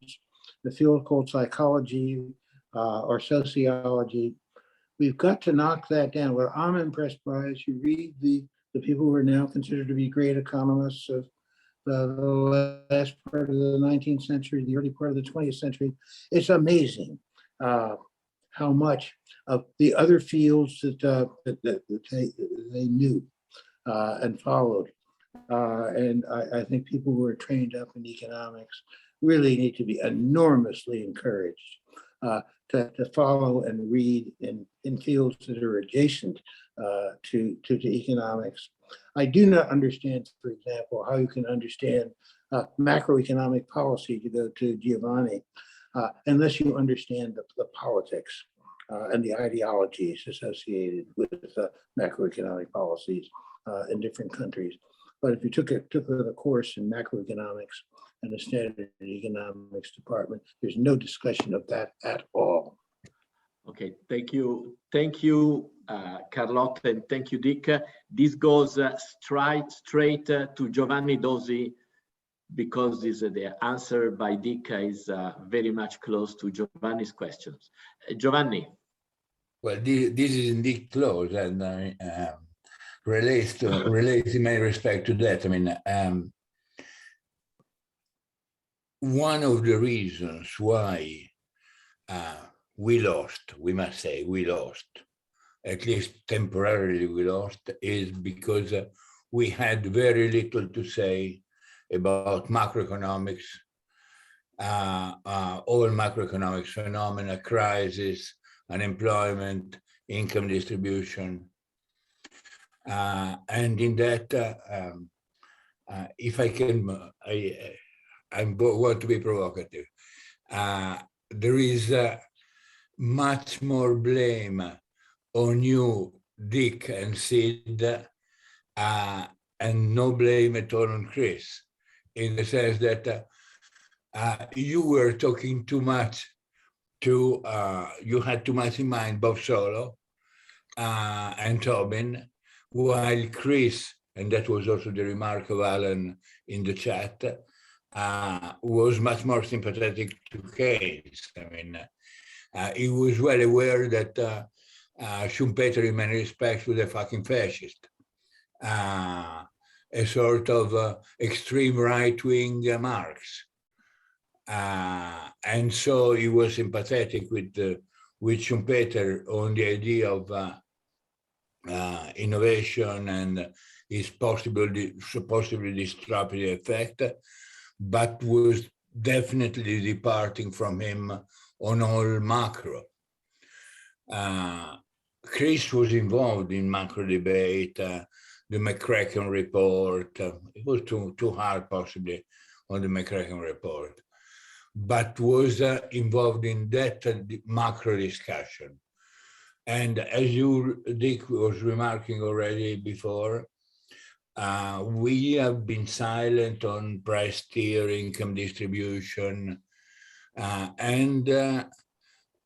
the field called psychology or sociology. We've got to knock that down. What I'm impressed by is you read the people who are now considered to be great economists of the last part of the 19th century, the early part of the 20th century. It's amazing how much of the other fields that they knew and followed. And I think people who are trained up in economics really need to be enormously encouraged to follow and read in fields that are adjacent to economics. I do not understand, for example, how you can understand macroeconomic policy, to go to Giovanni, unless you understand the politics and the ideologies associated with macroeconomic policies in different countries. But if you took a course in macroeconomics and the standard economics department, there's no discussion of that at all. Okay, thank you, Carlotta, and thank you, Dick. This goes straight to Giovanni Dozzi, because the answer by Dick is very much close to Giovanni's questions. Giovanni. Well, this is indeed close, and relates in many respects to that. I mean, one of the reasons why we must say we lost, at least temporarily we lost, is because we had very little to say about macroeconomics, all macroeconomics phenomena, crisis, unemployment, income distribution. And in that, if I can, I want to be provocative. There is much more blame on you, Dick and Sid, and no blame at all on Chris, in the sense that you were talking too much to, you had too much in mind Bob Solow and Tobin, while Chris, and that was also the remark of Alan in the chat, was much more sympathetic to Keynes. I mean, he was well aware that Schumpeter in many respects was a fucking fascist, a sort of extreme right-wing Marx. And so he was sympathetic with Schumpeter on the idea of innovation and its possibly disruptive effect, but was definitely departing from him on all macro. Chris was involved in macro debate, the McCracken report. It was too hard possibly on the McCracken report, but was involved in that macro discussion. And as you, Dick, was remarking already before, we have been silent on price tier, income distribution, and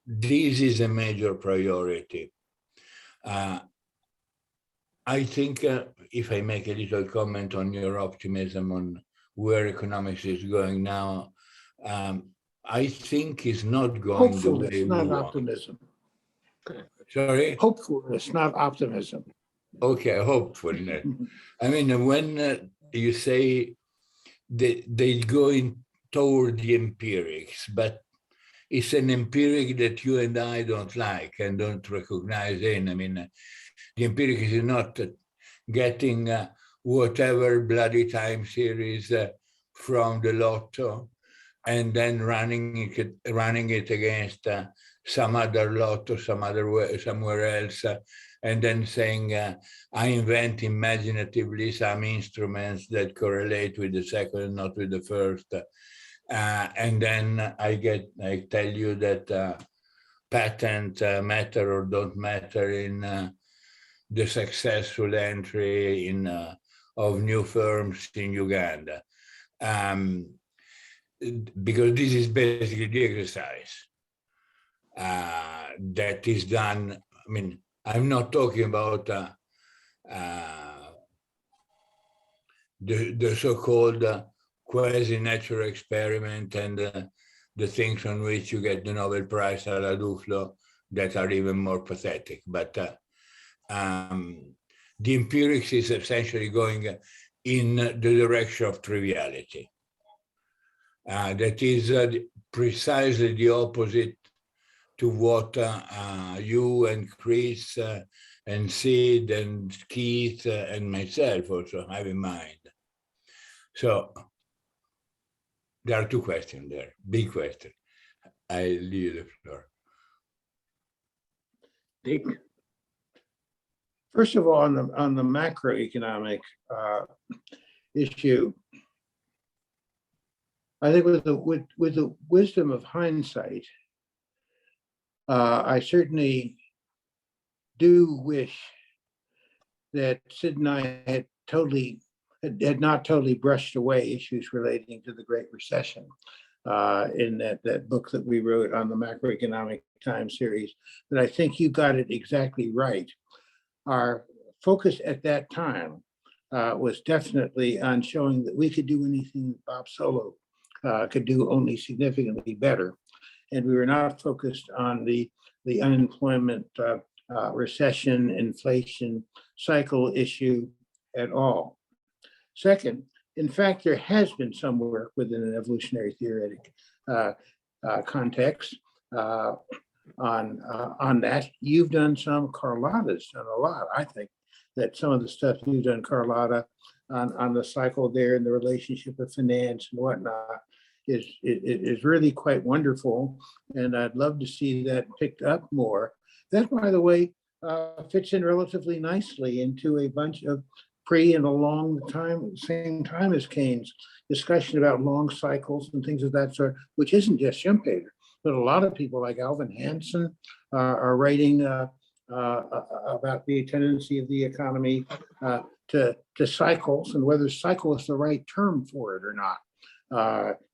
this is a major priority. I think if I make a little comment on your optimism on where economics is going now, I think it's not going the way Hopefulness, we not want. optimism. Sorry? Hopefulness, not optimism. Okay, hopefulness. I mean, when you say they go in toward the empirics, but it's an empiric that you and I don't like and don't recognize in. I mean, the empiric is not getting whatever bloody time series from the lotto and then running it against some other lotto, somewhere else, and then saying, I invent imaginatively some instruments that correlate with the second, not with the first. And then I tell you that patent matter or don't matter in the successful entry of new firms in Uganda. Because this is basically the exercise that is done. I mean, I'm not talking about the so-called quasi-natural experiment and the things on which you get the Nobel Prize à la Duflo that are even more pathetic. But the empirics is essentially going in the direction of triviality. That is precisely the opposite to what you and Chris and Sid and Keith and myself also have in mind. So there are two questions there, big question. I leave the floor. Dick? First of all, on the macroeconomic issue, I think with the wisdom of hindsight, I certainly do wish that Sid and I had not totally brushed away issues relating to the Great Recession in that book that we wrote on the macroeconomic time series. But I think you got it exactly right. Our focus at that time was definitely on showing that we could do anything that Bob Solow could do, only significantly better. And we were not focused on the unemployment, recession, inflation cycle issue at all. Second, in fact, there has been some work within an evolutionary theoretic context on that. You've done some, Carlotta's done a lot. I think that some of the stuff you've done, Carlotta, on the cycle there and the relationship of finance and whatnot is really quite wonderful. And I'd love to see that picked up more. That, by the way, fits in relatively nicely into a bunch of pre and along the same time as Keynes discussion about long cycles and things of that sort, which isn't just Schumpeter, but a lot of people like Alvin Hansen are writing about the tendency of the economy to cycles, and whether cycle is the right term for it or not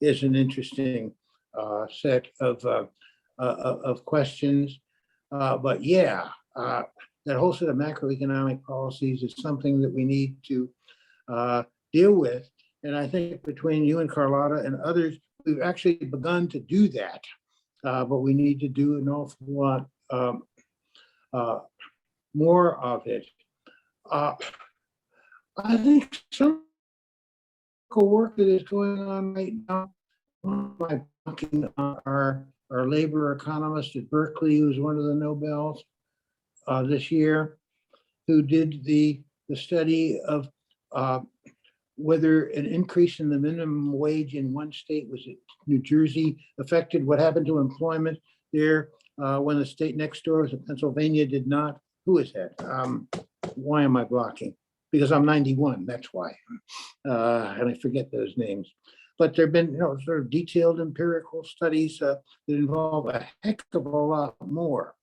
is an interesting set of questions. But yeah, that whole set of macroeconomic policies is something that we need to deal with. And I think between you and Carlotta and others, we've actually begun to do that, but we need to do an awful lot more of it. I think some work that is going on right now, my our labor economist at Berkeley, who's one of the Nobels this year, who did the study of whether an increase in the minimum wage in one state, was it New Jersey, affected what happened to employment there when the state next door was Pennsylvania did not. Who is that? Why am I blocking? Because I'm 91, that's why. And I forget those names. But there have been sort of detailed empirical studies that involve a heck of a lot more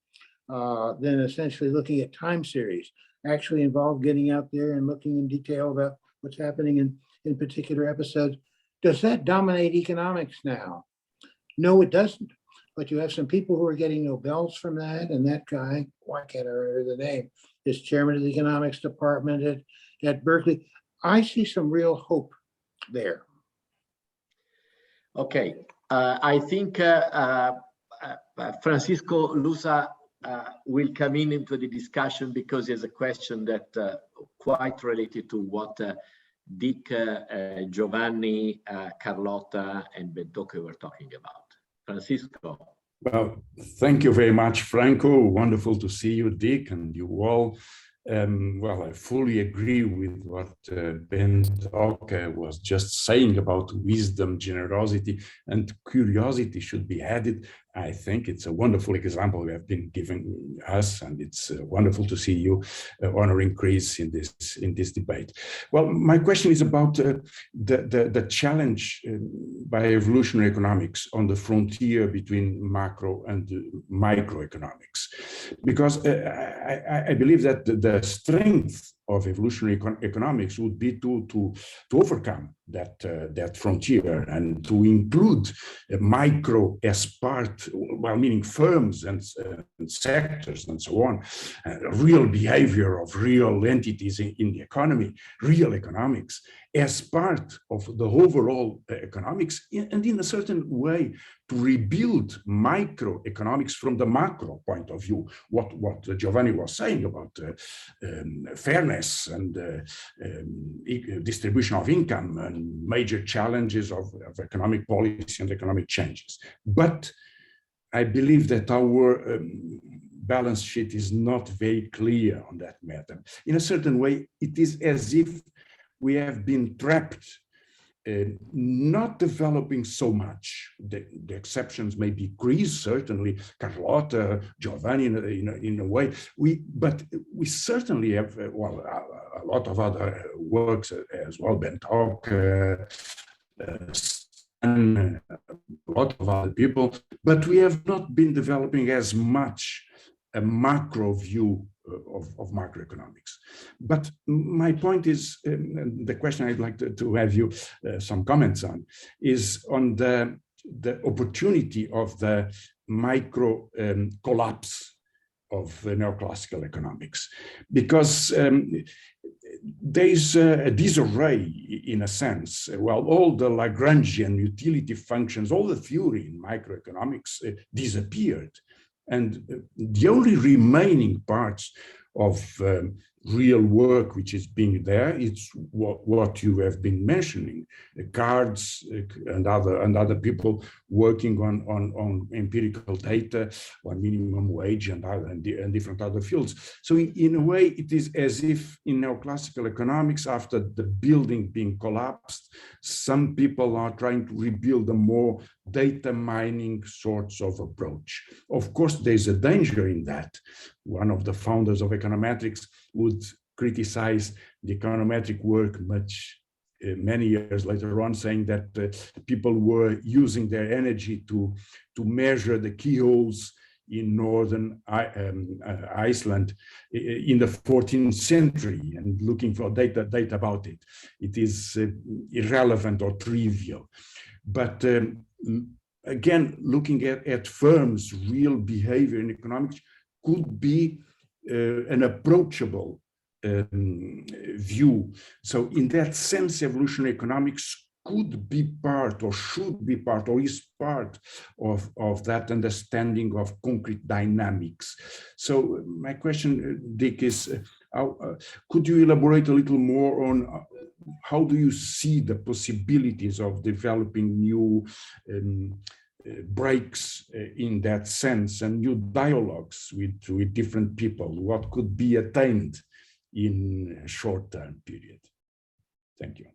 than essentially looking at time series. Actually involve getting out there and looking in detail about what's happening in particular episodes. Does that dominate economics now? No, it doesn't. But you have some people who are getting Nobels from that, and that guy, why can't I remember the name, is chairman of the economics department at Berkeley. I see some real hope there. Okay, I think Francisco Lusa will come into the discussion because there's a question that quite related to what Dick, Giovanni, Carlotta, and Bentoke were talking about. Francisco. Well, thank you very much, Franco. Wonderful to see you, Dick, and you all. Well, I fully agree with what Bentoke was just saying about wisdom, generosity, and curiosity should be added. I think it's a wonderful example you have been giving us, and it's wonderful to see you honoring Chris in this debate. Well, my question is about the challenge by evolutionary economics on the frontier between macro and microeconomics, because I believe that the strength of evolutionary economics would be to overcome that frontier and to include micro as part, well, meaning firms and sectors and so on, real behavior of real entities in the economy, real economics, as part of the overall economics, and in a certain way to rebuild microeconomics from the macro point of view, what Giovanni was saying about fairness and distribution of income and major challenges of economic policy and economic changes. But I believe that our balance sheet is not very clear on that matter. In a certain way, it is as if we have been trapped, not developing so much. The exceptions may be Greece, certainly, Carlotta, Giovanni, in a way. But we certainly have, well, a lot of other works as well, Bentoke, and a lot of other people, but we have not been developing as much a macro view of macroeconomics. But my point is, the question I'd like to have you some comments on, is on the opportunity of the micro collapse of neoclassical economics, because there's a disarray in a sense. Well, all the Lagrangian utility functions, all the theory in microeconomics disappeared. And the only remaining parts of real work which is being there, it's what you have been mentioning, cards and other people working on empirical data, on minimum wage and different other fields. So in a way, it is as if in neoclassical economics, after the building being collapsed, some people are trying to rebuild a more data mining sorts of approach. Of course, there's a danger in that. One of the founders of econometrics would criticize the econometric work many years later on, saying that people were using their energy to measure the keyholes in northern Iceland in the 14th century and looking for data about it. It is irrelevant or trivial. But again, looking at firms' real behavior in economics could be an approachable view. So in that sense, evolutionary economics could be part or should be part or is part of that understanding of concrete dynamics. So my question, Dick, is could you elaborate a little more on how do you see the possibilities of developing new breaks in that sense and new dialogues with different people? What could be attained in a short-term period? Thank you.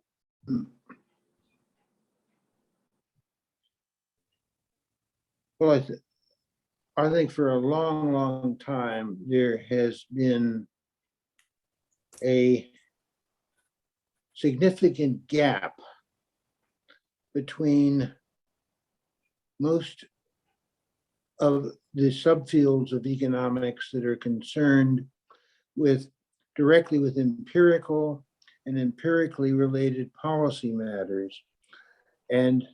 Well, I think for a long, long time, there has been a significant gap between most of the subfields of economics that are concerned directly with empirical and empirically related policy matters, and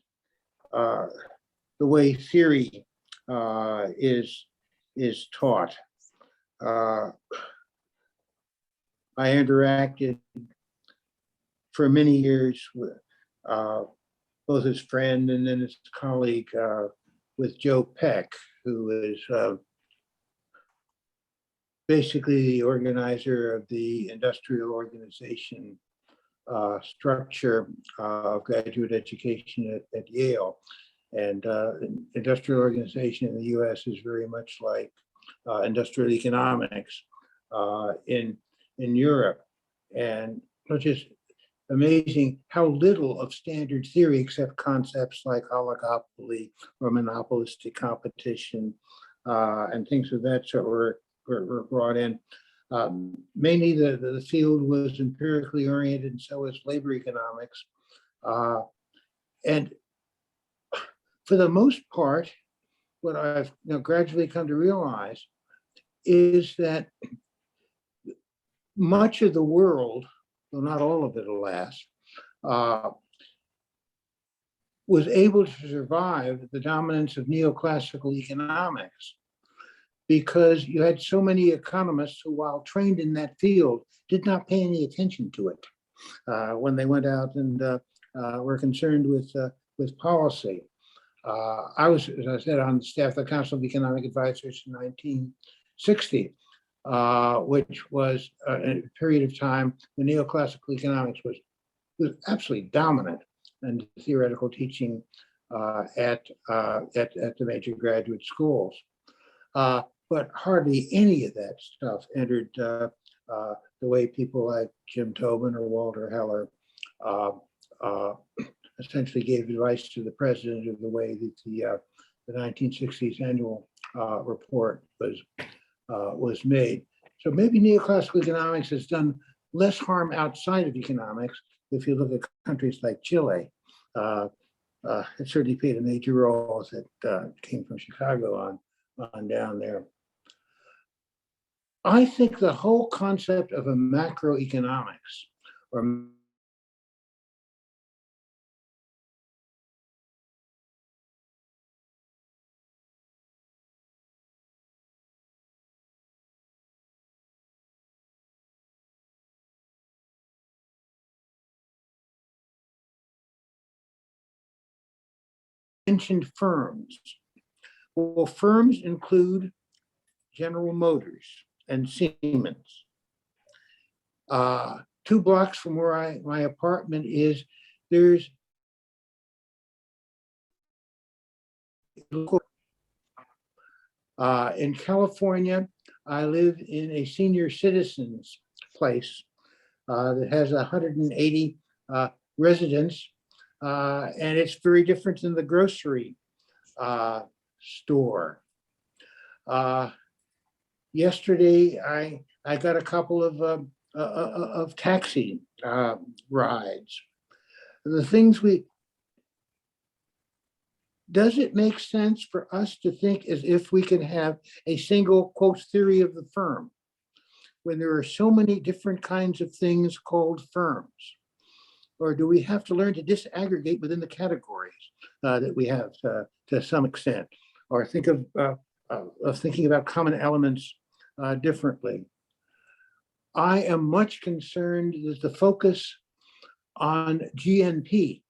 the way theory is taught. I interacted for many years with both his friend and then his colleague with Joe Peck, who is basically the organizer of the industrial organization structure of graduate education at Yale. And industrial organization in the US is very much like industrial economics in Europe. And it's just amazing how little of standard theory, except concepts like oligopoly or monopolistic competition and things of that sort were brought in. Mainly the field was empirically oriented, and so was labor economics. And for the most part, what I've gradually come to realize is that much of the world, though not all of it, alas, was able to survive the dominance of neoclassical economics because you had so many economists who, while trained in that field, did not pay any attention to it when they went out and were concerned with policy. I was, as I said, on the staff of the Council of Economic Advisors in 1960, which was a period of time when neoclassical economics was absolutely dominant in theoretical teaching at the major graduate schools. But hardly any of that stuff entered the way people like Jim Tobin or Walter Heller essentially gave advice to the president of the way that the 1960s annual report was made. So maybe neoclassical economics has done less harm outside of economics. If you look at countries like Chile, it certainly played a major role as it came from Chicago on down there. I think the whole concept of a macroeconomics or mentioned firms. Well, firms include General Motors and Siemens. 2 blocks from where my apartment is, there's in California, I live in a senior citizens place that has 180 residents, and it's very different than the grocery store. Yesterday, I got a couple of taxi rides. The things does it make sense for us to think as if we can have a single, quote, theory of the firm when there are so many different kinds of things called firms? Or do we have to learn to disaggregate within the categories that we have to some extent, or think of thinking about common elements differently? I am much concerned that the focus on GNP,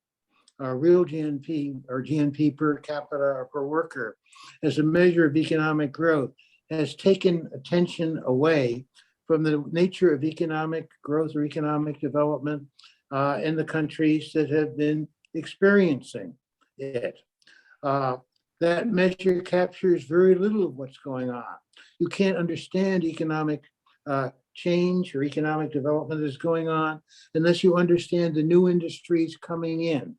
real GNP or GNP per capita or per worker as a measure of economic growth has taken attention away from the nature of economic growth or economic development in the countries that have been experiencing it. That measure captures very little of what's going on. You can't understand economic change or economic development that is going on unless you understand the new industries coming in,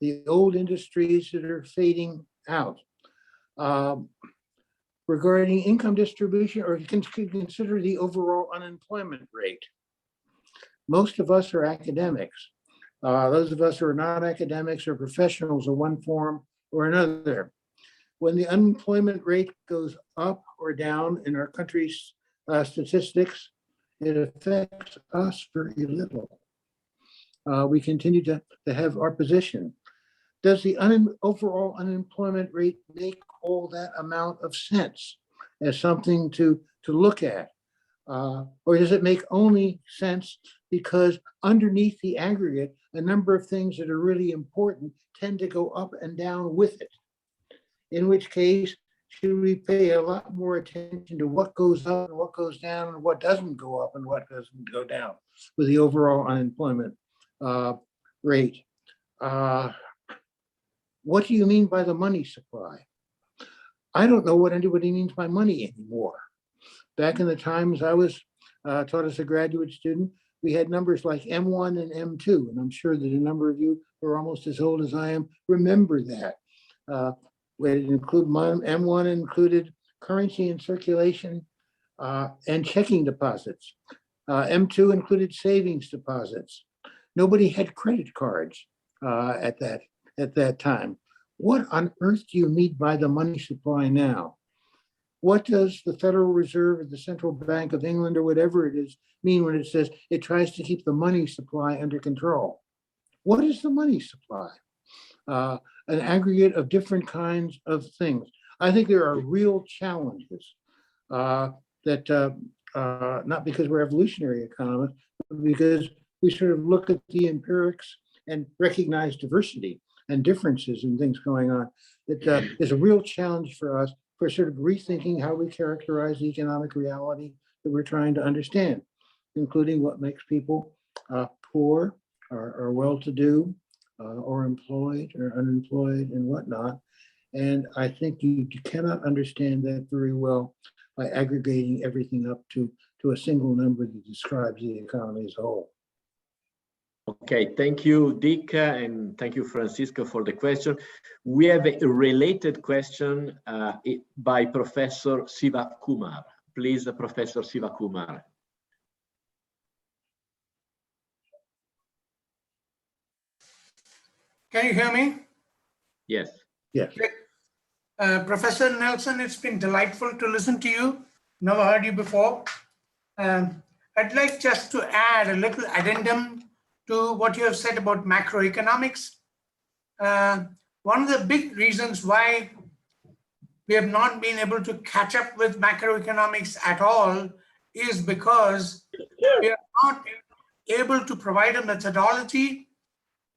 the old industries that are fading out. Regarding income distribution, or you can consider the overall unemployment rate. Most of us are academics. Those of us who are not academics or professionals of one form or another. When the unemployment rate goes up or down in our country's statistics, it affects us very little. We continue to have our position. Does the overall unemployment rate make all that amount of sense as something to look at? Or does it make only sense because underneath the aggregate, a number of things that are really important tend to go up and down with it? In which case, should we pay a lot more attention to what goes up and what goes down and what doesn't go up and what doesn't go down with the overall unemployment rate? What do you mean by the money supply? I don't know what anybody means by money anymore. Back in the times I was taught as a graduate student, we had numbers like M1 and M2, and I'm sure that a number of you who are almost as old as I am remember that. Where it include M1 included currency in circulation and checking deposits. M2 included savings deposits. Nobody had credit cards at that time. What on earth do you mean by the money supply now? What does the Federal Reserve or the Central Bank of England or whatever it is mean when it says it tries to keep the money supply under control? What is the money supply? An aggregate of different kinds of things. I think there are real challenges that not because we're evolutionary economists, but because we sort of look at the empirics and recognize diversity and differences and things going on. That is a real challenge for us for sort of rethinking how we characterize the economic reality that we're trying to understand, including what makes people poor or well-to-do, or employed or unemployed and whatnot. And I think you cannot understand that very well by aggregating everything up to a single number that describes the economy as a whole. Okay, thank you, Dick, and thank you, Francisco, for the question. We have a related question by Professor Siva Kumar. Please, Professor Siva Kumar. Can you hear me? Yes. Yes. Professor Nelson, it's been delightful to listen to you. Never heard you before. I'd like just to add a little addendum to what you have said about macroeconomics. One of the big reasons why we have not been able to catch up with macroeconomics at all is because we are not able to provide a methodology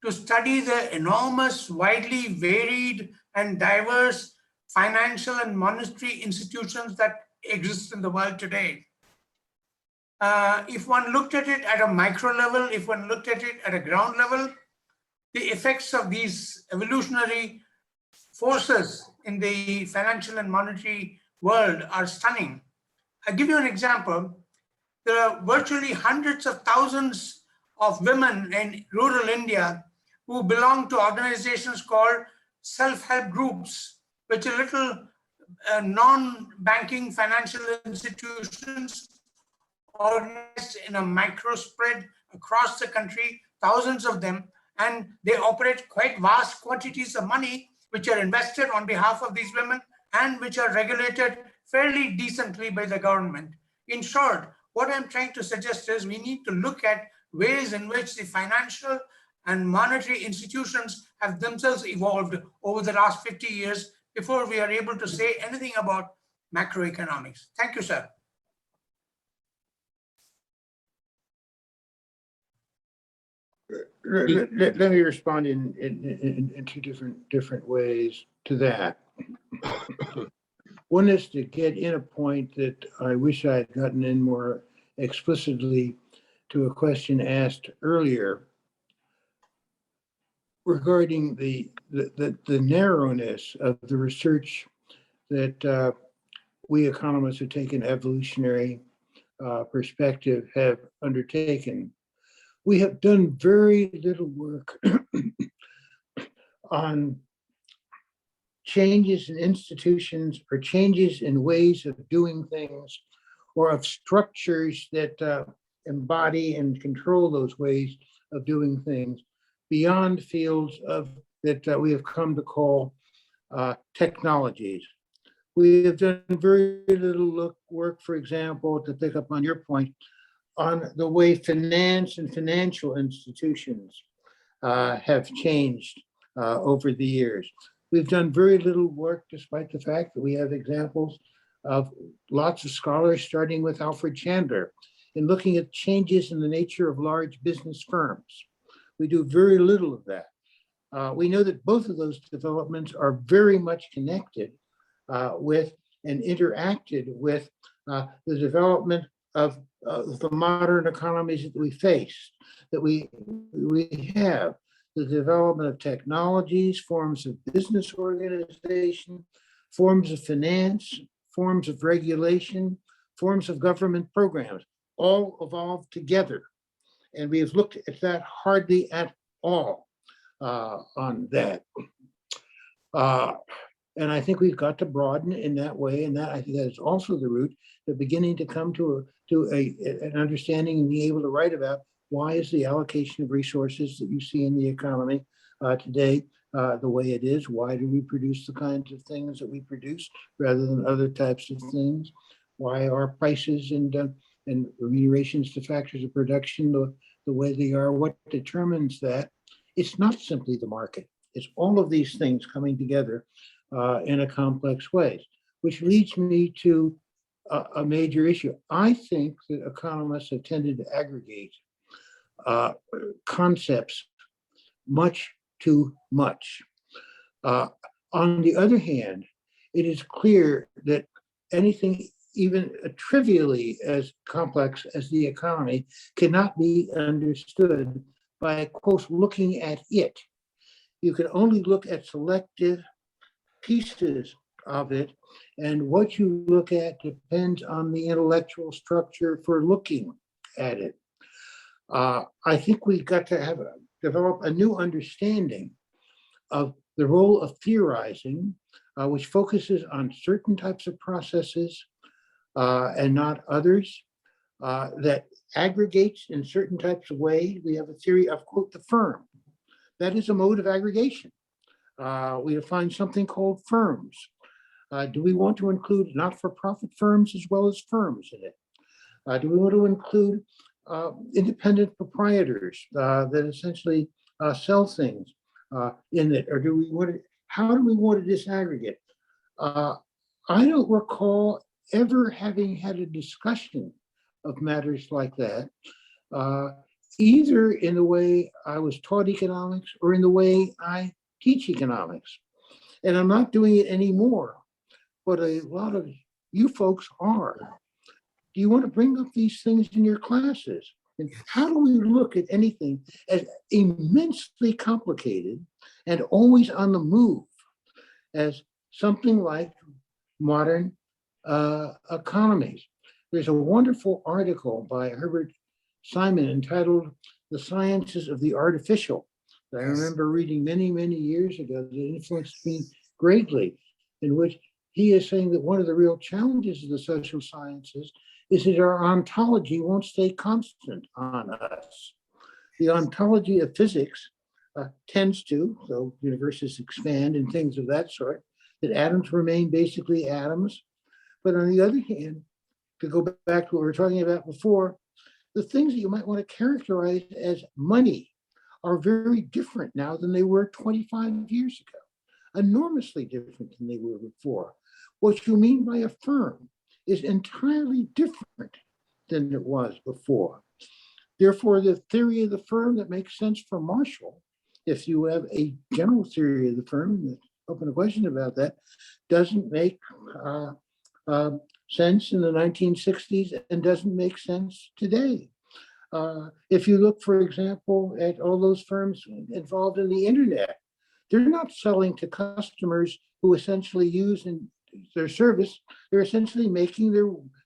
to study the enormous, widely varied and diverse financial and monetary institutions that exist in the world today. If one looked at it at a micro level, if one looked at it at a ground level, the effects of these evolutionary forces in the financial and monetary world are stunning. I'll give you an example. There are virtually hundreds of thousands of women in rural India who belong to organizations called self-help groups, which are little non-banking financial institutions organized in a micro spread across the country, thousands of them, and they operate quite vast quantities of money which are invested on behalf of these women and which are regulated fairly decently by the government. In short, what I'm trying to suggest is we need to look at ways in which the financial and monetary institutions have themselves evolved over the last 50 years before we are able to say anything about macroeconomics. Thank you, sir. Let me respond in two different ways to that. One is to get in a point that I wish I had gotten in more explicitly to a question asked earlier regarding the narrowness of the research that we economists who take an evolutionary perspective have undertaken. We have done very little work on changes in institutions or changes in ways of doing things or of structures that embody and control those ways of doing things beyond fields of that we have come to call technologies. We have done very little work, for example, to pick up on your point, on the way finance and financial institutions have changed over the years. We've done very little work, despite the fact that we have examples of lots of scholars, starting with Alfred Chandler, in looking at changes in the nature of large business firms. We do very little of that. We know that both of those developments are very much connected with and interacted with the development of the modern economies that we face, that we have, the development of technologies, forms of business organization, forms of finance, forms of regulation, forms of government programs, all evolved together. And we have looked at that hardly at all on that. And I think we've got to broaden in that way, and that I think that is also the route to beginning to come to an understanding and being able to write about why is the allocation of resources that you see in the economy today the way it is. Why do we produce the kinds of things that we produce rather than other types of things? Why are prices and remunerations to factors of production the way they are? What determines that? It's not simply the market. It's all of these things coming together in a complex way, which leads me to a major issue. I think that economists have tended to aggregate concepts much too much. On the other hand, it is clear that anything even trivially as complex as the economy cannot be understood by, quote, looking at it. You can only look at selective pieces of it, and what you look at depends on the intellectual structure for looking at it. I think we've got to develop a new understanding of the role of theorizing, which focuses on certain types of processes and not others, that aggregates in certain types of ways. We have a theory of, quote, the firm. That is a mode of aggregation. We define something called firms. Do we want to include not-for-profit firms as well as firms in it? Do we want to include independent proprietors that essentially sell things in it? Or do we want to, how do we want to disaggregate? I don't recall ever having had a discussion of matters like that, either in the way I was taught economics or in the way I teach economics. And I'm not doing it anymore, but a lot of you folks are. Do you want to bring up these things in your classes? And how do we look at anything as immensely complicated and always on the move as something like modern economies? There's a wonderful article by Herbert Simon entitled The Sciences of the Artificial that I remember reading many, many years ago that influenced me greatly, in which he is saying that one of the real challenges of the social sciences is that our ontology won't stay constant on us. The ontology of physics tends to, so universes expand and things of that sort, that atoms remain basically atoms. But on the other hand, to go back to what we were talking about before, the things that you might want to characterize as money are very different now than they were 25 years ago, enormously different than they were before. What you mean by a firm is entirely different than it was before. Therefore, the theory of the firm that makes sense for Marshall, if you have a general theory of the firm, open a question about that, doesn't make sense in the 1960s and doesn't make sense today. If you look, for example, at all those firms involved in the internet, they're not selling to customers who essentially use their service. They're essentially making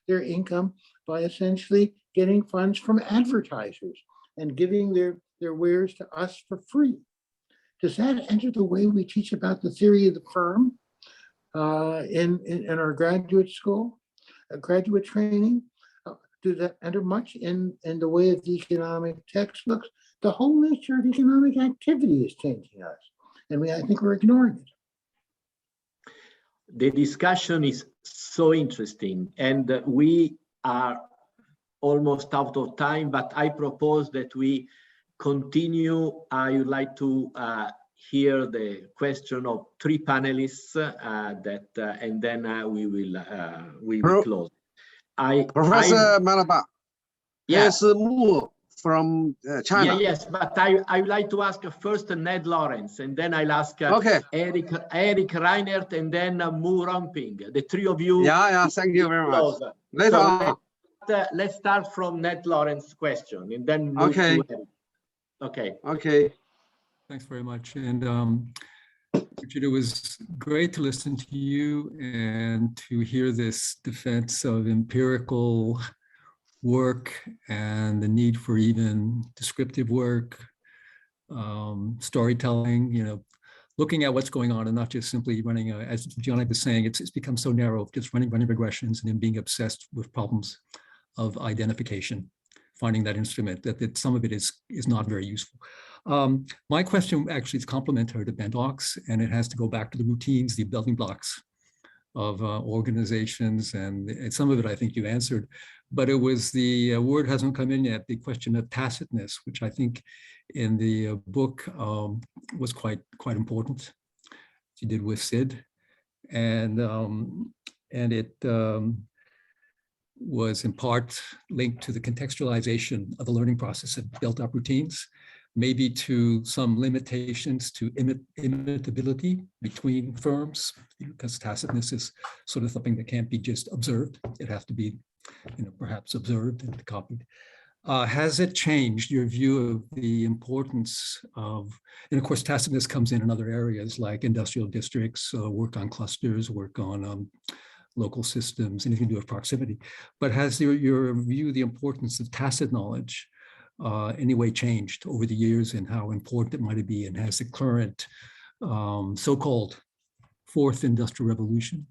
their income by essentially getting funds from advertisers and giving their wares to us for free. Does that enter the way we teach about the theory of the firm in our graduate school, graduate training? Does that enter much in the way of the economic textbooks? The whole nature of economic activity is changing us, and I think we're ignoring it. The discussion is so interesting, and we are almost out of time, but I propose that we continue. I would like to hear the question of three panelists and then we will close. Professor Malaba, yes, from China. Yes, but I would like to ask first Ned Lawrence, and then I'll ask Eric Reinert, and then Mu Romping. The three of you. Yeah, thank you very much. Later on. Let's start from Ned Lawrence's question, and then move to Eric. Okay. Thanks very much. And Richard, it was great to listen to you and to hear this defense of empirical work and the need for even descriptive work, storytelling, looking at what's going on and not just simply running, as Johnny was saying, it's become so narrow, just running regressions and then being obsessed with problems of identification, finding that instrument, that some of it is not very useful. My question actually is complementary to Bendok's, and it has to go back to the routines, the building blocks of organizations, and some of it I think you answered, but it was the word hasn't come in yet, the question of tacitness, which I think in the book was quite important. You did with Sid, and it was in part linked to the contextualization of the learning process of built-up routines, maybe to some limitations to imitability between firms, because tacitness is sort of something that can't be just observed. It has to be, perhaps observed and copied. Has it changed your view of the importance of, and of course, tacitness comes in other areas like industrial districts, work on clusters, work on local systems, anything to do with proximity. But has your view of the importance of tacit knowledge any way changed over the years, and how important it might be? And has the current so-called fourth industrial revolution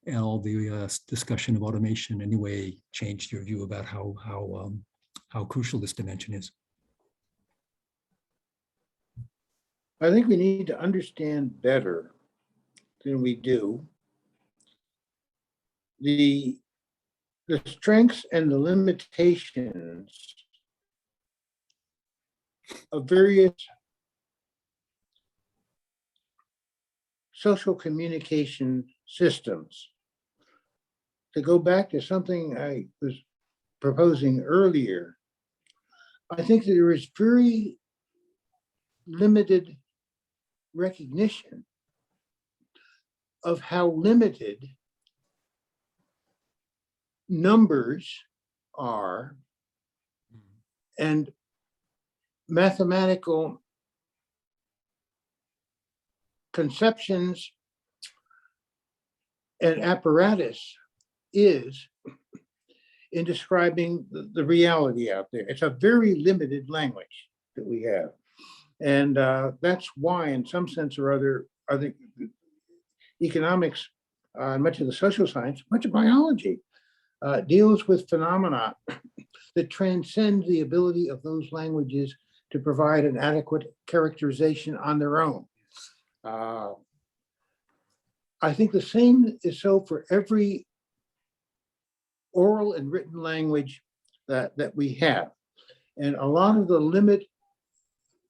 and all the discussion of automation in any way changed your view about how crucial this dimension is? I think we need to understand better than we do the strengths and the limitations of various social communication systems. To go back to something I was proposing earlier, I think that there is very limited recognition of how limited numbers are and mathematical conceptions and apparatus is in describing the reality out there. It's a very limited language that we have. And that's why, in some sense or other, I think economics, much of the social science, much of biology, deals with phenomena that transcend the ability of those languages to provide an adequate characterization on their own. I think the same is so for every oral and written language that we have. And a lot of the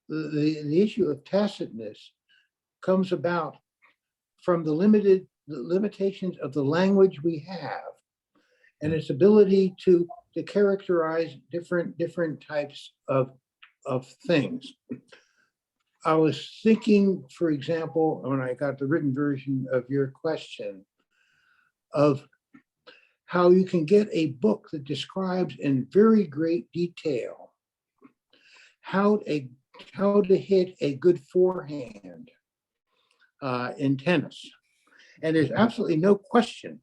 the issue of tacitness comes about from the limitations of the language we have and its ability to characterize different types of things. I was thinking, for example, when I got the written version of your question, of how you can get a book that describes in very great detail how to hit a good forehand in tennis. And there's absolutely no question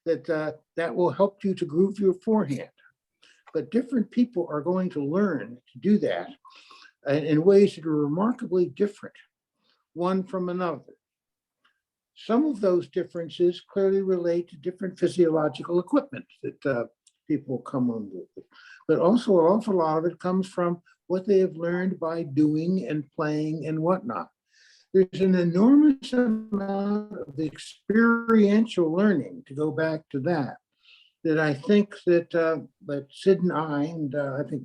that that will help you to groove your forehand. But different people are going to learn to do that in ways that are remarkably different, one from another. Some of those differences clearly relate to different physiological equipment that people come on with. But also an awful lot of it comes from what they have learned by doing and playing and whatnot. There's an enormous amount of experiential learning, to go back to that I think that Sid and I think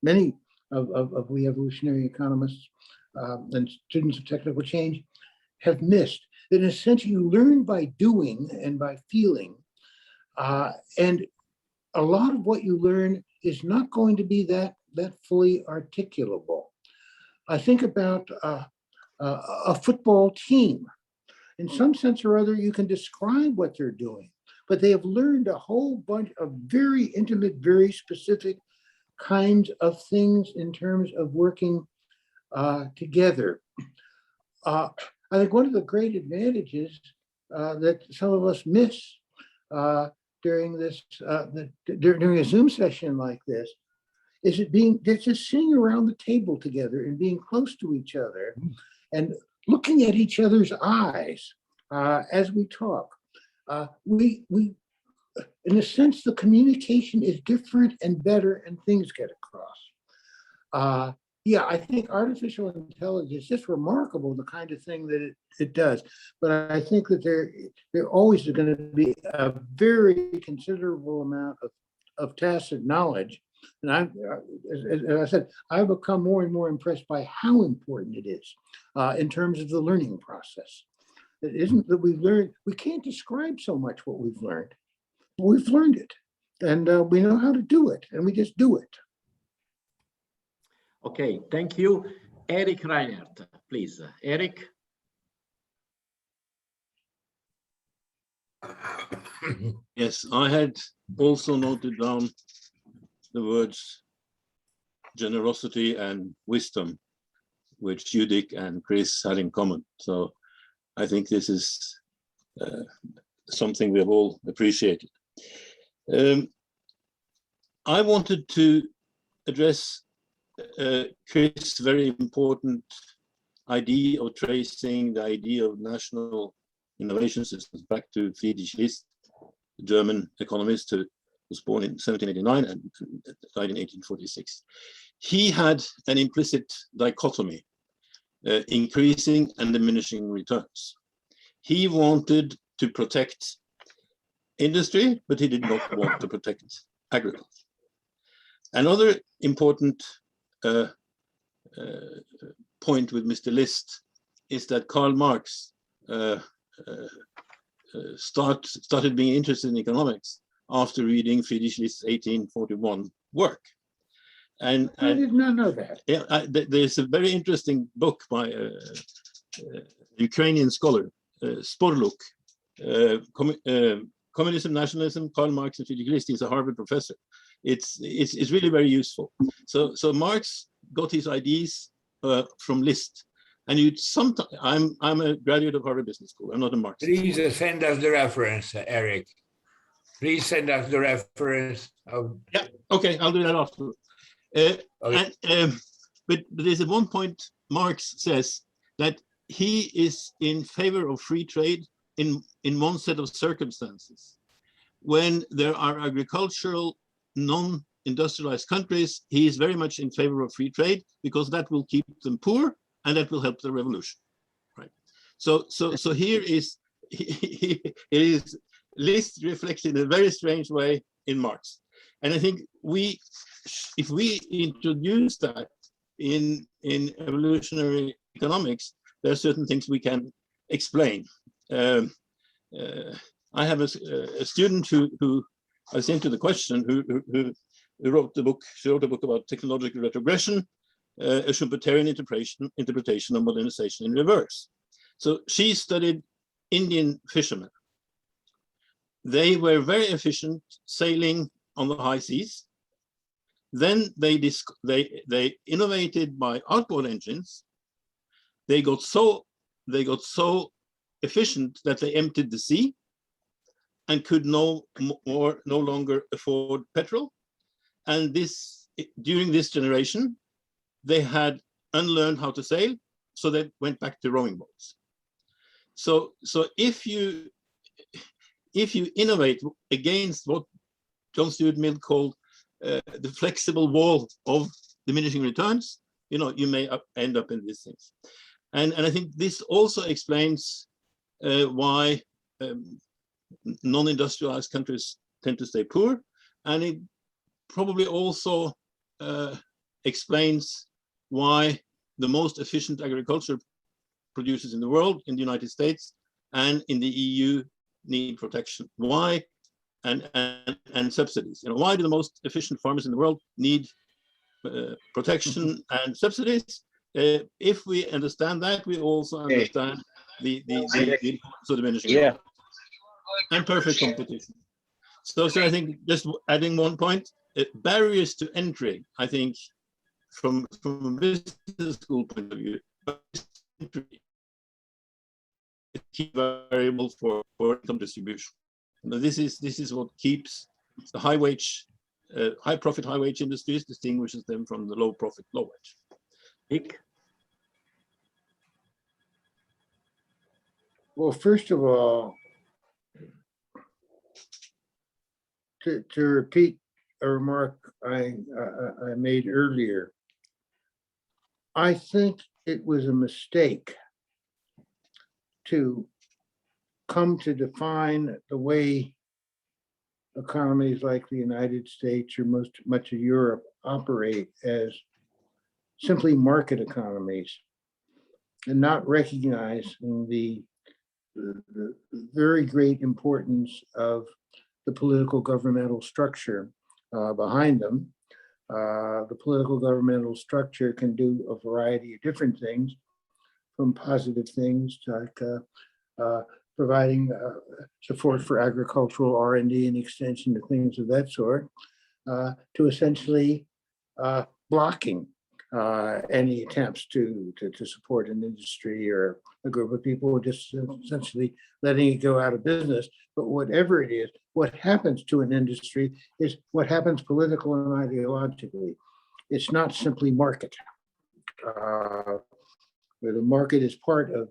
many of we evolutionary economists and students of technical change have missed. That in a sense, you learn by doing and by feeling. And a lot of what you learn is not going to be that fully articulable. I think about a football team. In some sense or other, you can describe what they're doing, but they have learned a whole bunch of very intimate, very specific kinds of things in terms of working together. I think one of the great advantages that some of us miss during during a Zoom session like this is just sitting around the table together and being close to each other and looking at each other's eyes as we talk. In a sense, the communication is different and better, and things get across. Yeah, I think artificial intelligence is just remarkable, the kind of thing that it does. But I think that there always is going to be a very considerable amount of tacit knowledge. And as I said, I've become more and more impressed by how important it is in terms of the learning process. It isn't that we've learned, we can't describe so much what we've learned. We've learned it, and we know how to do it, and we just do it. Okay, thank you. Eric Reinhardt, please. Eric. Yes, I had also noted down the words generosity and wisdom, which Judith and Chris had in common. So I think this is something we have all appreciated. I wanted to address Chris' very important idea of tracing the idea of national innovation systems back to Friedrich List, the German economist who was born in 1789 and died in 1846. He had an implicit dichotomy, increasing and diminishing returns. He wanted to protect industry, but he did not want to protect agriculture. Another important point with Mr. List is that Karl Marx started being interested in economics after reading Friedrich List's 1841 work. And I did not know that. Yeah, there's a very interesting book by a Ukrainian scholar, Sporluk, Communism, Nationalism, Karl Marx and Friedrich List. He's a Harvard professor. It's really very useful. So Marx got his ideas from List, and you sometimes I'm a graduate of Harvard Business School. I'm not a Marxist. Please send us the reference, Eric. Please send us the reference of. Yeah. Okay, I'll do that after. But there's one point Marx says that he is in favor of free trade in one set of circumstances. When there are agricultural, non-industrialized countries, he is very much in favor of free trade because that will keep them poor and that will help the revolution. Right. So here is it is List reflected in a very strange way in Marx. And I think if we introduce that in evolutionary economics, there are certain things we can explain. I have a student who I sent to the question who wrote the book. She wrote a book about technological retrogression, a Schumpeterian interpretation of modernization in reverse. So she studied Indian fishermen. They were very efficient sailing on the high seas. Then they innovated by outboard engines. They got so efficient that they emptied the sea and could no longer afford petrol. And during this generation, they had unlearned how to sail, so they went back to rowing boats. So if you innovate against what John Stuart Mill called the flexible wall of diminishing returns, you may end up in these things. And I think this also explains why non-industrialized countries tend to stay poor. And it probably also explains why the most efficient agriculture producers in the world, in the United States and in the EU, need protection. Why? And subsidies. You know, why do the most efficient farmers in the world need protection and subsidies? If we understand that, we also understand the importance of diminishing and perfect competition. So I think just adding one point, barriers to entry, I think from a business school point of view, is a key variable for income distribution. This is what keeps the high wage, high profit, high wage industries, distinguishes them from the low profit, low wage. Nick? Well, first of all, to repeat a remark I made earlier, I think it was a mistake to come to define the way economies like the United States or much of Europe operate as simply market economies and not recognizing the very great importance of the political governmental structure behind them. The political governmental structure can do a variety of different things, from positive things like providing support for agricultural R&D and extension of things of that sort, to essentially blocking any attempts to support an industry or a group of people, just essentially letting it go out of business. But whatever it is, what happens to an industry is what happens political and ideologically. It's not simply market. Where the market is part of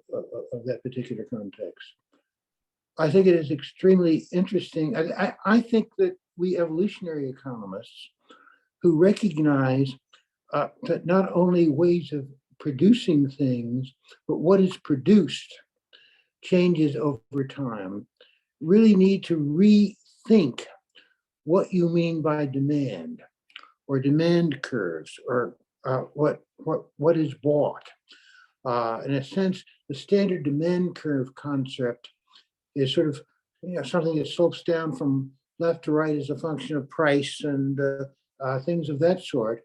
that particular context. I think it is extremely interesting. I think that we evolutionary economists who recognize that not only ways of producing things, but what is produced changes over time, really need to rethink what you mean by demand or demand curves or what is bought. In a sense, the standard demand curve concept is sort of something that slopes down from left to right as a function of price and things of that sort,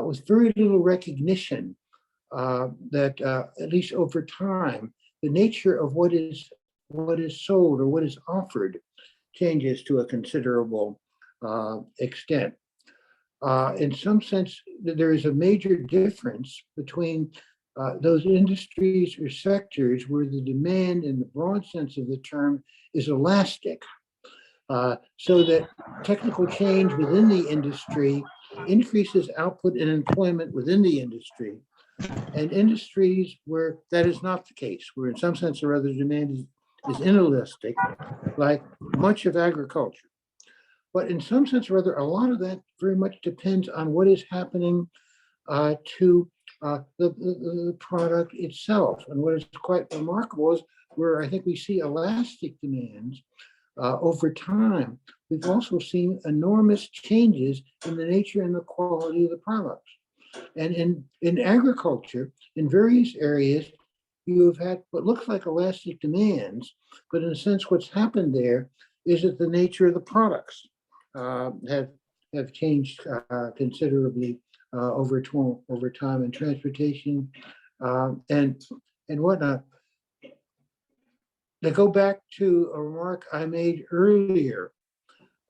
with very little recognition that at least over time, the nature of what is sold or what is offered changes to a considerable extent. In some sense, there is a major difference between those industries or sectors where the demand in the broad sense of the term is elastic, so that technical change within the industry increases output and employment within the industry, and industries where that is not the case, where in some sense or other demand is inelastic, like much of agriculture. But in some sense or other, a lot of that very much depends on what is happening to the product itself. And what is quite remarkable is where I think we see elastic demands over time, we've also seen enormous changes in the nature and the quality of the products. And in agriculture, in various areas, you have had what looks like elastic demands, but in a sense, what's happened there is that the nature of the products have changed considerably over time in transportation and whatnot. To go back to a remark I made earlier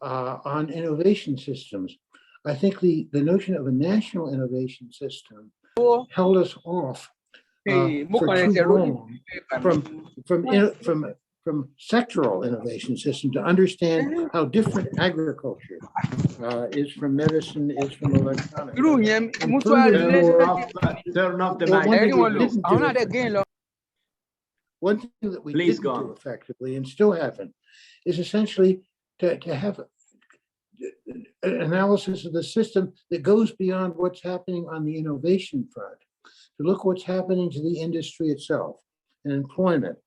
on innovation systems, I think the notion of a national innovation system held us off for too long from sectoral innovation system to understand how different agriculture is from medicine, is from electronics. One thing that we didn't do effectively and still haven't is essentially to have an analysis of the system that goes beyond what's happening on the innovation front, to look what's happening to the industry itself and employment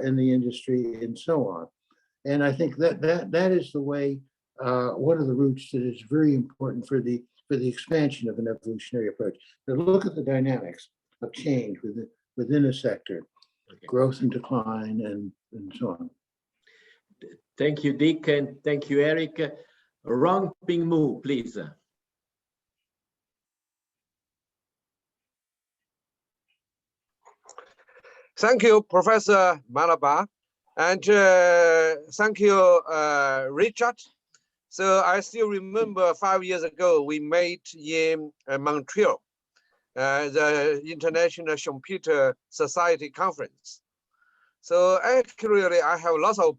in the industry and so on. And I think that is the way, one of the routes that is very important for the expansion of an evolutionary approach, to look at the dynamics of change within a sector, growth and decline, and so on. Thank you, Dick, and thank you, Eric. Rong Ping Mu, please. Thank you, Professor Malaba, and thank you, Richard. So I still remember 5 years ago, we met in Montreal, the International Computer Society Conference. So actually, I have lots of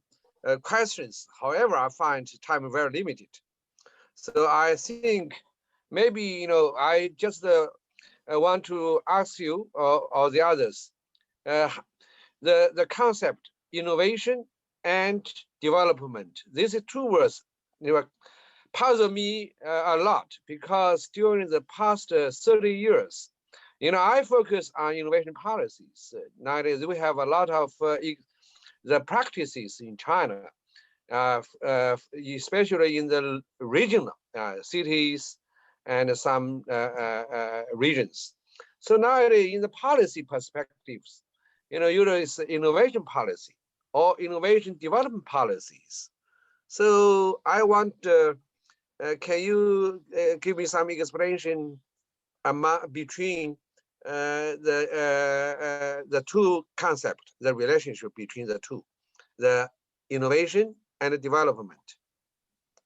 questions. However, I find time very limited. So I think maybe, I just want to ask you or the others, the concept, innovation and development. These are two words, puzzle me a lot, because during the past 30 years, I focus on innovation policies. Nowadays, we have a lot of the practices in China, especially in the regional cities and some regions. So nowadays, in the policy perspectives, it's innovation policy or innovation development policies. So I want, can you give me some explanation between the two concepts, the relationship between the two, the innovation and the development?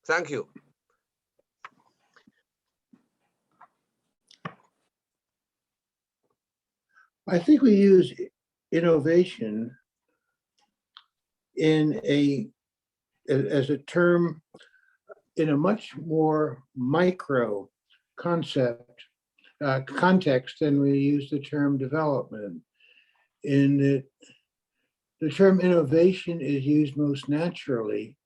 Thank you. I think we use innovation as a term in a much more micro context than we use the term development. In that the term innovation is used most naturally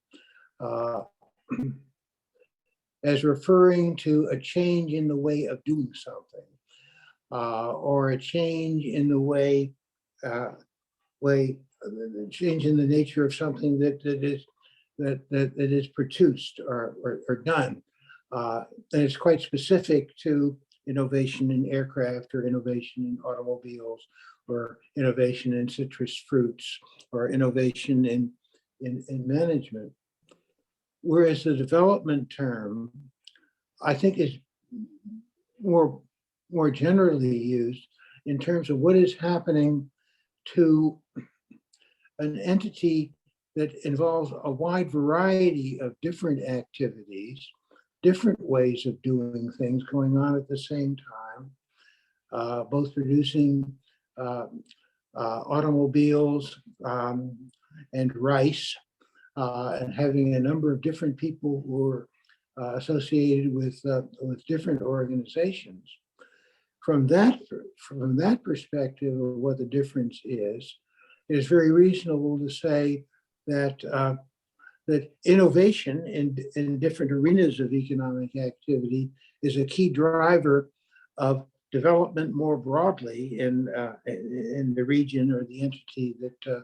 as referring to a change in the way of doing something, or a change in the way, change in the nature of something that is produced or done. And it's quite specific to innovation in aircraft, or innovation in automobiles, or innovation in citrus fruits, or innovation in management. Whereas the development term, I think, is more generally used in terms of what is happening to an entity that involves a wide variety of different activities, different ways of doing things going on at the same time, both producing automobiles and rice, and having a number of different people who are associated with different organizations. From that perspective of what the difference is, it is very reasonable to say that that innovation in different arenas of economic activity is a key driver of development more broadly in the region or the entity that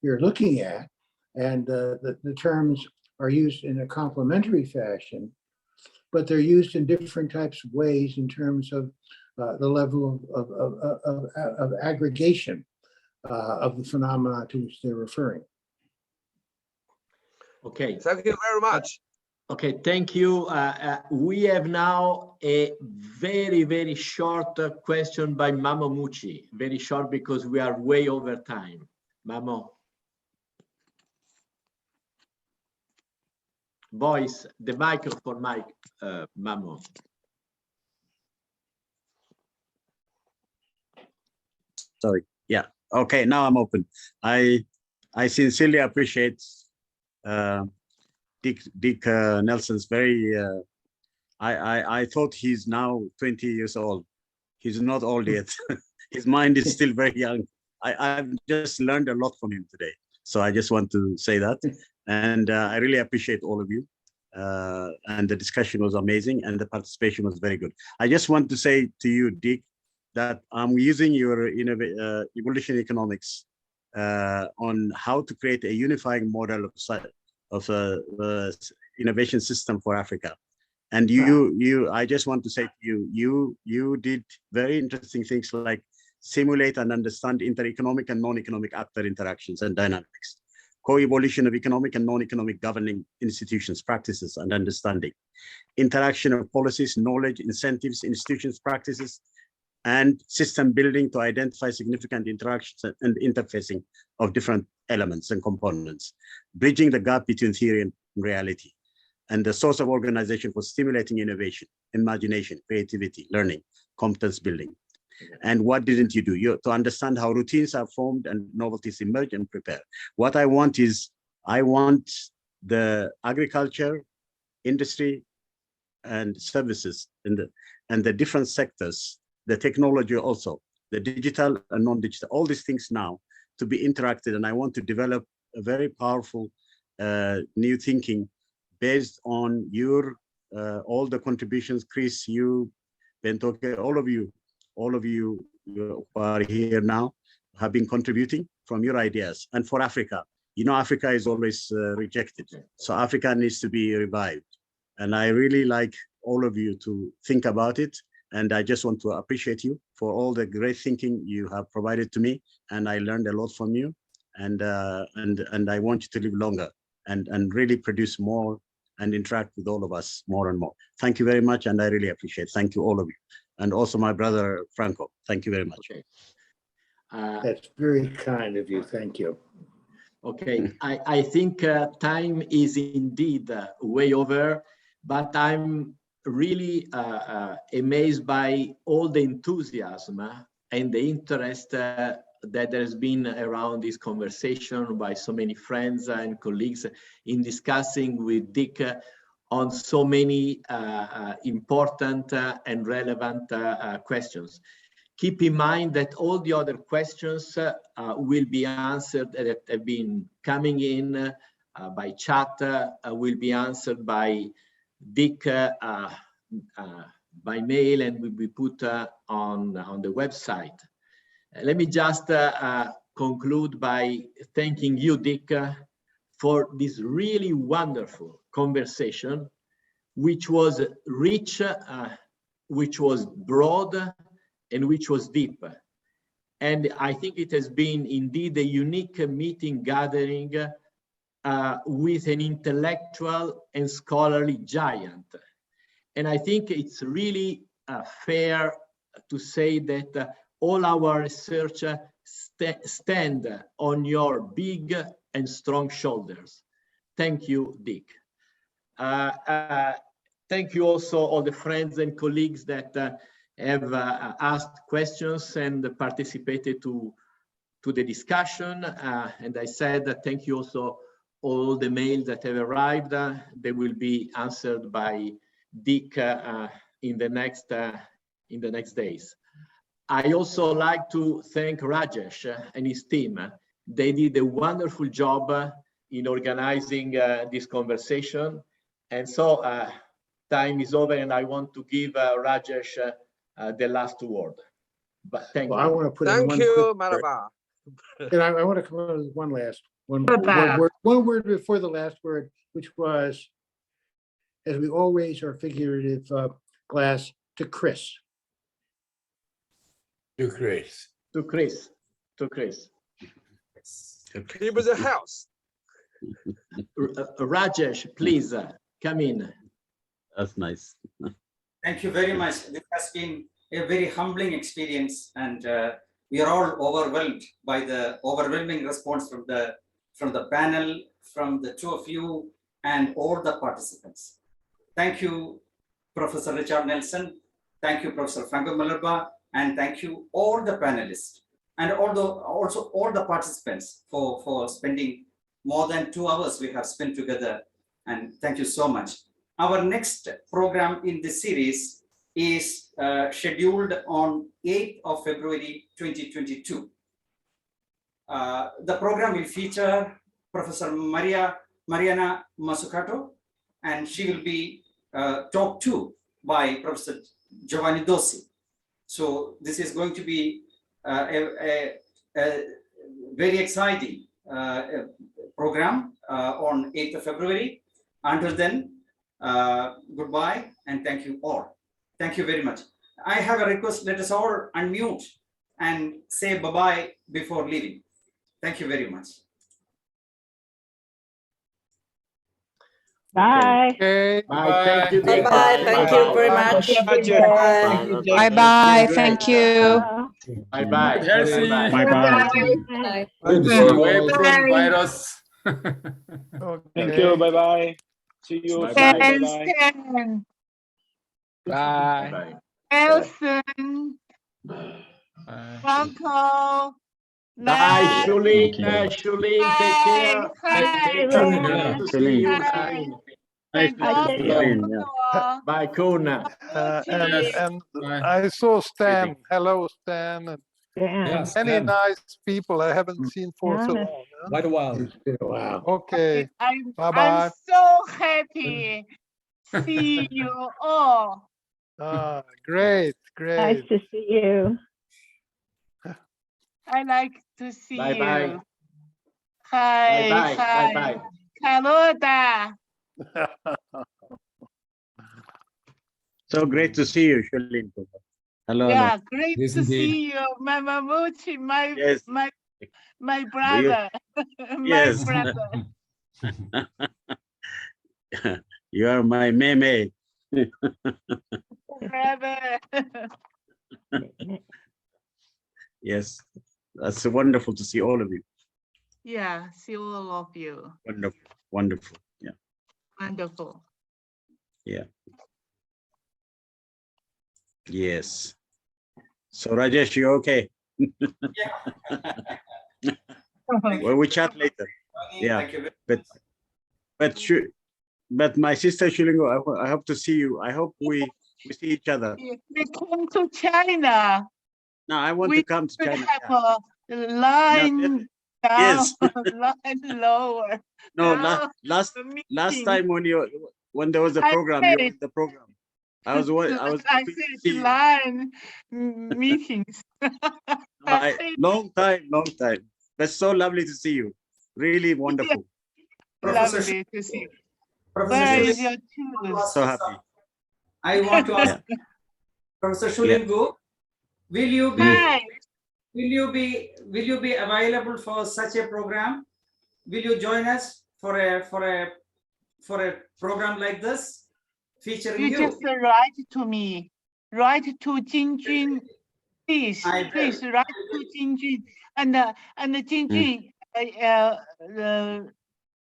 you're looking at. And the terms are used in a complementary fashion, but they're used in different types of ways in terms of the level of aggregation of the phenomena to which they're referring. Okay. Thank you very much. Okay, thank you. We have now a very, very short question by Mamo Mucci. Very short because we are way over time. Mamo. Voice, the microphone mic, Mamo. Sorry. Yeah. Okay. Now I'm open. I sincerely appreciate Dick Nelson's very. I thought he's now 20 years old. He's not old yet. His mind is still very young. I've just learned a lot from him today. So I just want to say that. And I really appreciate all of you. And the discussion was amazing and the participation was very good. I just want to say to you, Dick, that I'm using your evolution economics on how to create a unifying model of innovation system for Africa. And I just want to say to you, you did very interesting things like simulate and understand inter-economic and non-economic actor interactions and dynamics, co-evolution of economic and non-economic governing institutions, practices, and understanding, interaction of policies, knowledge, incentives, institutions, practices, and system building to identify significant interactions and interfacing of different elements and components, bridging the gap between theory and reality, and the source of organization for stimulating innovation, imagination, creativity, learning, competence building. And what didn't you do? To understand how routines are formed and novelties emerge and prepare. What I want is, I want the agriculture, industry, and services, and the different sectors, the technology also, the digital and non-digital, all these things now to be interacted. And I want to develop a very powerful new thinking based on your all the contributions, Chris, you, Bentoke, all of you who are here now have been contributing from your ideas. And for Africa, you know, Africa is always rejected. So Africa needs to be revived. And I really like all of you to think about it. And I just want to appreciate you for all the great thinking you have provided to me. And I learned a lot from you. And I want you to live longer and really produce more and interact with all of us more and more. Thank you very much. And I really appreciate it. Thank you, all of you. And also my brother, Franco. Thank you very much. Okay. That's very kind of you. Thank you. Okay, I think time is indeed way over, but I'm really amazed by all the enthusiasm and the interest that there's been around this conversation by so many friends and colleagues in discussing with Dick on so many important and relevant questions. Keep in mind that all the other questions will be answered that have been coming in by chat, will be answered by Dick by mail and will be put on the website. Let me just conclude by thanking you, Dick, for this really wonderful conversation, which was rich, which was broad, and which was deep. And I think it has been indeed a unique meeting gathering with an intellectual and scholarly giant. And I think it's really fair to say that all our research stand on your big and strong shoulders. Thank you, Dick. Thank you also all the friends and colleagues that have asked questions and participated to the discussion. And I said thank you also all the mails that have arrived. They will be answered by Dick in the next days. I also like to thank Rajesh and his team. They did a wonderful job in organizing this conversation. And so time is over, and I want to give Rajesh the last word. But thank you. I want to put in one you, quick Malaba. And I want to come up with one word before the last word, which was, as we all raise our figurative glass, to Chris. To Chris. To Chris. To Chris. He was a house. Rajesh, please come in. That's nice. Thank you very much. This has been a very humbling experience, and we are all overwhelmed by the overwhelming response from the panel, from the two of you, and all the participants. Thank you, Professor Richard Nelson. Thank you, Professor Franco Malaba, and thank you all the panelists, and also all the participants for spending more than 2 hours we have spent together. And thank you so much. Our next program in this series is scheduled on 8th of February 2022. The program will feature Professor Mariana Mazzucato, and she will be talked to by Professor Giovanni Dossi. So this is going to be a very exciting program on 8th of February. Until then, goodbye and thank you all. Thank you very much. I have a request. Let us all unmute and say bye-bye before leaving. Thank you very much. Bye. Okay. Bye. Thank you. Bye bye. Thank you very much. Bye bye. Thank you. Bye bye. Healthy. Bye bye. Good to see you. Away from virus. Thank you. Bye bye. See you. Bye Bye bye. bye. Bye. Elson, Franco, Bye, Shulin. Shulin, take care. Hi. Good to see you. Nice to see you. Bye, Kuna. And I saw Stan. Hello, Stan. And Yes, many Stan. nice people I haven't seen for so long. Huh? Quite a while. Wow. Okay. I'm Bye-bye. so happy. See you all. Great. Nice to see you. I like to see Bye you. bye. Hi. Bye bye. Hi. Bye Carota. So great to see you, Shulin. Hello. Yeah, Hello. great Yes, to indeed. see you, my Mamuchi, Yes. my brother, my Yes. brother. You are my meme. Brother. Yes, that's wonderful to see all of you. Yeah, see all of you. Wonderful, wonderful. Yeah, Wonderful. yeah. Yes. So Rajesh, you okay? Well, we chat later. Yeah, but my sister Shulingo, I hope to see you. I hope we see each other. We come to China. No, I want to come to We China. have a line down, Yes. line lower. No, Now, last meeting. time when there was a program, you were in the program. I was I hoping to said see you. line meetings. Long time. But so lovely to see you. Really wonderful. Lovely to see you. Professor Where Shulin, is your tools? So happy. I want to ask Professor Shulingu, will you be available for such a program? Will you join us for a program like this featuring you? You just write to me. Write to Jingjun. Please write to Jingjun. And Jingjun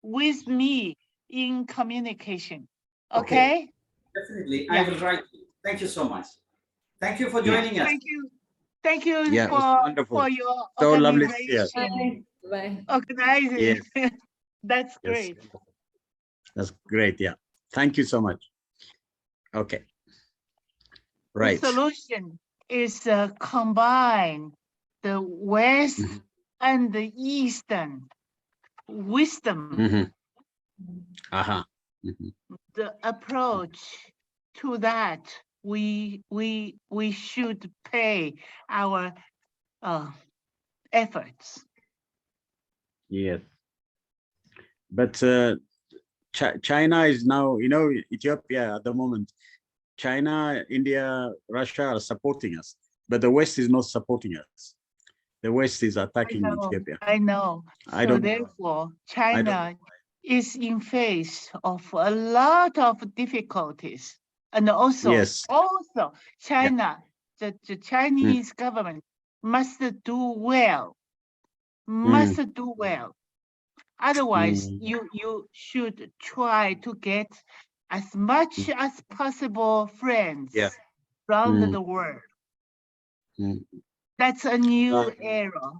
with me in communication. Okay? Definitely. Yeah. I will write you. Thank you so much. Thank you for joining us. Thank you Yeah, it was wonderful. for your So lovely to see you. organization. Organizing. Yes. That's Yes. great. That's great. Yeah. Thank you so much. Okay. Right. The solution is combine the West and the Eastern wisdom. The approach to that we should pay our efforts. Yes. But China is now, Ethiopia at the moment, China, India, Russia are supporting us, but the West is not supporting us. The West is attacking Ethiopia. I know. I So don't know. therefore, China is in face of a lot of difficulties. And also, China, the Chinese government must do well. Otherwise, you should try to get as much as possible friends around the world. That's a new era.